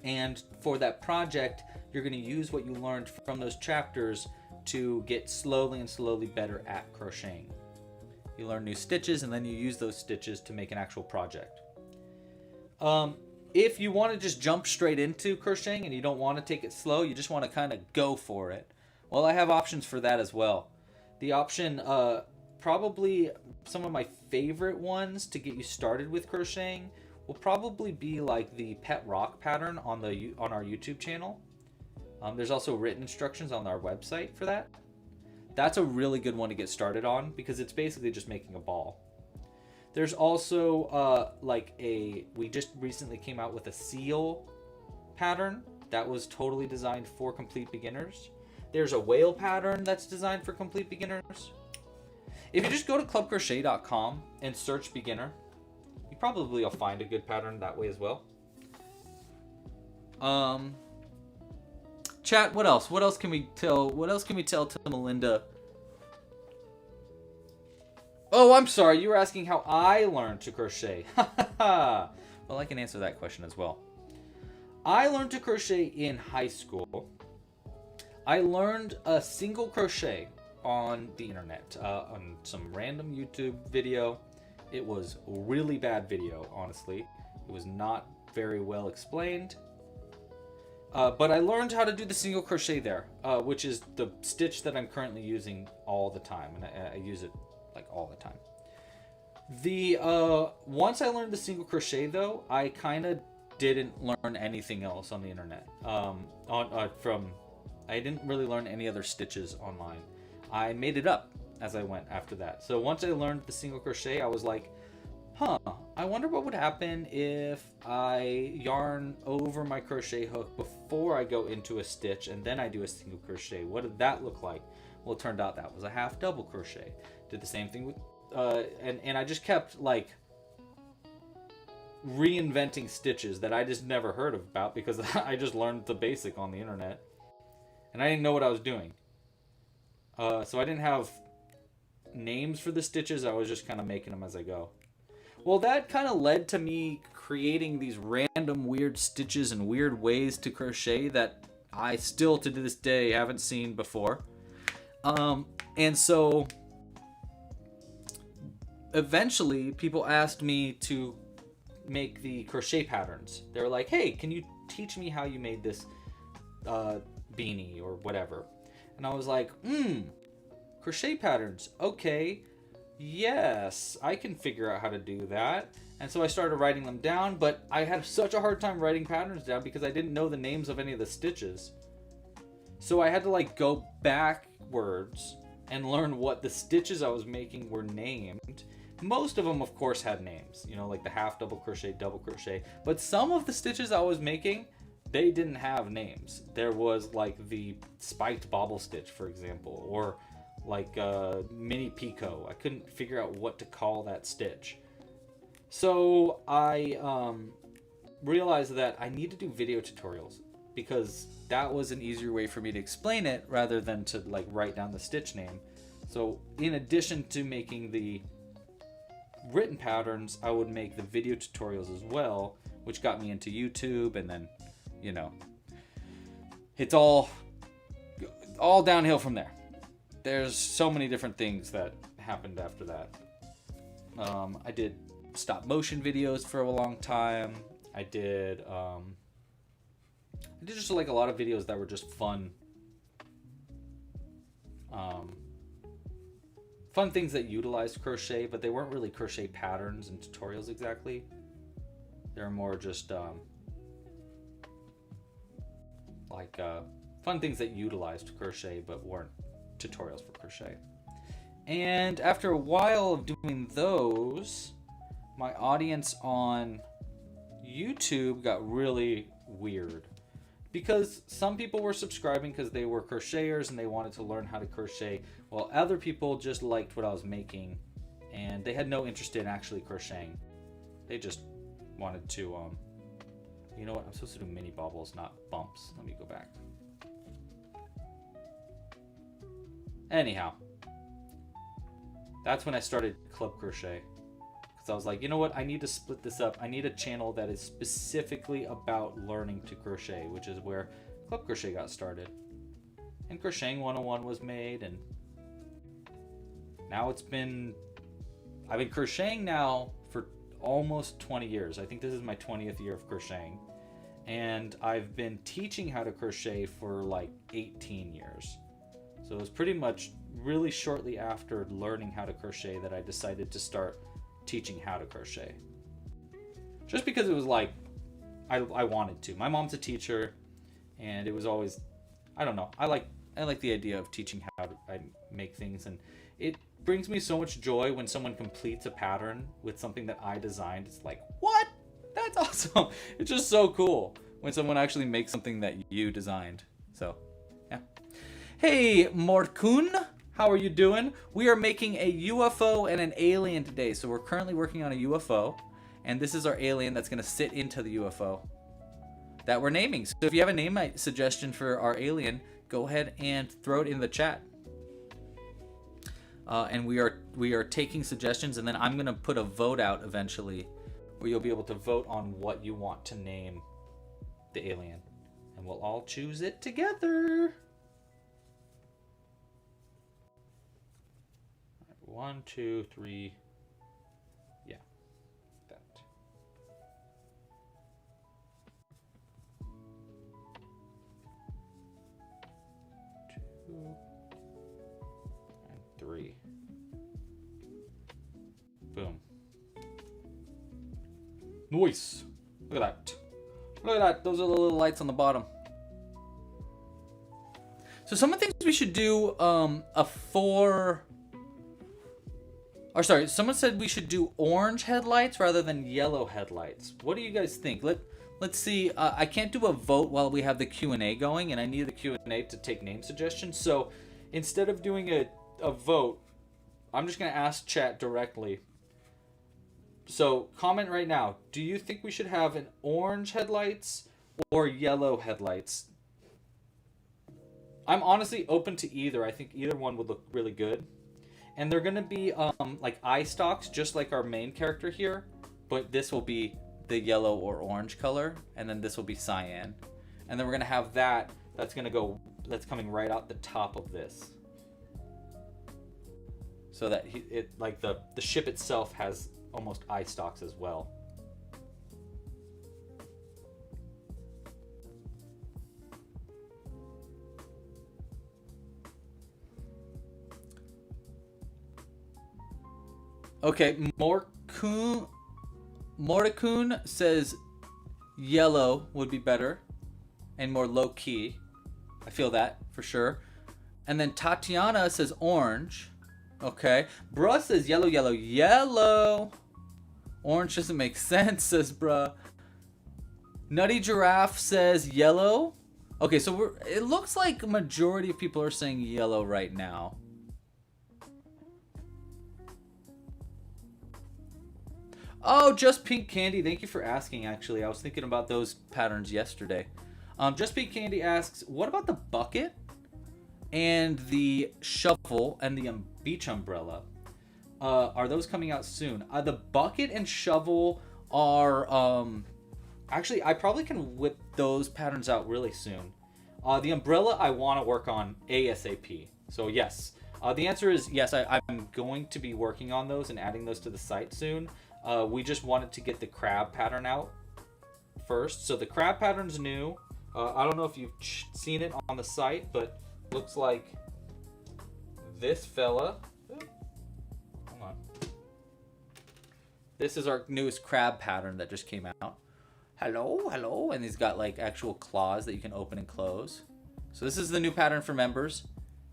Speaker 2: And for that project, you're going to use what you learned from those chapters to get slowly and slowly better at crocheting. You learn new stitches, and then you use those stitches to make an actual project. If you want to just jump straight into crocheting and you don't want to take it slow, you just want to kind of go for it, well, I have options for that as well. The option, probably some of my favorite ones to get you started with crocheting will probably be like the pet rock pattern on our YouTube channel. There's also written instructions on our website for that. That's a really good one to get started on because it's basically just making a ball. There's also we just recently came out with a seal pattern that was totally designed for complete beginners. There's a whale pattern that's designed for complete beginners. If you just go to clubcrochet.com and search beginner, you probably will find a good pattern that way as well. Chat, what else? What else can we tell? What else can we tell to Melinda? Oh, I'm sorry. You were asking how I learned to crochet. Well, I can answer that question as well. I learned to crochet in high school. I learned a single crochet on the internet, on some random YouTube video. It was a really bad video, honestly. It was not very well explained. But I learned how to do the single crochet there, which is the stitch that I'm currently using all the time, and I use it like all the time. Once I learned the single crochet though, I kind of didn't learn anything else on the internet. I didn't really learn any other stitches online. I made it up as I went after that. So once I learned the single crochet, I was like, I wonder what would happen if I yarn over my crochet hook before I go into a stitch and then I do a single crochet. What did that look like? Well, it turned out that was a half double crochet. Did the same thing with, and I just kept like reinventing stitches that I just never heard about because I just learned the basic on the internet and I didn't know what I was doing. So I didn't have names for the stitches. I was just kind of making them as I go. Well, that kind of led to me creating these random weird stitches and weird ways to crochet that I still to this day haven't seen before. And so eventually people asked me to make the crochet patterns. They were like, hey, can you teach me how you made this beanie or whatever? And I was like, crochet patterns, okay. Yes, I can figure out how to do that. And so I started writing them down, but I had such a hard time writing patterns down because I didn't know the names of any of the stitches. So I had to like go backwards and learn what the stitches I was making were named. Most of them, of course, had names, you know, like the half double crochet, double crochet. But some of the stitches I was making, they didn't have names. There was like the spiked bobble stitch, for example, or like mini picot. I couldn't figure out what to call that stitch. So I realized that I need to do video tutorials because that was an easier way for me to explain it rather than to like write down the stitch name. So in addition to making the written patterns, I would make the video tutorials as well, which got me into YouTube, and then, you know, it's all downhill from there. There's so many different things that happened after that. I did stop motion videos for a long time. I did just like a lot of videos that were just fun. Fun things that utilized crochet, but they weren't really crochet patterns and tutorials exactly. They're more just fun things that utilized crochet but weren't tutorials for crochet. And after a while of doing those, my audience on YouTube got really weird, because some people were subscribing because they were crocheters and they wanted to learn how to crochet, while other people just liked what I was making and they had no interest in actually crocheting. They just wanted to, you know what, I'm supposed to do mini bobbles, not bumps. Let me go back. Anyhow, that's when I started Club Crochet. Because I was like, you know what, I need to split this up. I need a channel that is specifically about learning to crochet, which is where Club Crochet got started. And Crocheting 101 was made, and now I've been crocheting now for almost 20 years. I think this is my 20th year of crocheting. And I've been teaching how to crochet for like 18 years. So it was pretty much really shortly after learning how to crochet that I decided to start teaching how to crochet. Just because it was like, I wanted to. My mom's a teacher, and it was always, I don't know, I like the idea of teaching how I make things, and it brings me so much joy when someone completes a pattern with something that I designed. It's like, what? That's awesome. It's just so cool when someone actually makes something that you designed. So, yeah. Hey, Morkun, how are you doing? We are making a UFO and an alien today. So we're currently working on a UFO, and this is our alien that's going to sit into the UFO that we're naming. So if you have a name suggestion for our alien, go ahead and throw it in the chat. And we are taking suggestions, and then I'm going to put a vote out eventually where you'll be able to vote on what you want to name the alien, and we'll all choose it together. 1, 2, 3. Yeah, that. Two and 3. Boom. Nice. Look at that. Look at that. Those are the little lights on the bottom. So some of the things we should do, someone said we should do orange headlights rather than yellow headlights. What do you guys think? Let's see. I can't do a vote while we have the Q&A going, and I need the Q&A to take name suggestions. So instead of doing a vote, I'm just going to ask chat directly. So comment right now. Do you think we should have an orange headlights or yellow headlights? I'm honestly open to either. I think either one would look really good. And they're going to be like eye stalks, just like our main character here. But this will be the yellow or orange color. And then this will be cyan. And then we're going to have that's coming right out the top of this. So that the ship itself has almost eye stalks as well. Okay, Morikun says yellow would be better and more low key. I feel that for sure. And then Tatiana says orange. Okay. Bruh says yellow, yellow, yellow. Orange doesn't make sense, says bruh. Nutty Giraffe says yellow. Okay, so it looks like a majority of people are saying yellow right now. Oh, Just Pink Candy, thank you for asking, actually. I was thinking about those patterns yesterday. Just Pink Candy asks, what about the bucket and the shovel and the beach umbrella? Are those coming out soon? The bucket and shovel are... actually, I probably can whip those patterns out really soon. The umbrella I want to work on ASAP. So yes, the answer is yes, I'm going to be working on those and adding those to the site soon. We just wanted to get the crab pattern out first. So the crab pattern's new. I don't know if you've seen it on the site, but looks like this fella. Hold on. This is our newest crab pattern that just came out. Hello, hello. And he's got like actual claws that you can open and close.
Speaker 1: So this is the new pattern for members.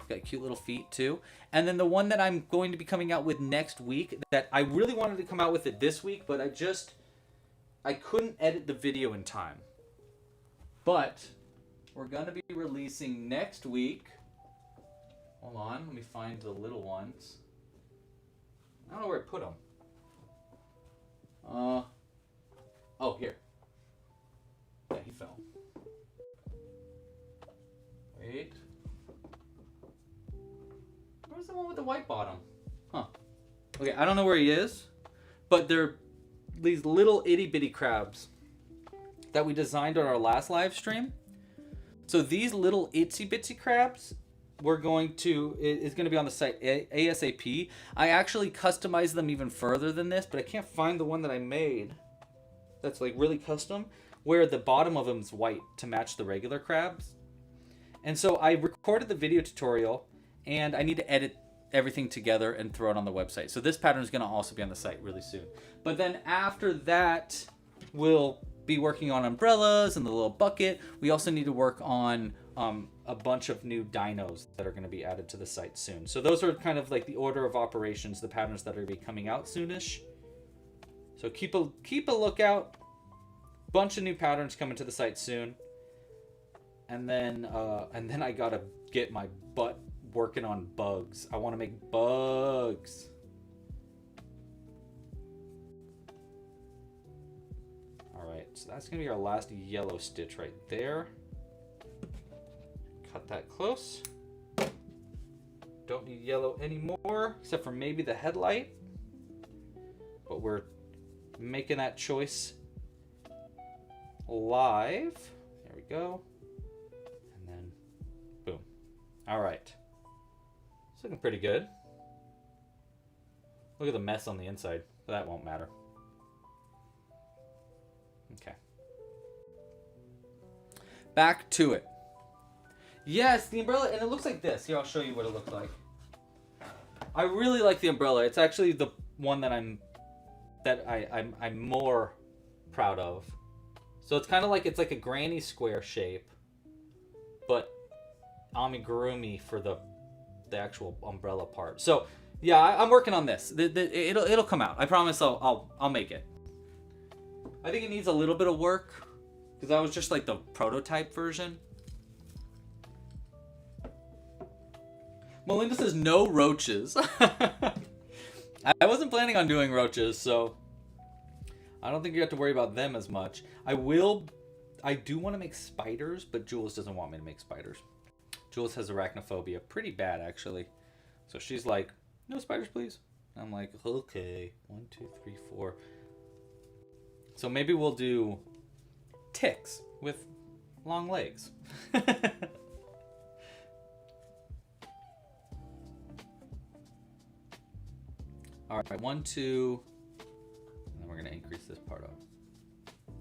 Speaker 1: Got cute little feet too. And then the one that I'm going to be coming out with next week, that I really wanted to come out with it this week, but I couldn't edit the video in time. But we're going to be releasing next week. Hold on, let me find the little ones. I don't know where I put them. Oh, here. Yeah, he fell. Wait. Where's the one with the white bottom? Huh. Okay, I don't know where he is, but they're these little itty bitty crabs that we designed on our last live stream. So these little itsy bitsy crabs is going to be on the site ASAP. I actually customized them even further than this, but I can't find the one that I made that's like really custom, where the bottom of them is white to match the regular crabs. And so I recorded the video tutorial, and I need to edit everything together and throw it on the website. So this pattern is going to also be on the site really soon. But then after that, we'll be working on umbrellas and the little bucket. We also need to work on a bunch of new dinos that are going to be added to the site soon. So those are kind of like the order of operations, the patterns that are going to be coming out soonish. So keep a lookout. Bunch of new patterns coming to the site soon. And then I gotta get my butt working on bugs. I want to make bugs. All right, so that's gonna be our last yellow stitch right there. Cut that close. Don't need yellow anymore, except for maybe the headlight. But we're making that choice live. There we go. And then boom. All right. It's looking pretty good. Look at the mess on the inside. That won't matter. Okay. Back to it. Yes, the umbrella, and it looks like this. Here, I'll show you what it looks like. I really like the umbrella. It's actually the one that I'm more proud of. So it's kind of like, it's like a granny square shape, but amigurumi for the actual umbrella part. So yeah, I'm working on this. It'll come out. I promise I'll make it. I think it needs a little bit of work because that was just like the prototype version. Melinda says no roaches. I wasn't planning on doing roaches, so I don't think you have to worry about them as much. I do want to make spiders, but Jules doesn't want me to make spiders. Jules has arachnophobia. Pretty bad, actually. So she's like, no spiders, please. And I'm like, okay. 1, 2, 3, 4. So maybe we'll do ticks with long legs. All right, 1, 2, and then we're gonna increase this part up. 3.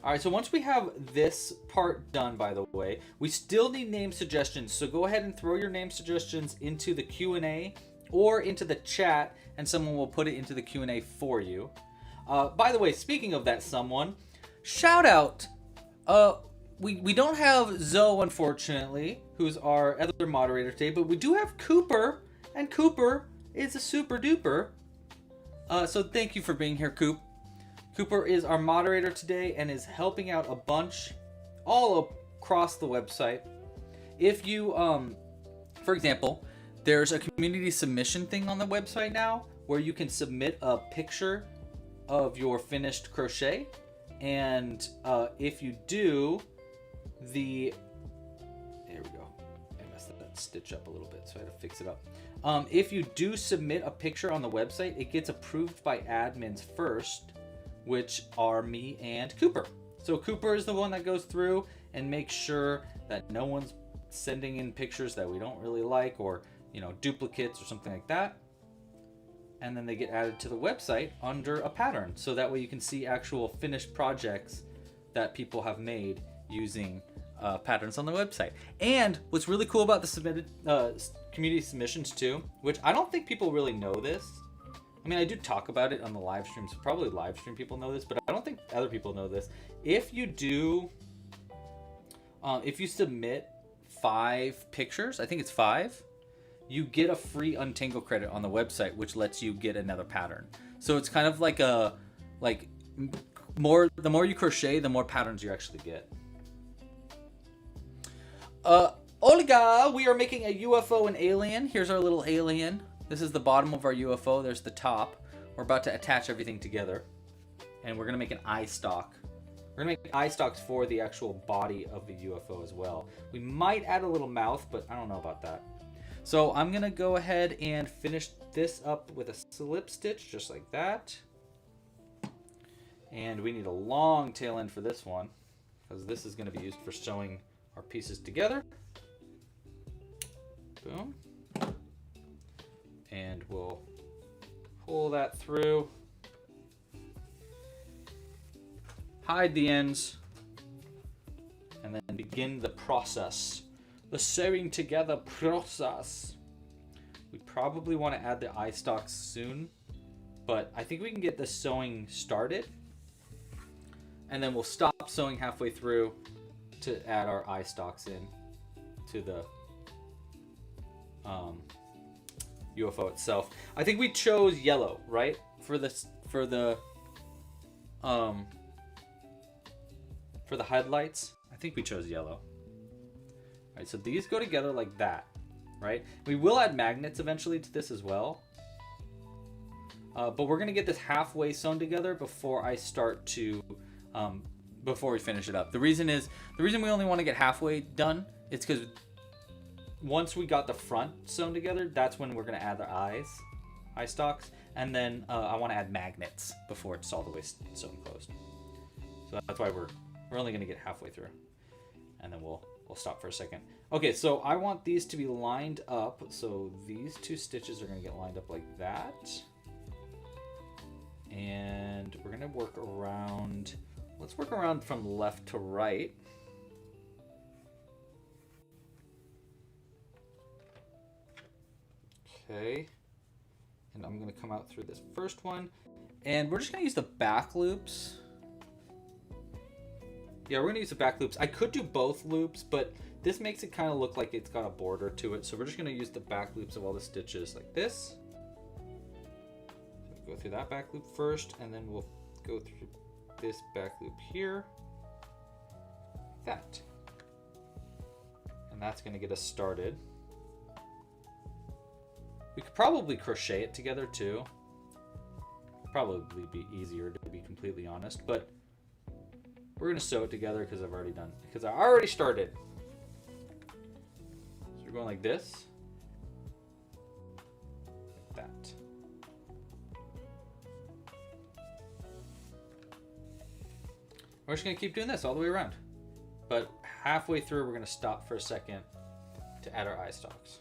Speaker 1: All right, so once we have this part done, by the way, we still need name suggestions. So go ahead and throw your name suggestions into the Q&A or into the chat, and someone will put it into the Q&A for you. By the way, speaking of that someone, shout out. We don't have Zoe, unfortunately, who's our other moderator today, but we do have Cooper, and Cooper is a super duper. So thank you for being here, Coop. Cooper is our moderator today and is helping out a bunch all across the website. If you, for example, there's a community submission thing on the website now where you can submit a picture of your finished crochet, and if you do, there we go. I messed that stitch up a little bit, so I had to fix it up. If you do submit a picture on the website, it gets approved by admins first, which are me and Cooper. So Cooper is the one that goes through and makes sure that no one's sending in pictures that we don't really like, or duplicates or something like that. And then they get added to the website under a pattern, so that way you can see actual finished projects that people have made using patterns on the website. And what's really cool about the submitted community submissions too, which I don't think people really know this,
Speaker 2: I mean, I do talk about it on the live streams. So probably live stream people know this, but I don't think other people know this. If you do, if you submit 5 pictures, I think it's 5, you get a free untangle credit on the website, which lets you get another pattern. So it's kind of like the more you crochet, the more patterns you actually get. Olga, we are making a UFO and alien. Here's our little alien. This is the bottom of our UFO. There's the top. We're about to attach everything together. And we're going to make an eye stalk. We're going to make eye stalks for the actual body of the UFO as well. We might add a little mouth, but I don't know about that. So I'm going to go ahead and finish this up with a slip stitch, just like that. And we need a long tail end for this one, because this is going to be used for sewing our pieces together. Boom. And we'll pull that through. Hide the ends. And then begin the process. The sewing together process. We probably want to add the eye stalks soon, but I think we can get the sewing started. And then we'll stop sewing halfway through to add our eye stalks in to the UFO itself. I think we chose yellow, right? For the headlights. I think we chose yellow. All right, so these go together like that, right? We will add magnets eventually to this as well. But we're gonna get this halfway sewn together before I start to, before we finish it up. The reason we only want to get halfway done, it's because once we got the front sewn together, that's when we're gonna add the eye stalks, and then I want to add magnets before it's all the way sewn closed. So that's why we're only gonna get halfway through, and then we'll stop for a second. Okay, so I want these to be lined up. So these 2 stitches are gonna get lined up like that, and we're gonna work around. Let's work around from left to right. Okay, and I'm gonna come out through this first one, and we're just gonna use the back loops. Yeah, we're gonna use the back loops. I could do both loops, but this makes it kind of look like it's got a border to it, so we're just gonna use the back loops of all the stitches like this. So go through that back loop first, and then we'll go through this back loop here, like that. And that's gonna get us started. We could probably crochet it together too. Probably be easier, to be completely honest, but we're gonna sew it together because I already started. So we're going like this, like that. We're just gonna keep doing this all the way around, but halfway through we're gonna stop for a second to add our eye stalks.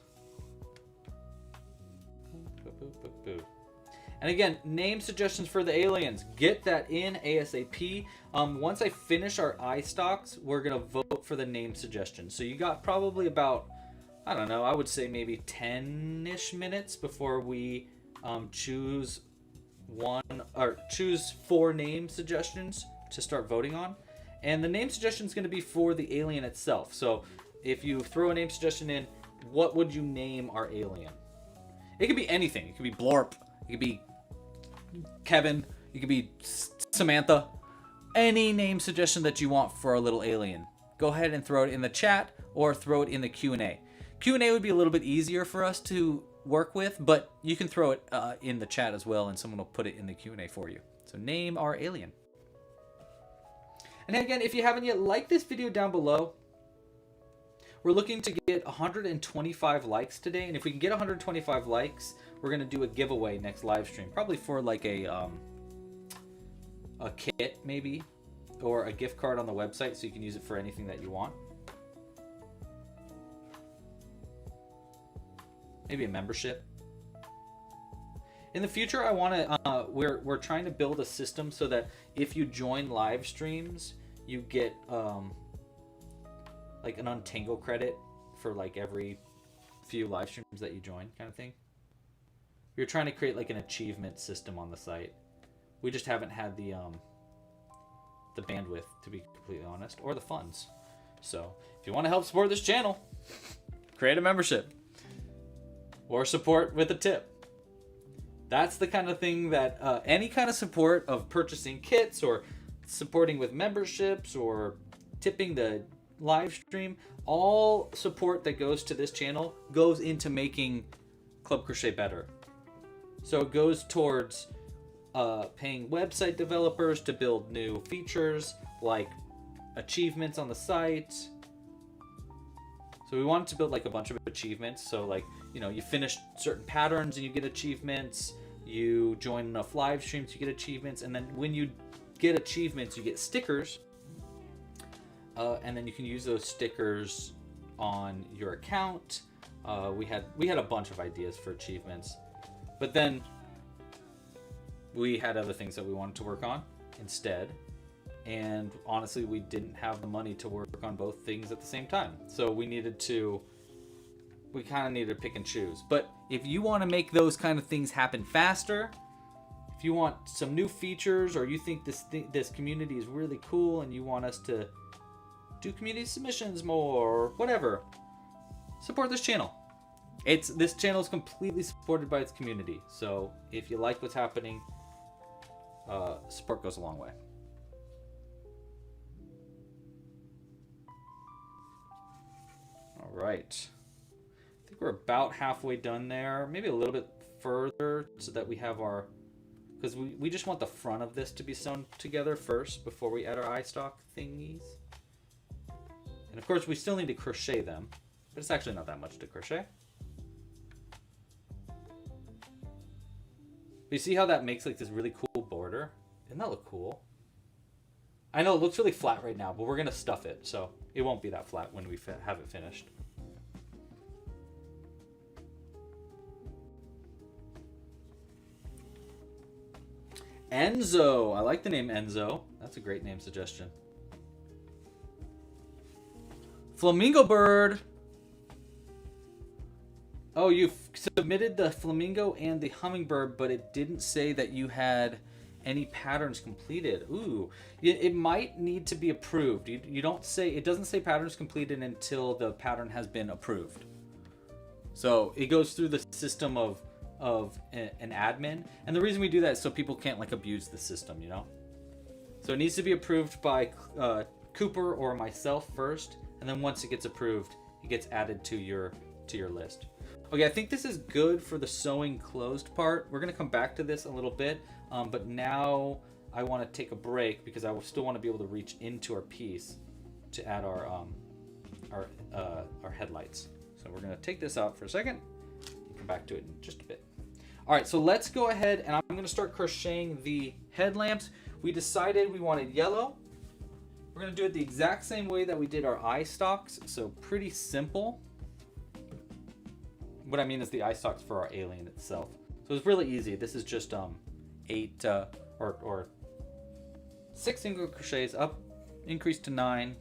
Speaker 2: And again, name suggestions for the aliens. Get that in ASAP. Once I finish our eye stalks, we're gonna vote for the name suggestions. So you got probably about, I don't know, I would say maybe 10-ish minutes before we choose 4 name suggestions to start voting on. And the name suggestion is gonna be for the alien itself. So if you throw a name suggestion in, what would you name our alien? It could be anything. It could be Blorp. It could be Kevin. It could be Samantha. Any name suggestion that you want for our little alien. Go ahead and throw it in the chat or throw it in the Q&A. Q&A would be a little bit easier for us to work with, but you can throw it in the chat as well, and someone will put it in the Q&A for you. So name our alien. And again, if you haven't yet, like this video down below. We're looking to get 125 likes today, and if we can get 125 likes, we're gonna do a giveaway next live stream, probably for like a kit maybe, or a gift card on the website, so you can use it for anything that you want. Maybe a membership. In the future, I want to. We're trying to build a system so that if you join live streams, you get like an untangle credit for like every few live streams that you join, kind of thing. We were trying to create like an achievement system on the site. We just haven't had the bandwidth, to be completely honest, or the funds. So if you want to help support this channel, create a membership or support with a tip. That's the kind of thing that any kind of support of purchasing kits or supporting with memberships or tipping the live stream, all support that goes to this channel goes into making Club Crochet better. So it goes towards paying website developers to build new features like achievements on the site. So we wanted to build like a bunch of achievements. So like, you know, you finish certain patterns and you get achievements. You join enough live streams, you get achievements. And then when you get achievements, you get stickers. And then you can use those stickers on your account. We had a bunch of ideas for achievements, but then we had other things that we wanted to work on instead. And honestly, we didn't have the money to work on both things at the same time. So we kind of needed to pick and choose. But if you want to make those kind of things happen faster, if you want some new features, or you think this community is really cool and you want us to do community submissions more, or whatever, support this channel. This channel is completely supported by its community. So if you like what's happening, support goes a long way. All right. I think we're about halfway done there. Maybe a little bit further so that we have our... Because we just want the front of this to be sewn together first before we add our eye stalk thingies. And of course, we still need to crochet them. But it's actually not that much to crochet. You see how that makes like this really cool border? Doesn't that look cool? I know it looks really flat right now, but we're going to stuff it. So it won't be that flat when we have it finished. Enzo. I like the name Enzo. That's a great name suggestion. Flamingo bird. Oh, you submitted the flamingo and the hummingbird, but it didn't say that you had any patterns completed. Ooh, it might need to be approved. You don't say, it doesn't say patterns completed until the pattern has been approved. So it goes through the system of an admin, and the reason we do that is so people can't like abuse the system, you know. So it needs to be approved by Cooper or myself first, and then once it gets approved, it gets added to your list. Okay, I think this is good for the sewing closed part. We're gonna come back to this a little bit, but now I want to take a break because I still want to be able to reach into our piece to add our headlights. So we're gonna take this out for a second and come back to it in just a bit. All right, so let's go ahead and I'm gonna start crocheting the headlamps. We decided we wanted yellow. We're gonna do it the exact same way that we did our eye stalks, so pretty simple. What I mean is the eye stalks for our alien itself. So it's really easy. This is just 8 or 6 single crochets up, increase to 9,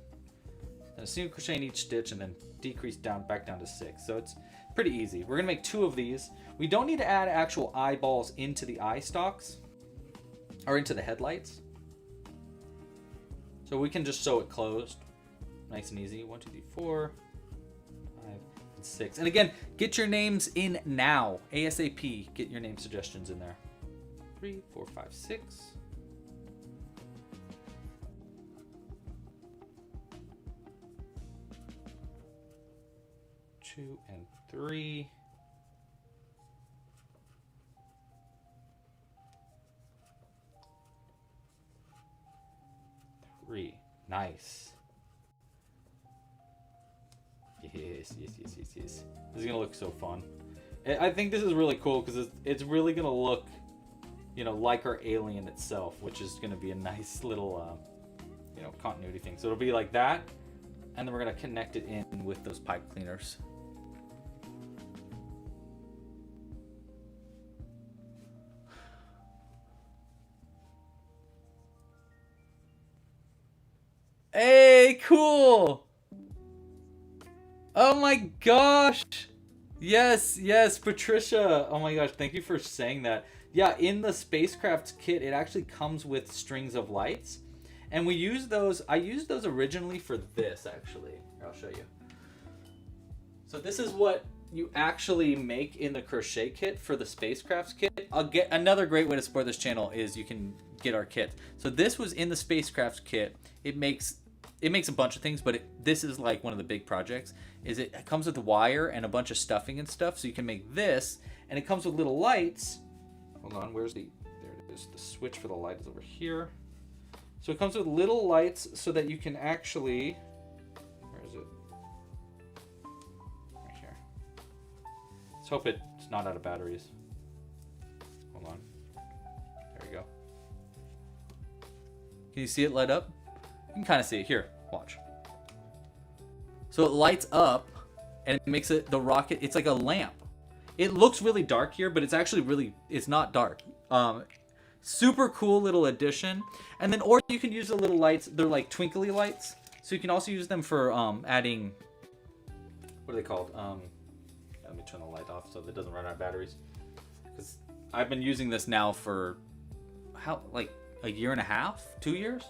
Speaker 2: and a single crochet in each stitch, and then decrease back down to 6. So it's pretty easy. We're gonna make 2 of these. We don't need to add actual eyeballs into the eye stalks or into the headlights. So we can just sew it closed, nice and easy. 1, 2, 3, 4, 5, and 6. And again, get your names in now, ASAP. Get your name suggestions in there. 3, 4, 5, 6. Two and 3. 3. Nice. Yes. This is gonna look so fun. I think this is really cool because it's really gonna look, you know, like our alien itself, which is gonna be a nice little, you know, continuity thing. So it'll be like that, and then we're gonna connect it in with those pipe cleaners. Hey, cool! Oh my gosh! Yes, yes, Patricia. Oh my gosh, thank you for saying that. Yeah, in the spacecraft kit, it actually comes with strings of lights. And we use those. I used those originally for this, actually. I'll show you. So this is what you actually make in the crochet kit for the spacecraft kit. I'll get another great way to support this channel is you can get our kit. So this was in the spacecraft kit. It makes a bunch of things, but this is like one of the big projects. It comes with wire and a bunch of stuffing and stuff, so you can make this, and it comes with little lights. Hold on, there it is. The switch for the light is over here. So it comes with little lights so that you can actually, where is it? Right here. Let's hope it's not out of batteries. Hold on. There we go. Can you see it light up? You can kind of see it here. Watch. So it lights up and it makes it the rocket. It's like a lamp. It looks really dark here, but it's actually it's not dark. Super cool little addition. And then, or you can use the little lights. They're like twinkly lights. So you can also use them for adding, what are they called? Let me turn the light off so that it doesn't run out of batteries. Because I've been using this now for, like a year and a half, 2 years?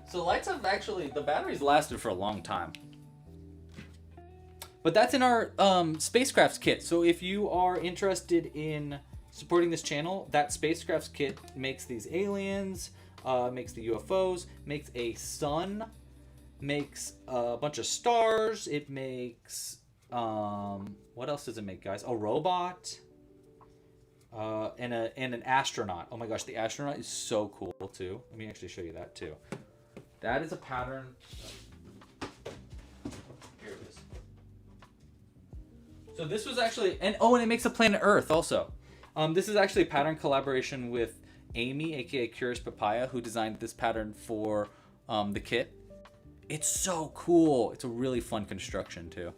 Speaker 2: So lights have actually, the batteries lasted for a long time. But that's in our spacecrafts kit. So if you are interested in supporting this channel, that spacecrafts kit makes these aliens, makes the UFOs, makes a sun, makes a bunch of stars. It makes, what else does it make, guys? A robot, and an astronaut. Oh my gosh, the astronaut is so cool too. Let me actually show you that too. That is a pattern. Here it is. So this was actually, and it makes a planet Earth also. This is actually a pattern collaboration with Amy, aka Curious Papaya, who designed this pattern for the kit. It's so cool. It's a really fun construction too.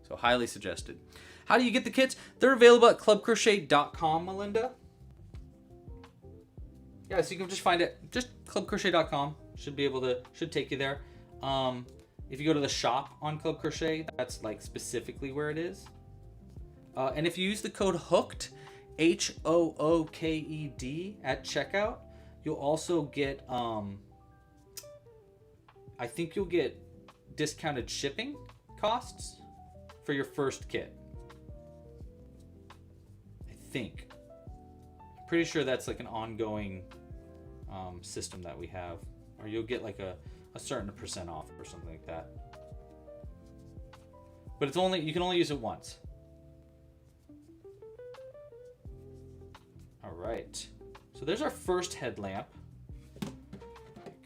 Speaker 2: So highly suggested. How do you get the kits? They're available at clubcrochet.com, Melinda. Yeah, so you can just find it. Just clubcrochet.com. Should take you there. If you go to the shop on Club Crochet, that's like specifically where it is. And if you use the code HOOKED, HOOKED at checkout, you'll also get, I think you'll get discounted shipping costs for your first kit. I think. I'm pretty sure that's like an ongoing system that we have. Or you'll get like a certain % off or something like that. But you can only use it once. All right. So there's our first headlamp.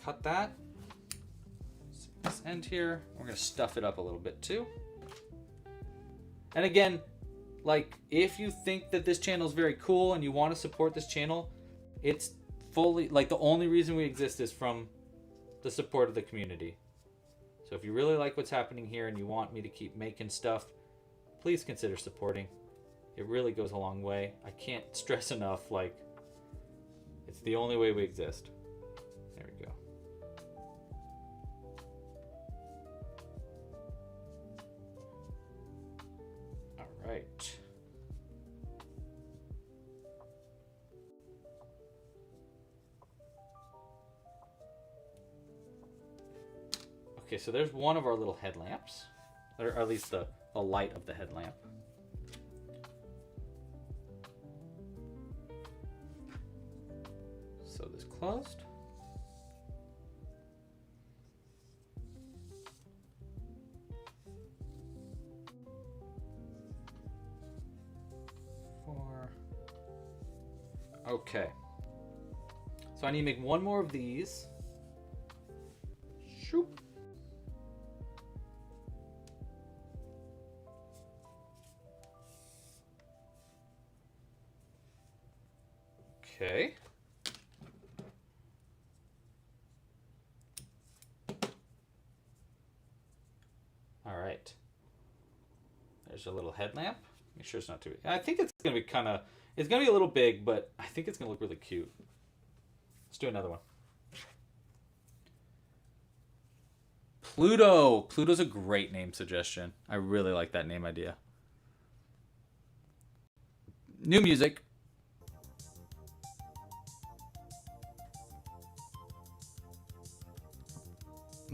Speaker 2: Cut that. This end here. We're gonna stuff it up a little bit too. And again, like if you think that this channel is very cool and you want to support this channel, it's fully like the only reason we exist is from the support of the community. So if you really like what's happening here and you want me to keep making stuff, please consider supporting. It really goes a long way. I can't stress enough, like, it's the only way we exist. There we go. All right. Okay, so there's one of our little headlamps, or at least the light of the headlamp. So this closed. Okay. So I need to make one more of these. Shoop. Okay. All right. There's a little headlamp. Make sure it's not too big. I think it's going to be it's going to be a little big, but I think it's going to look really cute. Let's do another one. Pluto. Pluto's a great name suggestion. I really like that name idea.
Speaker 1: New music.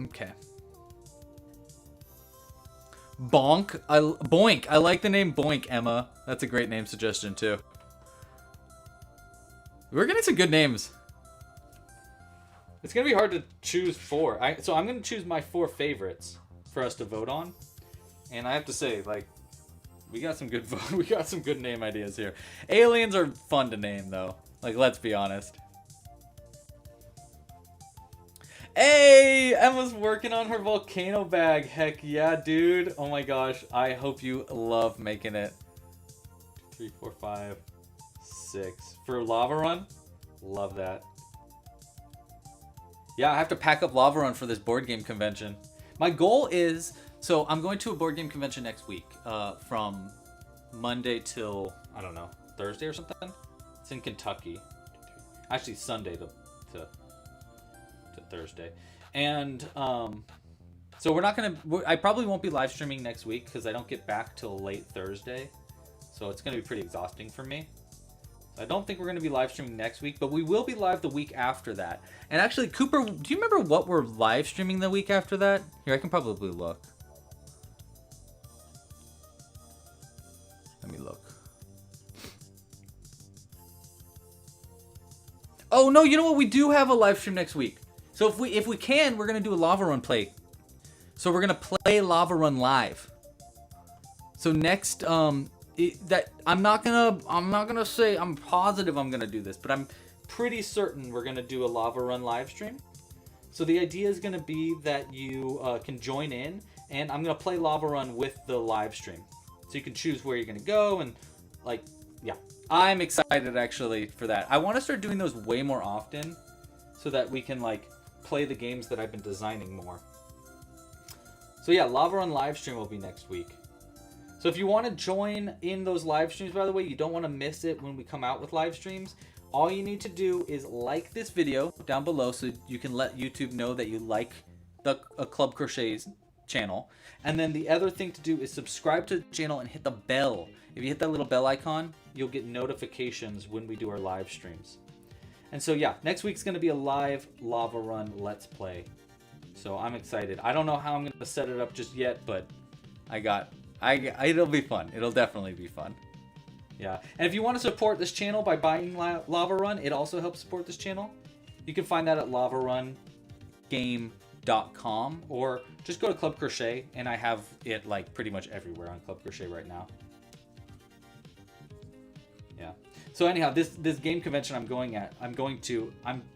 Speaker 1: Okay. Boink. I like the name Boink, Emma. That's a great name suggestion too. We're getting some good names.
Speaker 2: It's gonna be hard to choose 4. So I'm gonna choose my 4 favorites for us to vote on, and I have to say, like, we got some good name ideas here. Aliens are fun to name though. Like, let's be honest. Hey, Emma's working on her volcano bag. Heck yeah, dude. Oh my gosh. I hope you love making it. 3, 4, 5, 6. For Lava Run? Love that.
Speaker 1: Yeah, I have to pack up Lava Run for this board game convention. My goal is, so I'm going to a board game convention next week, from Monday till, I don't know, Thursday or something. It's in Kentucky. Actually, Sunday to Thursday. And so we're not gonna, I probably won't be live streaming next week because I don't get back till late Thursday. So it's gonna be pretty exhausting for me. I don't think we're going to be live streaming next week, but we will be live the week after that. And actually, Cooper, do you remember what we're live streaming the week after that? Here, I can probably look. Let me look. Oh, no, you know what? We do have a live stream next week. So if we can, we're going to do a Lava Run play. So we're going to play Lava Run live. So next, I'm not gonna say I'm positive I'm gonna do this, but I'm pretty certain we're gonna do a Lava Run live stream. So the idea is gonna be that you can join in, and I'm gonna play Lava Run with the live stream, so you can choose where you're gonna go, and like, yeah, I'm excited actually for that. I want to start doing those way more often, so that we can like play the games that I've been designing more. So yeah, Lava Run live stream will be next week. So if you want to join in those live streams, by the way, you don't want to miss it when we come out with live streams, all you need to do is like this video down below so you can let YouTube know that you like the Club Crochet's channel. And then the other thing to do is subscribe to the channel and hit the bell. If you hit that little bell icon, you'll get notifications when we do our live streams. And so yeah, next week's going to be a live Lava Run Let's Play. So I'm excited. I don't know how I'm going to set it up just yet, but it'll be fun. It'll definitely be fun. Yeah. And if you want to support this channel by buying Lava Run, it also helps support this channel. You can find that at lavarungame.com, or just go to Club Crochet, and I have it like pretty much everywhere on Club Crochet right now. Yeah. So anyhow, this game convention I'm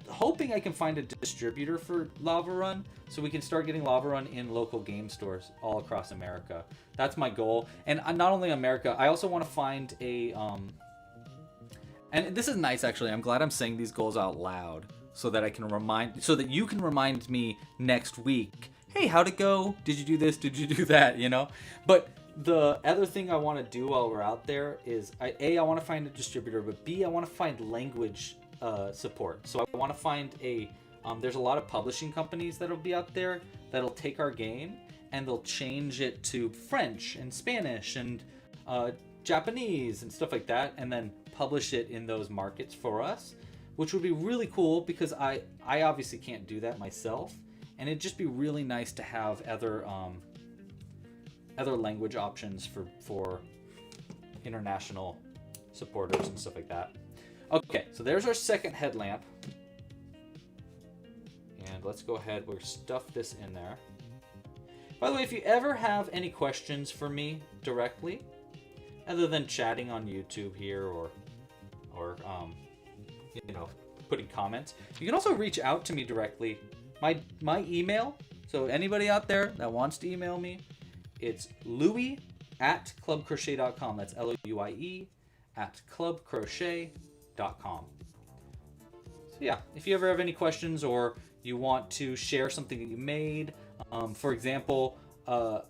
Speaker 1: hoping I can find a distributor for Lava Run so we can start getting Lava Run in local game stores all across America. That's my goal. And not only America, I also want to find a and this is nice actually. I'm glad I'm saying these goals out loud so that so that you can remind me next week, hey, how'd it go? Did you do this? Did you do that? You know? But the other thing I want to do while we're out there is, I want to find a distributor, but B, I want to find language support. So I want to find there's a lot of publishing companies that'll be out there that'll take our game and they'll change it to French and Spanish and Japanese and stuff like that, and then publish it in those markets for us, which would be really cool because I obviously can't do that myself, and it'd just be really nice to have other language options for international supporters and stuff like that. Okay, so there's our second headlamp. And let's go ahead, we'll stuff this in there. By the way, if you ever have any questions for me directly, other than chatting on YouTube here or you know, putting comments, you can also reach out to me directly. My email, so anybody out there that wants to email me, it's louie@clubcrochet.com. That's LOUIE @clubcrochet.com. So yeah, if you ever have any questions or you want to share something that you made, for example, I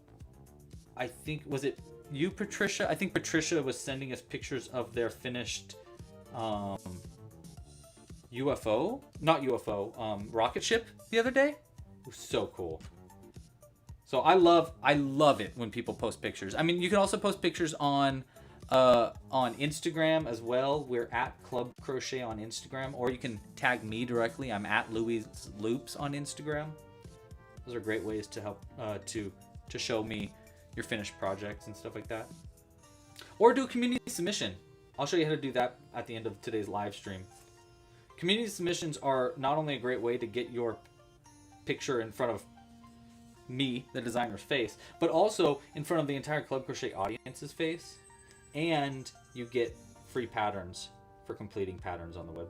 Speaker 1: think, was it you, Patricia? I think Patricia was sending us pictures of their finished rocket ship the other day. It was so cool. So I love it when people post pictures. I mean, you can also post pictures on
Speaker 2: on Instagram as well. We're at Club Crochet on Instagram, or you can tag me directly. I'm at Louis Loops on Instagram. Those are great ways to help to show me your finished projects and stuff like that. Or do a community submission. I'll show you how to do that at the end of today's live stream. Community submissions are not only a great way to get your picture in front of me, the designer's face, but also in front of the entire Club Crochet audience's face, and you get free patterns for completing patterns on the web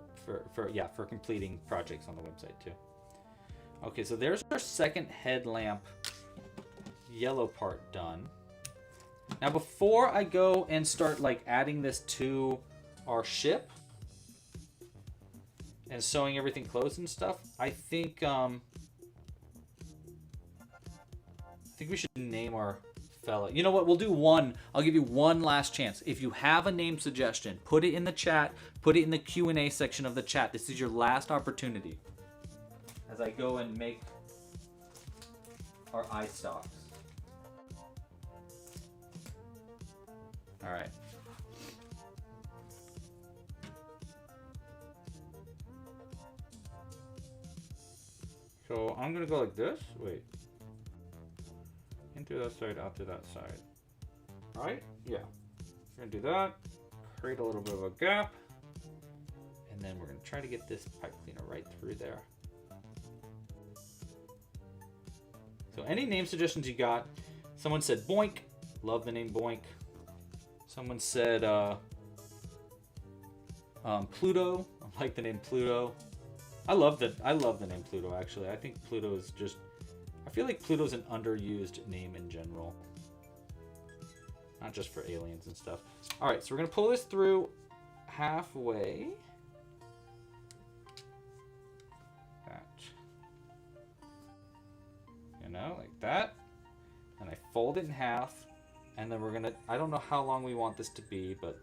Speaker 2: for completing projects on the website too. Okay, so there's our second headlamp yellow part done. Now before I go and start like adding this to our ship and sewing everything closed and stuff, I think we should name our fella. You know what? We'll do one. I'll give you one last chance. If you have a name suggestion, put it in the chat. Put it in the Q&A section of the chat. This is your last opportunity as I go and make our eye stalks. All right. So I'm gonna go like this. Wait. Into that side, out to that side. Right? Yeah. We're gonna do that. Create a little bit of a gap. And then we're gonna try to get this pipe cleaner right through there. So any name suggestions you got? Someone said Boink. Love the name Boink. Someone said Pluto. I like the name Pluto. I love the name Pluto actually. I think Pluto is just, I feel like Pluto's an underused name in general. Not just for aliens and stuff. Alright, so we're gonna pull this through halfway. That. You know, like that. And I fold it in half. And then we're gonna, I don't know how long we want this to be, but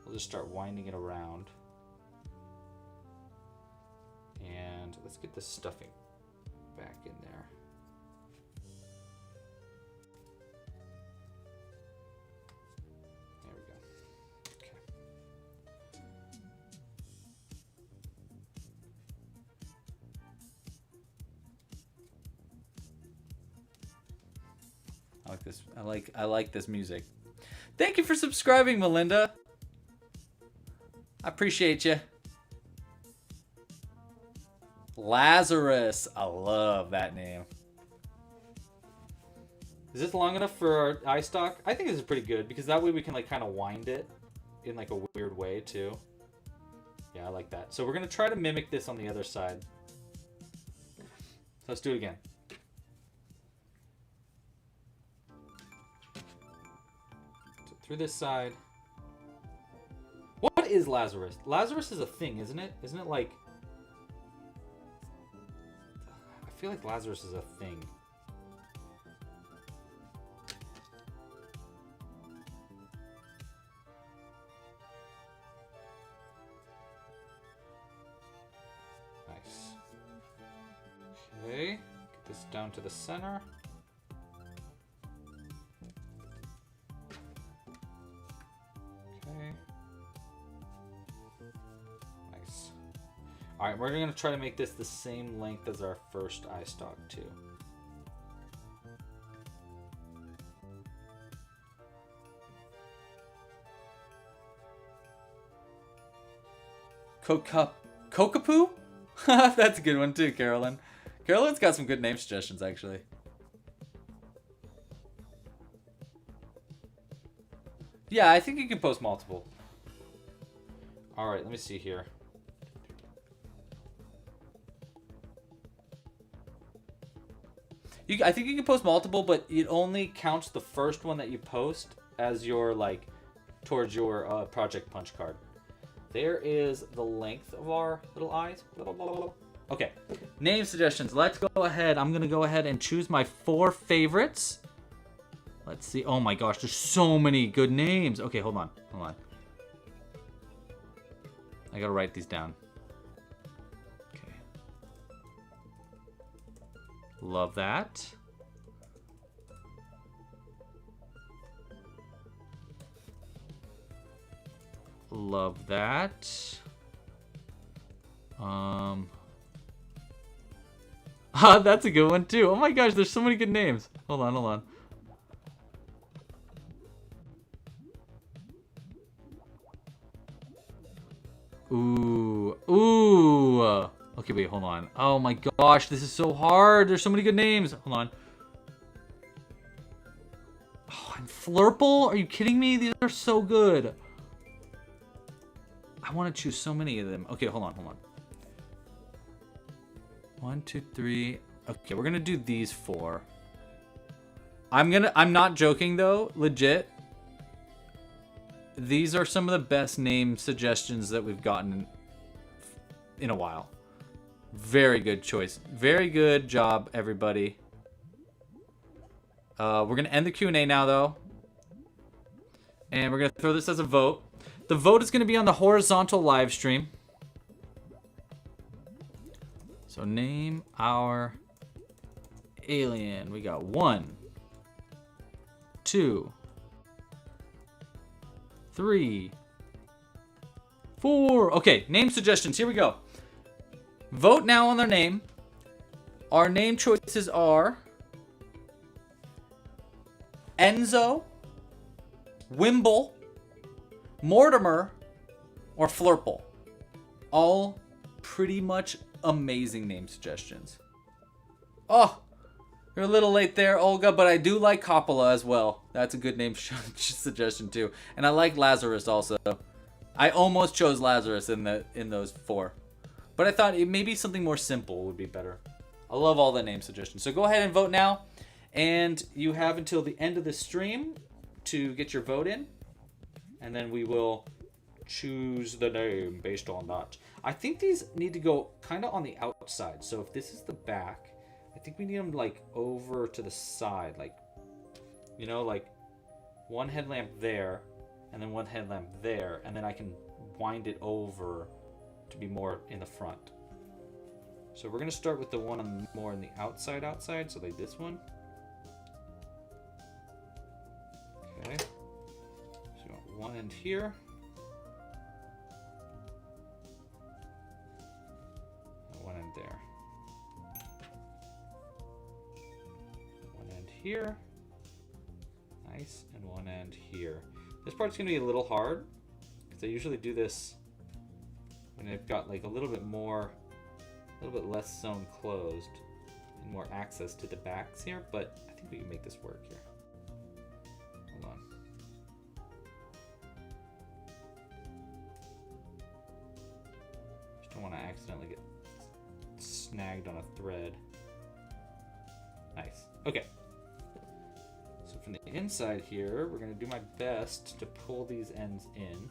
Speaker 2: we'll just start winding it around. And let's get the stuffing back in there. There we go. Okay. I like this. I like this music. Thank you for subscribing, Melinda. I appreciate you. Lazarus. I love that name. Is this long enough for our eye stalk? I think this is pretty good because that way we can like kind of wind it in like a weird way too. Yeah, I like that. So we're going to try to mimic this on the other side. So let's do it again. So through this side. What is Lazarus? Lazarus is a thing, isn't it? Isn't it like... I feel like Lazarus is a thing. Nice. Okay, get this down to the center. Okay. Nice. Alright, we're going to try to make this the same length as our first eye stalk too. Kokapoo? That's a good one too, Carolyn. Carolyn's got some good name suggestions actually. Yeah, I think you can post multiple. Alright, let me see here. I think you can post multiple, but it only counts the first one that you post as your, like, towards your project punch card. There is the length of our little eyes. Okay, name suggestions. Let's go ahead. I'm going to go ahead and choose my 4 favorites. Let's see. Oh my gosh, there's so many good names. Okay, hold on. Hold on. I got to write these down. Okay. Love that. Love that. That's a good one too. Oh my gosh, there's so many good names. Hold on, hold on. Ooh, ooh. Okay, wait, hold on. Oh my gosh, this is so hard. There's so many good names. Hold on. Oh, and Flurple? Are you kidding me? These are so good. I want to choose so many of them. Okay, hold on, hold on. 1, 2, 3. Okay, we're gonna do these 4. I'm not joking though, legit. These are some of the best name suggestions that we've gotten in a while. Very good choice. Very good job, everybody. We're going to end the Q&A now, though. And we're going to throw this as a vote. The vote is going to be on the horizontal live stream. So name our alien. We got 1, 2, 3, 4. Okay, name suggestions. Here we go. Vote now on their name. Our name choices are Enzo, Wimble, Mortimer, or Flurple. All pretty much amazing name suggestions. Oh, you're a little late there, Olga, but I do like Coppola as well. That's a good name suggestion too. And I like Lazarus also. I almost chose Lazarus in those 4. But I thought maybe something more simple would be better. I love all the name suggestions. So go ahead and vote now. And you have until the end of the stream to get your vote in. And then we will choose the name based on that. I think these need to go kind of on the outside. So if this is the back, I think we need them like over to the side. Like, you know, like one headlamp there and then one headlamp there. And then I can wind it over to be more in the front. So we're going to start with the one more on the outside. So like this one. Okay. So you want one end here. And one end there. One end here. Nice. And one end here. This part's going to be a little hard because I usually do this when I've got like a little bit less sewn closed and more access to the backs here, but I think we can make this work here. Hold on. Just don't want to accidentally get snagged on a thread. Nice. Okay. So from the inside here, we're going to do my best to pull these ends in.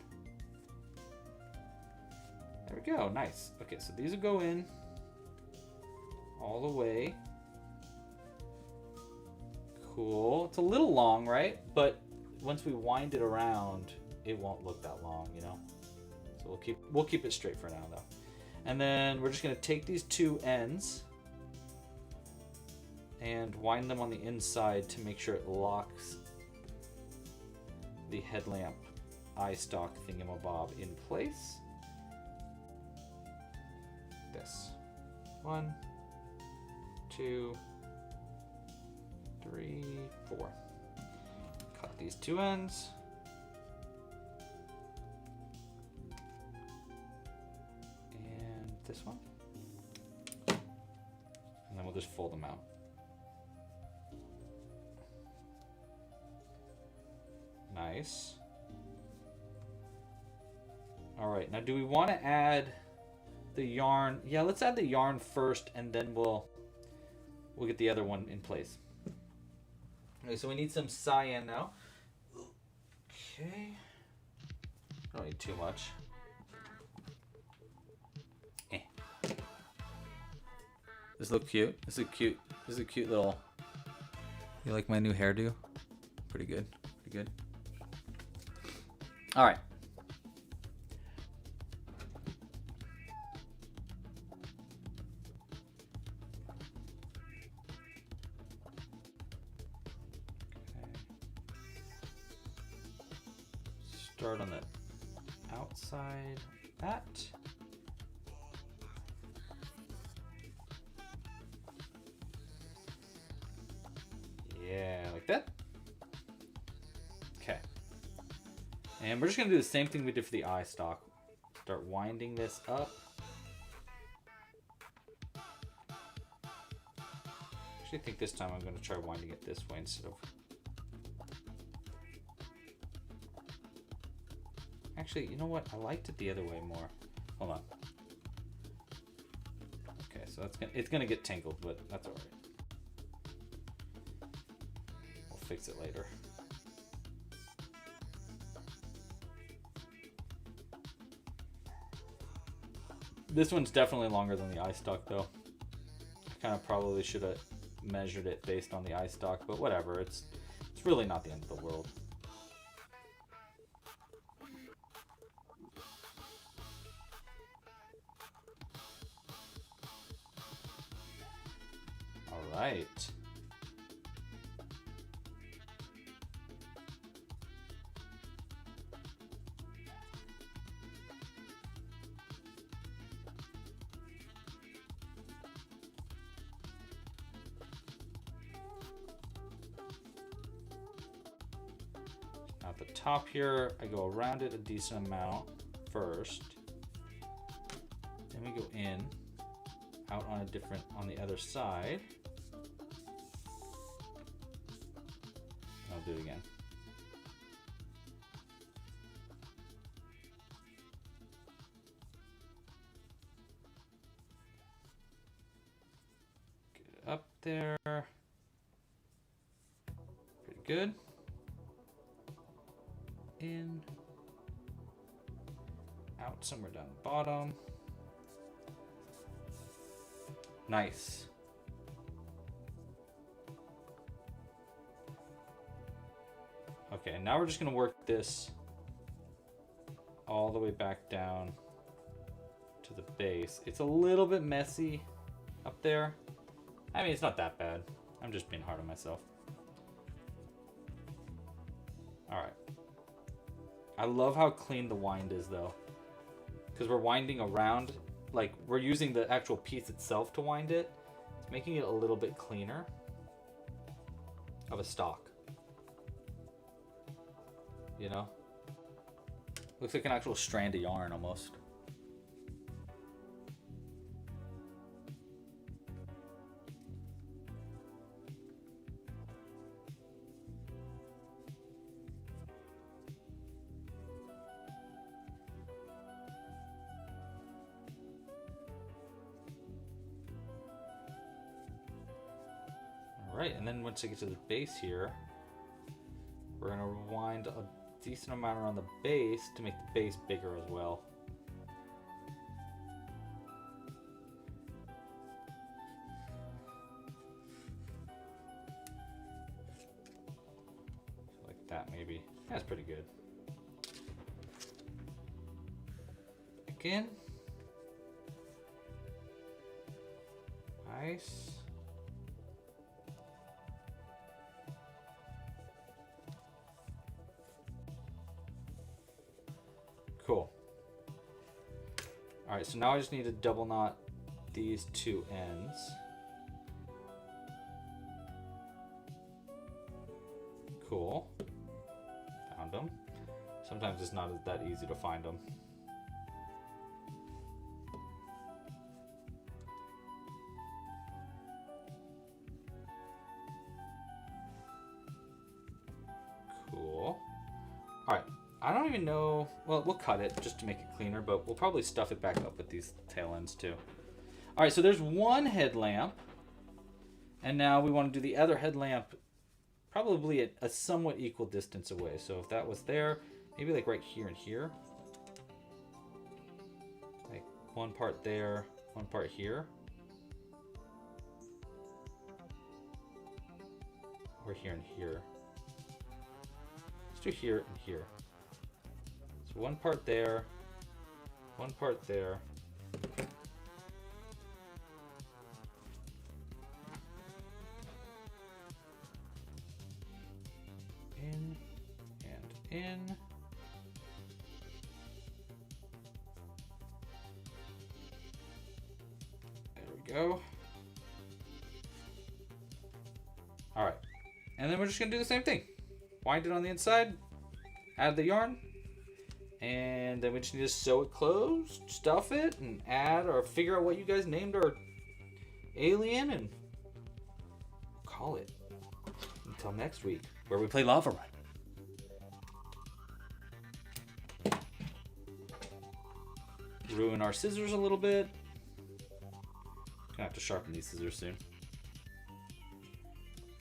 Speaker 2: There we go. Nice. Okay, so these will go in all the way. Cool. It's a little long, right? But once we wind it around, it won't look that long, you know? So we'll keep it straight for now, though. And then we're just going to take these 2 ends and wind them on the inside to make sure it locks the headlamp eye stalk thingamabob in place. This. 1, 2, 3, 4. Cut these 2 ends. And this one. And then we'll just fold them out. Nice. All right, now do we want to add the yarn? Yeah, let's add the yarn first, and then we'll get the other one in place. Okay, so we need some cyan now. Okay. Don't need too much. This look cute. This is a cute little. You like my new hairdo? Pretty good. Pretty good. All right. Start on the outside that. Yeah, like that. Okay. And we're just gonna do the same thing we did for the eye stalk. Start winding this up. Actually, I think this time I'm gonna try winding it this way instead of... Actually, you know what? I liked it the other way more. Hold on. Okay, so it's gonna get tangled, but that's all right. We'll fix it later. This one's definitely longer than the eye stalk, though. I kind of probably should have measured it based on the eye stalk, but whatever. It's really not the end of the world. All right. At the top here, I go around it a decent amount first. Then we go in, out on the other side. I'll do it again. Get it up there. Pretty good. In, out somewhere down the bottom. Nice. Okay, now we're just gonna work this all the way back down to the base. It's a little bit messy up there. I mean, it's not that bad. I'm just being hard on myself. All right. I love how clean the wind is, though, because we're winding around, like we're using the actual piece itself to wind it. It's making it a little bit cleaner of a stalk. You know? Looks like an actual strand of yarn almost. Alright, and then once I get to the base here, we're going to wind a decent amount around the base to make the base bigger as well. Like that maybe. That's pretty good. Again. Nice. Cool. All right, so now I just need to double knot these two ends. Cool. Found them. Sometimes it's not that easy to find them. Cool. All right. I don't even know, well, we'll cut it just to make it cleaner, but we'll probably stuff it back up with these tail ends too. All right, so there's one headlamp, and now we want to do the other headlamp probably at a somewhat equal distance away. So if that was there, maybe like right here and here. Like one part there, one part here. Or here and here. Let's do here and here. So one part there, one part there. In and in. go. All right, and then we're just gonna do the same thing. Wind it on the inside, add the yarn, and then we just need to sew it closed, stuff it, and add or figure out what you guys named our alien and call it. Until next week, where we play Lava Run. Ruin our scissors a little bit. Gonna have to sharpen these scissors soon.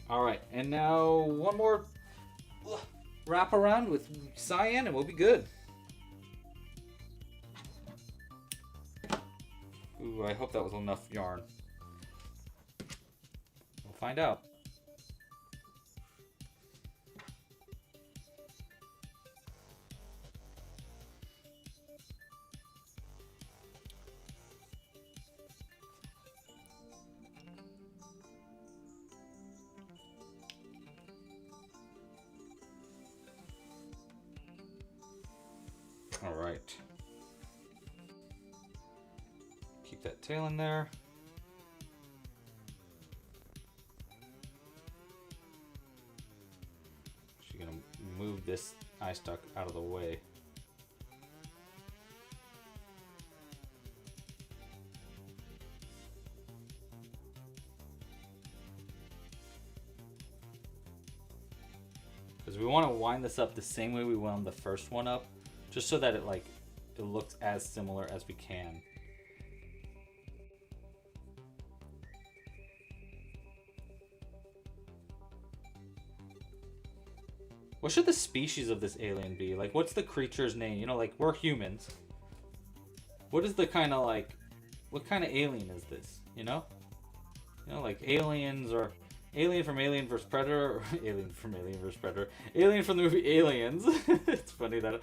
Speaker 2: All right, and now one more wrap around with cyan and we'll be good. Ooh, I hope that was enough yarn. We'll find out. All right. Keep that tail in there. She's gonna move this eye stalk out of the way. Because we want to wind this up the same way we wound the first one up. Just so that it looks as similar as we can. What should the species of this alien be? Like, what's the creature's name? You know, like, we're humans. What is the kind of what kind of alien is this? You know? You know, like aliens or Alien from Alien vs. Predator, or Alien from Alien vs. Predator. Alien from the movie Aliens. It's funny that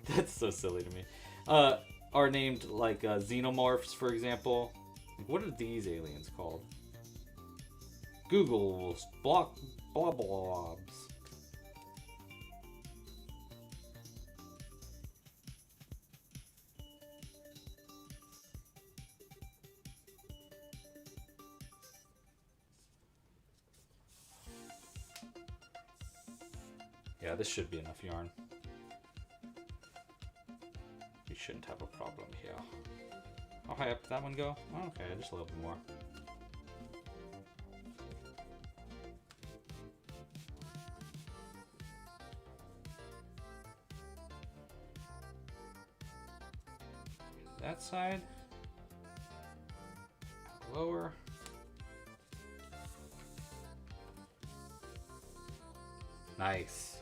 Speaker 2: that's so silly to me. Are named like xenomorphs, for example. What are these aliens called? Google's blobs. Yeah, this should be enough yarn. We shouldn't have a problem here. How high up did that one go? Oh, okay, just a little bit more. That side. Lower. Nice.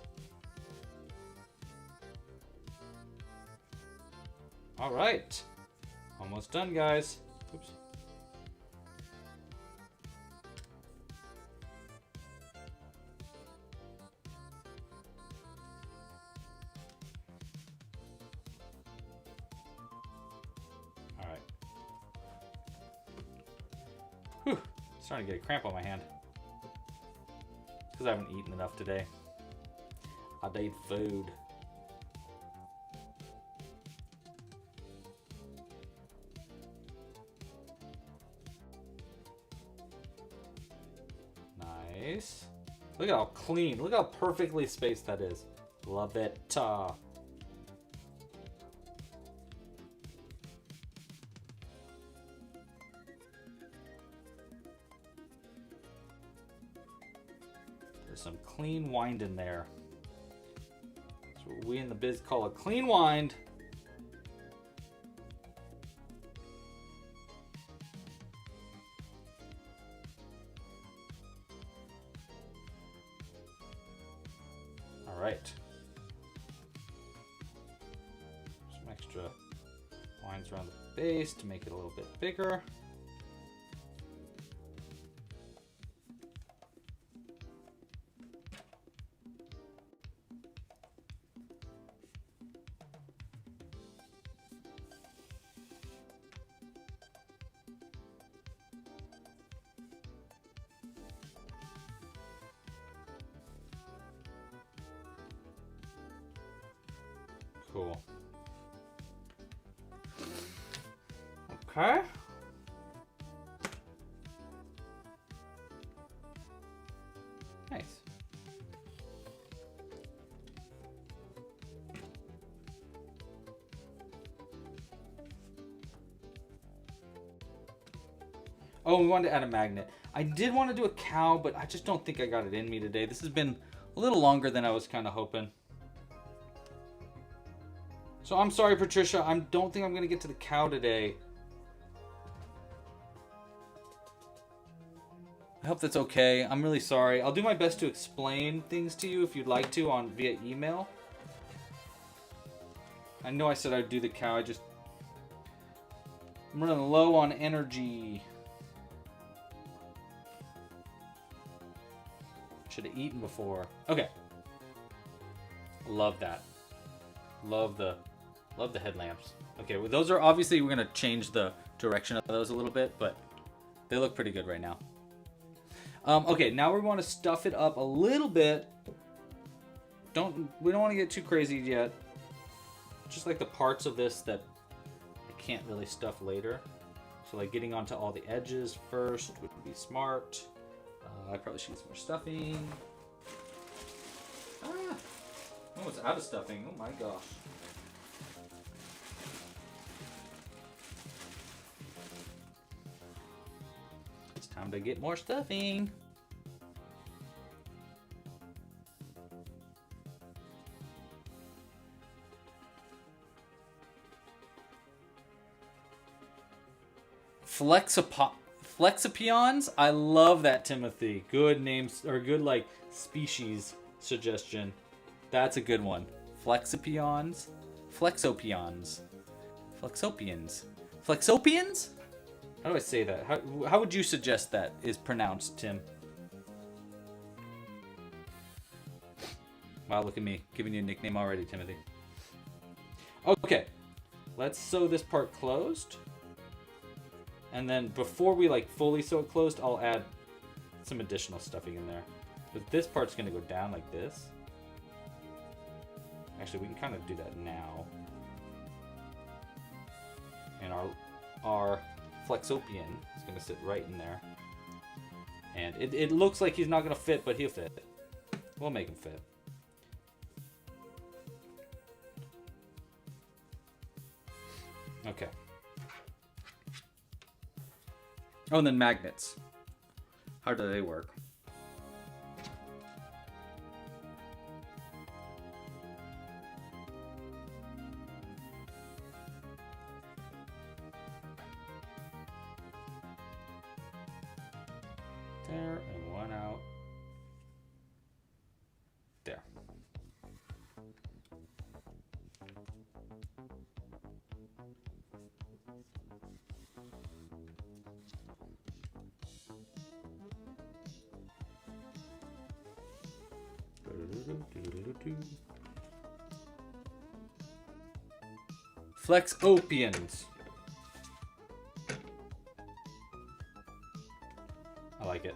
Speaker 2: All right, almost done, guys. Oops. All right. Whew, starting to get a cramp on my hand. Because I haven't eaten enough today. I need food. Nice. Look at how clean, look how perfectly spaced that is. Love it. There's some clean wind in there. That's what we in the biz call a clean wind. All right. Some extra winds around the base to make it a little bit bigger. Cool. Okay. Oh, we wanted to add a magnet. I did want to do a cow, but I just don't think I got it in me today. This has been a little longer than I was kind of hoping. So I'm sorry, Patricia. I don't think I'm going to get to the cow today. I hope that's okay. I'm really sorry. I'll do my best to explain things to you if you'd like to via email. I know I said I'd do the cow. I'm running low on energy. Should have eaten before. Okay. Love that. Love the headlamps. Okay, well, those are obviously, we're gonna change the direction of those a little bit, but they look pretty good right now. Okay, now we want to stuff it up a little bit. We don't want to get too crazy yet. Just like the parts of this that I can't really stuff later. So like getting onto all the edges first would be smart. I probably should use more stuffing. Oh, it's out of stuffing. Oh my gosh. It's time to get more stuffing. Flexipions? I love that, Timothy. Good names, or good like species suggestion. That's a good one. Flexipions? Flexopions. Flexopians. Flexopians? How do I say that? How would you suggest that is pronounced, Tim? Wow, look at me. Giving you a nickname already, Timothy. Okay. Let's sew this part closed. And then before we like fully sew it closed, I'll add some additional stuffing in there. But this part's gonna go down like this. Actually, we can kind of do that now. And our Flexopian is gonna sit right in there. And it looks like he's not gonna fit, but he'll fit. We'll make him fit. Okay. Oh, and then magnets. How do they work? There, and one out. There. Flexopians. I like it.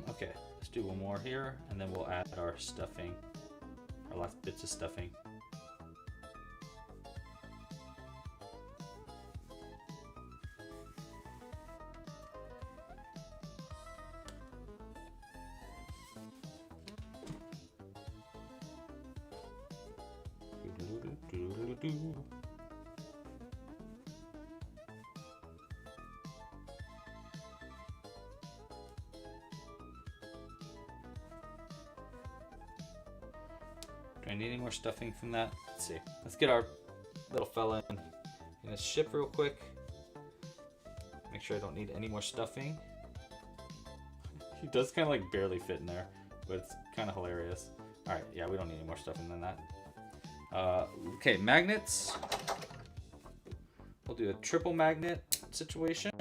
Speaker 2: Okay, let's do one more here, and then we'll add our stuffing, our last bits of stuffing. Do I need any more stuffing from that? Let's see. Let's get our little fella in his ship real quick. Make sure I don't need any more stuffing. He does kind of like barely fit in there, but it's kind of hilarious. All right, yeah, we don't need any more stuffing than that. Okay, magnets. We'll do a triple magnet situation.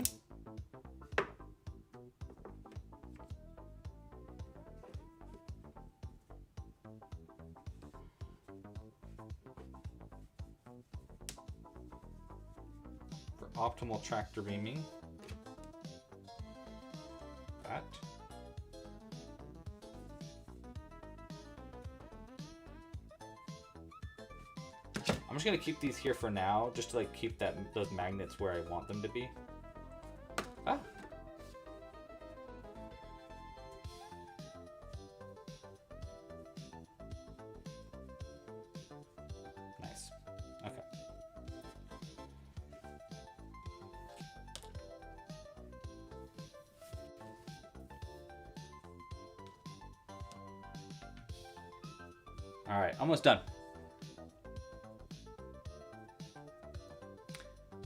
Speaker 2: For optimal tractor beaming. That. I'm just gonna keep these here for now, just to like keep those magnets where I want them to be. Ah. Nice. All right, almost done.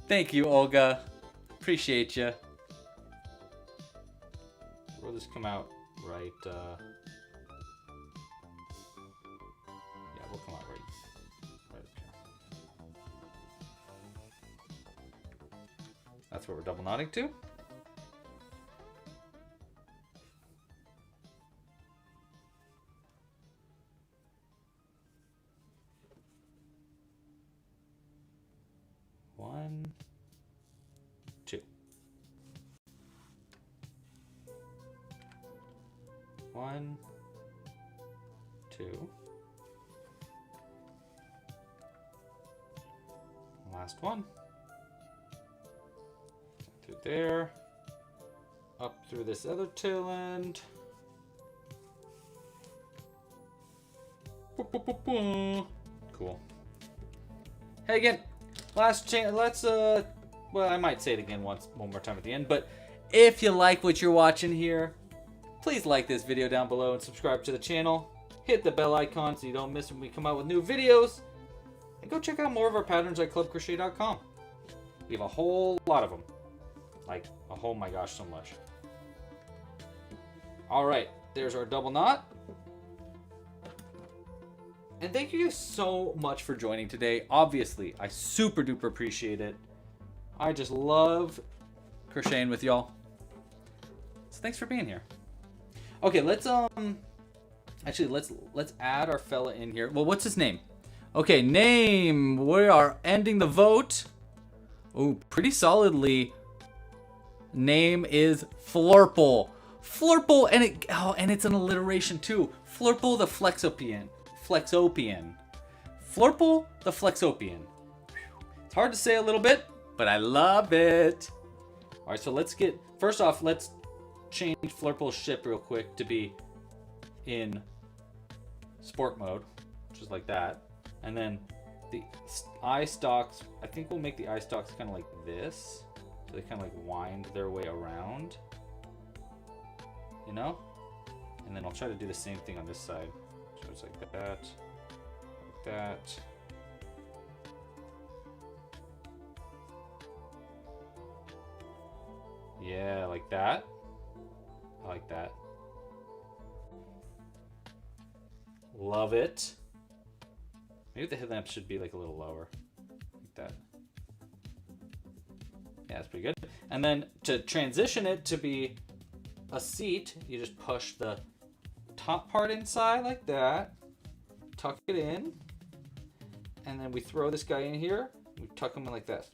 Speaker 2: Thank you, Olga. Appreciate you. Will this come out right? Yeah, we'll come out right up here. That's what we're double knotting to. One, two. One, two. Last one. Through there. Up through this other tail end. Cool. Hey again. Last chance. Let's well, I might say it again one more time at the end, but if you like what you're watching here, please like this video down below and subscribe to the channel. Hit the bell icon so you don't miss when we come out with new videos. And go check out more of our patterns at clubcrochet.com. We have a whole lot of them. Like, oh my gosh, so much. Alright, there's our double knot. And thank you guys so much for joining today. Obviously, I super duper appreciate it. I just love crocheting with y'all. So thanks for being here. Okay, let's add our fella in here. Well, what's his name? Okay, name. We are ending the vote. Oh, pretty solidly. Name is Flurple. Flurple, and it's an alliteration too. Flurple the Flexopian. Flurple the Flexopian. It's hard to say a little bit, but I love it. All right, so let's change Flurple's ship real quick to be in sport mode, which is like that. And then the eye stalks, I think we'll make the eye stalks kind of like this. So they kind of like wind their way around, you know? And then I'll try to do the same thing on this side. So it's like that, like that. Yeah, like that. I like that. Love it. Maybe the headlamp should be like a little lower. Like that. Yeah, that's pretty good. And then to transition it to be a seat, you just push the top part inside like that. Tuck it in. And then we throw this guy in here. We tuck him in like that.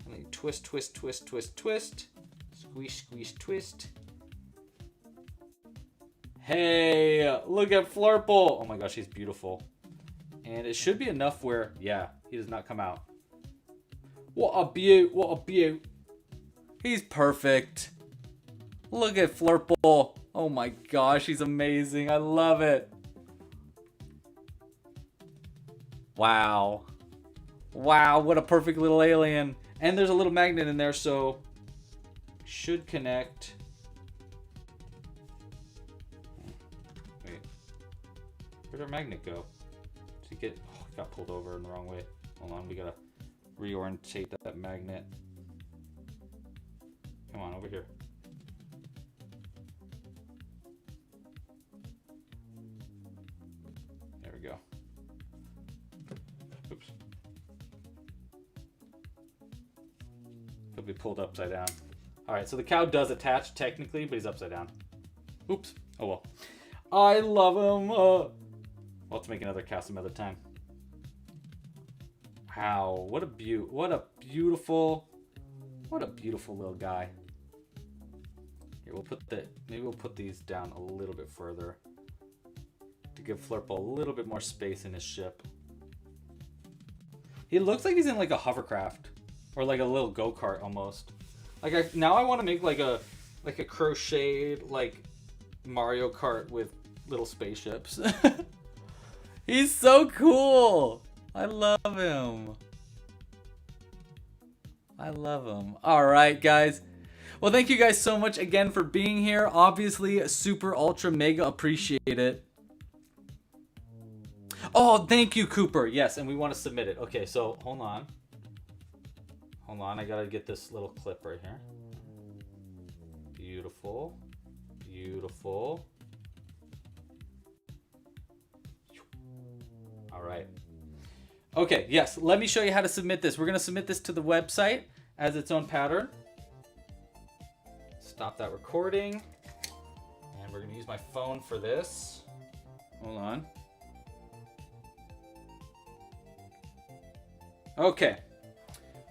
Speaker 2: And then you twist, twist, twist, twist, twist. Squeeze, squeeze, twist. Hey, look at Flurple. Oh my gosh, he's beautiful. And it should be enough where, yeah, he does not come out. What a beaut, what a beaut. He's perfect. Look at Flurple. Oh my gosh, he's amazing. I love it. Wow. Wow, what a perfect little alien. And there's a little magnet in there, so should connect. Wait, where'd our magnet go? Did it get, oh, it got pulled over in the wrong way. Hold on, we gotta reorientate that magnet. Come on, over here. There we go. Oops. He'll be pulled upside down. Alright, so the cow does attach technically, but he's upside down. Oops. Oh well. I love him. We'll have to make another cow some other time. Wow, what a beautiful little guy. Here, maybe we'll put these down a little bit further to give Flurple a little bit more space in his ship. He looks like he's in like a hovercraft or like a little go-kart almost. Like now I want to make like a crocheted like Mario Kart with little spaceships. He's so cool. I love him. I love him. All right, guys. Well, thank you guys so much again for being here. Obviously, super ultra mega appreciate it. Oh, thank you, Cooper. Yes, and we want to submit it. Okay, so hold on. Hold on, I gotta get this little clip right here. Beautiful. Beautiful. All right. Okay, yes, let me show you how to submit this. We're gonna submit this to the website as its own pattern. Stop that recording. And we're gonna use my phone for this. Hold on. Okay.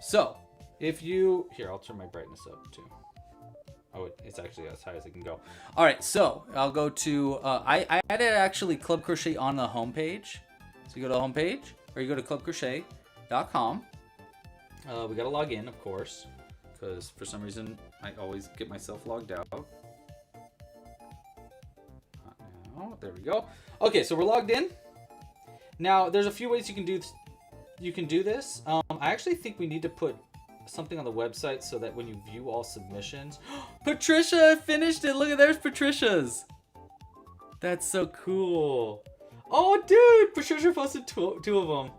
Speaker 2: So, if you... Here, I'll turn my brightness up too. Oh, it's actually as high as it can go. All right, so I'll go to... I added actually Club Crochet on the homepage. So you go to the homepage, or you go to clubcrochet.com. We gotta log in, of course, because for some reason I always get myself logged out. Now, there we go. Okay, so we're logged in. Now, there's a few ways you can do this. I actually think we need to put something on the website so that when you view all submissions... Patricia finished it! Look at, there's Patricia's! That's so cool. Oh, dude! Patricia posted two of them.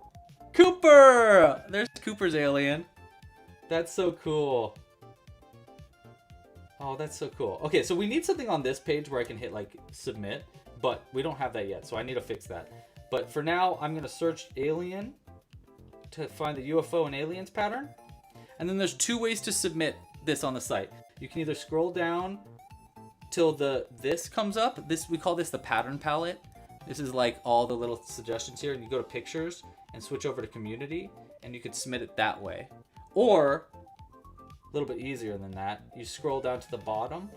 Speaker 2: Cooper! There's Cooper's alien. That's so cool. Oh, that's so cool. Okay, so we need something on this page where I can hit, like, submit, but we don't have that yet, so I need to fix that. But for now, I'm going to search alien to find the UFO and aliens pattern. And then there's two ways to submit this on the site. You can either scroll down till this comes up. We call this the pattern palette. This is like all the little suggestions here, and you go to pictures and switch over to community, and you could submit it that way. Or a little bit easier than that, you scroll down to the bottom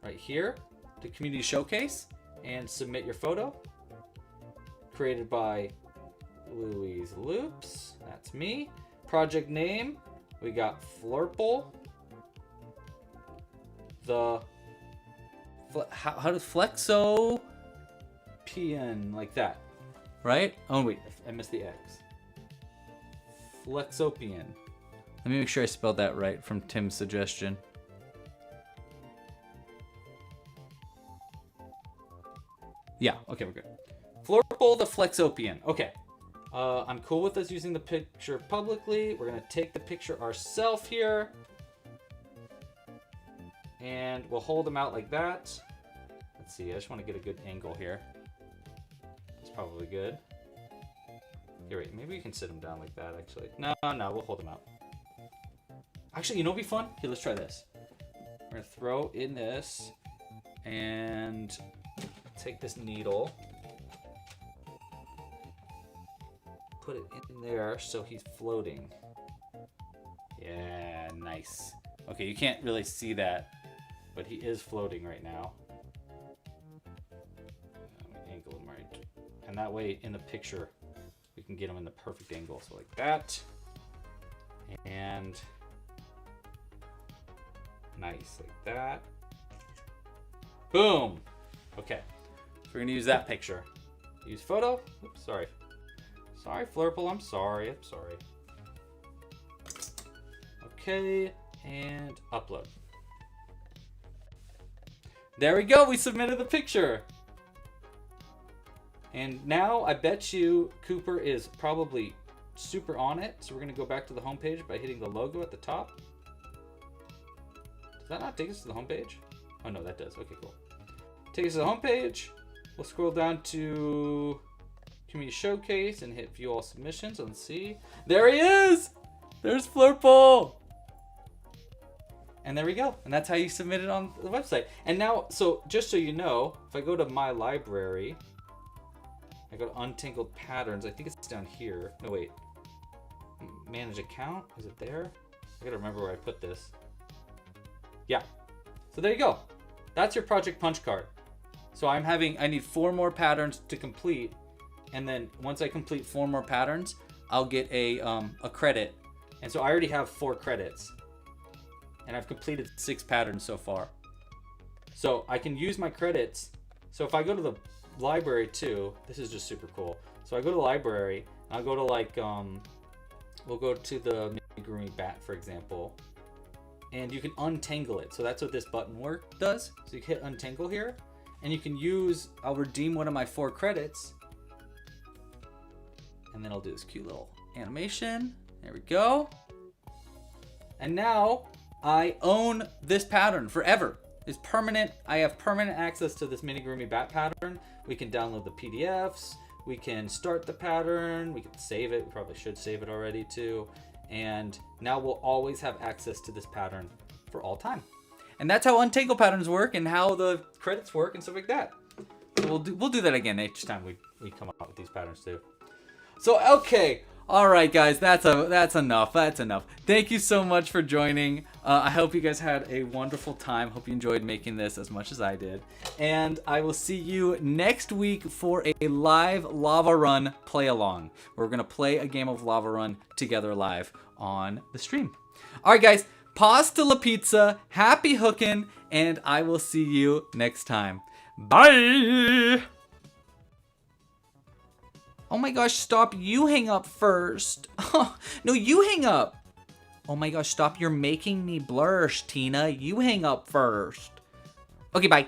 Speaker 2: right here to community showcase and submit your photo. Created by Louise Loops. That's me. Project name, we got Flurple. How does Flexo PN, like that, right? Oh wait, I missed the X. Flexopian. Let me make sure I spelled that right from Tim's suggestion. Yeah, okay, we're good. Flurple the Flexopian. Okay. I'm cool with us using the picture publicly. We're going to take the picture ourselves here. And we'll hold them out like that. Let's see, I just want to get a good angle here. It's probably good. Here, wait, maybe we can sit them down like that, actually. No, we'll hold them out. Actually, you know what would be fun? Here, let's try this. We're going to throw in this and take this needle. Put it in there so he's floating. Yeah, nice. Okay, you can't really see that, but he is floating right now. Let me angle him right. And that way, in the picture, we can get him in the perfect angle. So like that. And nice, like that. Boom! Okay, so we're gonna use that picture. Use photo. Oops, sorry. Sorry, Flurple, I'm sorry. Okay, and upload. There we go, we submitted the picture. And now I bet you Cooper is probably super on it. So we're gonna go back to the home page by hitting the logo at the top. Does that not take us to the home page? Oh no, that does, okay, cool. Take us to the home page. We'll scroll down to Community Showcase and hit View All Submissions. Let's see. There he is! There's Flurple! And there we go. And that's how you submit it on the website. And now, so just so you know, if I go to My Library, I go to Untangled Patterns. I think it's down here. No, wait. Manage Account? Is it there? I gotta remember where I put this. Yeah. So there you go. That's your project punch card. So I need 4 more patterns to complete. And then once I complete 4 more patterns, I'll get a credit. And so I already have 4 credits. And I've completed 6 patterns so far. So I can use my credits. So if I go to the library too, this is just super cool. So I go to the library, I'll go to like, we'll go to the amigurumi bat, for example. And you can untangle it. So that's what this button does. So you hit untangle here. And you can use, I'll redeem one of my 4 credits And then I'll do this cute little animation. There we go. And now I own this pattern forever. It's permanent. I have permanent access to this amigurumi bat pattern. We can download the PDFs. We can start the pattern. We can save it. We probably should save it already too. And now we'll always have access to this pattern for all time. And that's how untangle patterns work and how the credits work and stuff like that. So we'll do that again each time we come up with these patterns too. So, okay. All right, guys, that's enough. That's enough. Thank you so much for joining. I hope you guys had a wonderful time. Hope you enjoyed making this as much as I did. And I will see you next week for a live Lava Run play along. We're going to play a game of Lava Run together live on the stream. All right, guys, pasta la pizza. Happy hooking, and I will see you next time. Bye. Oh my gosh, stop. You hang up first. No, you hang up. Oh my gosh, stop. You're making me blush, Tina. You hang up first. Okay, bye.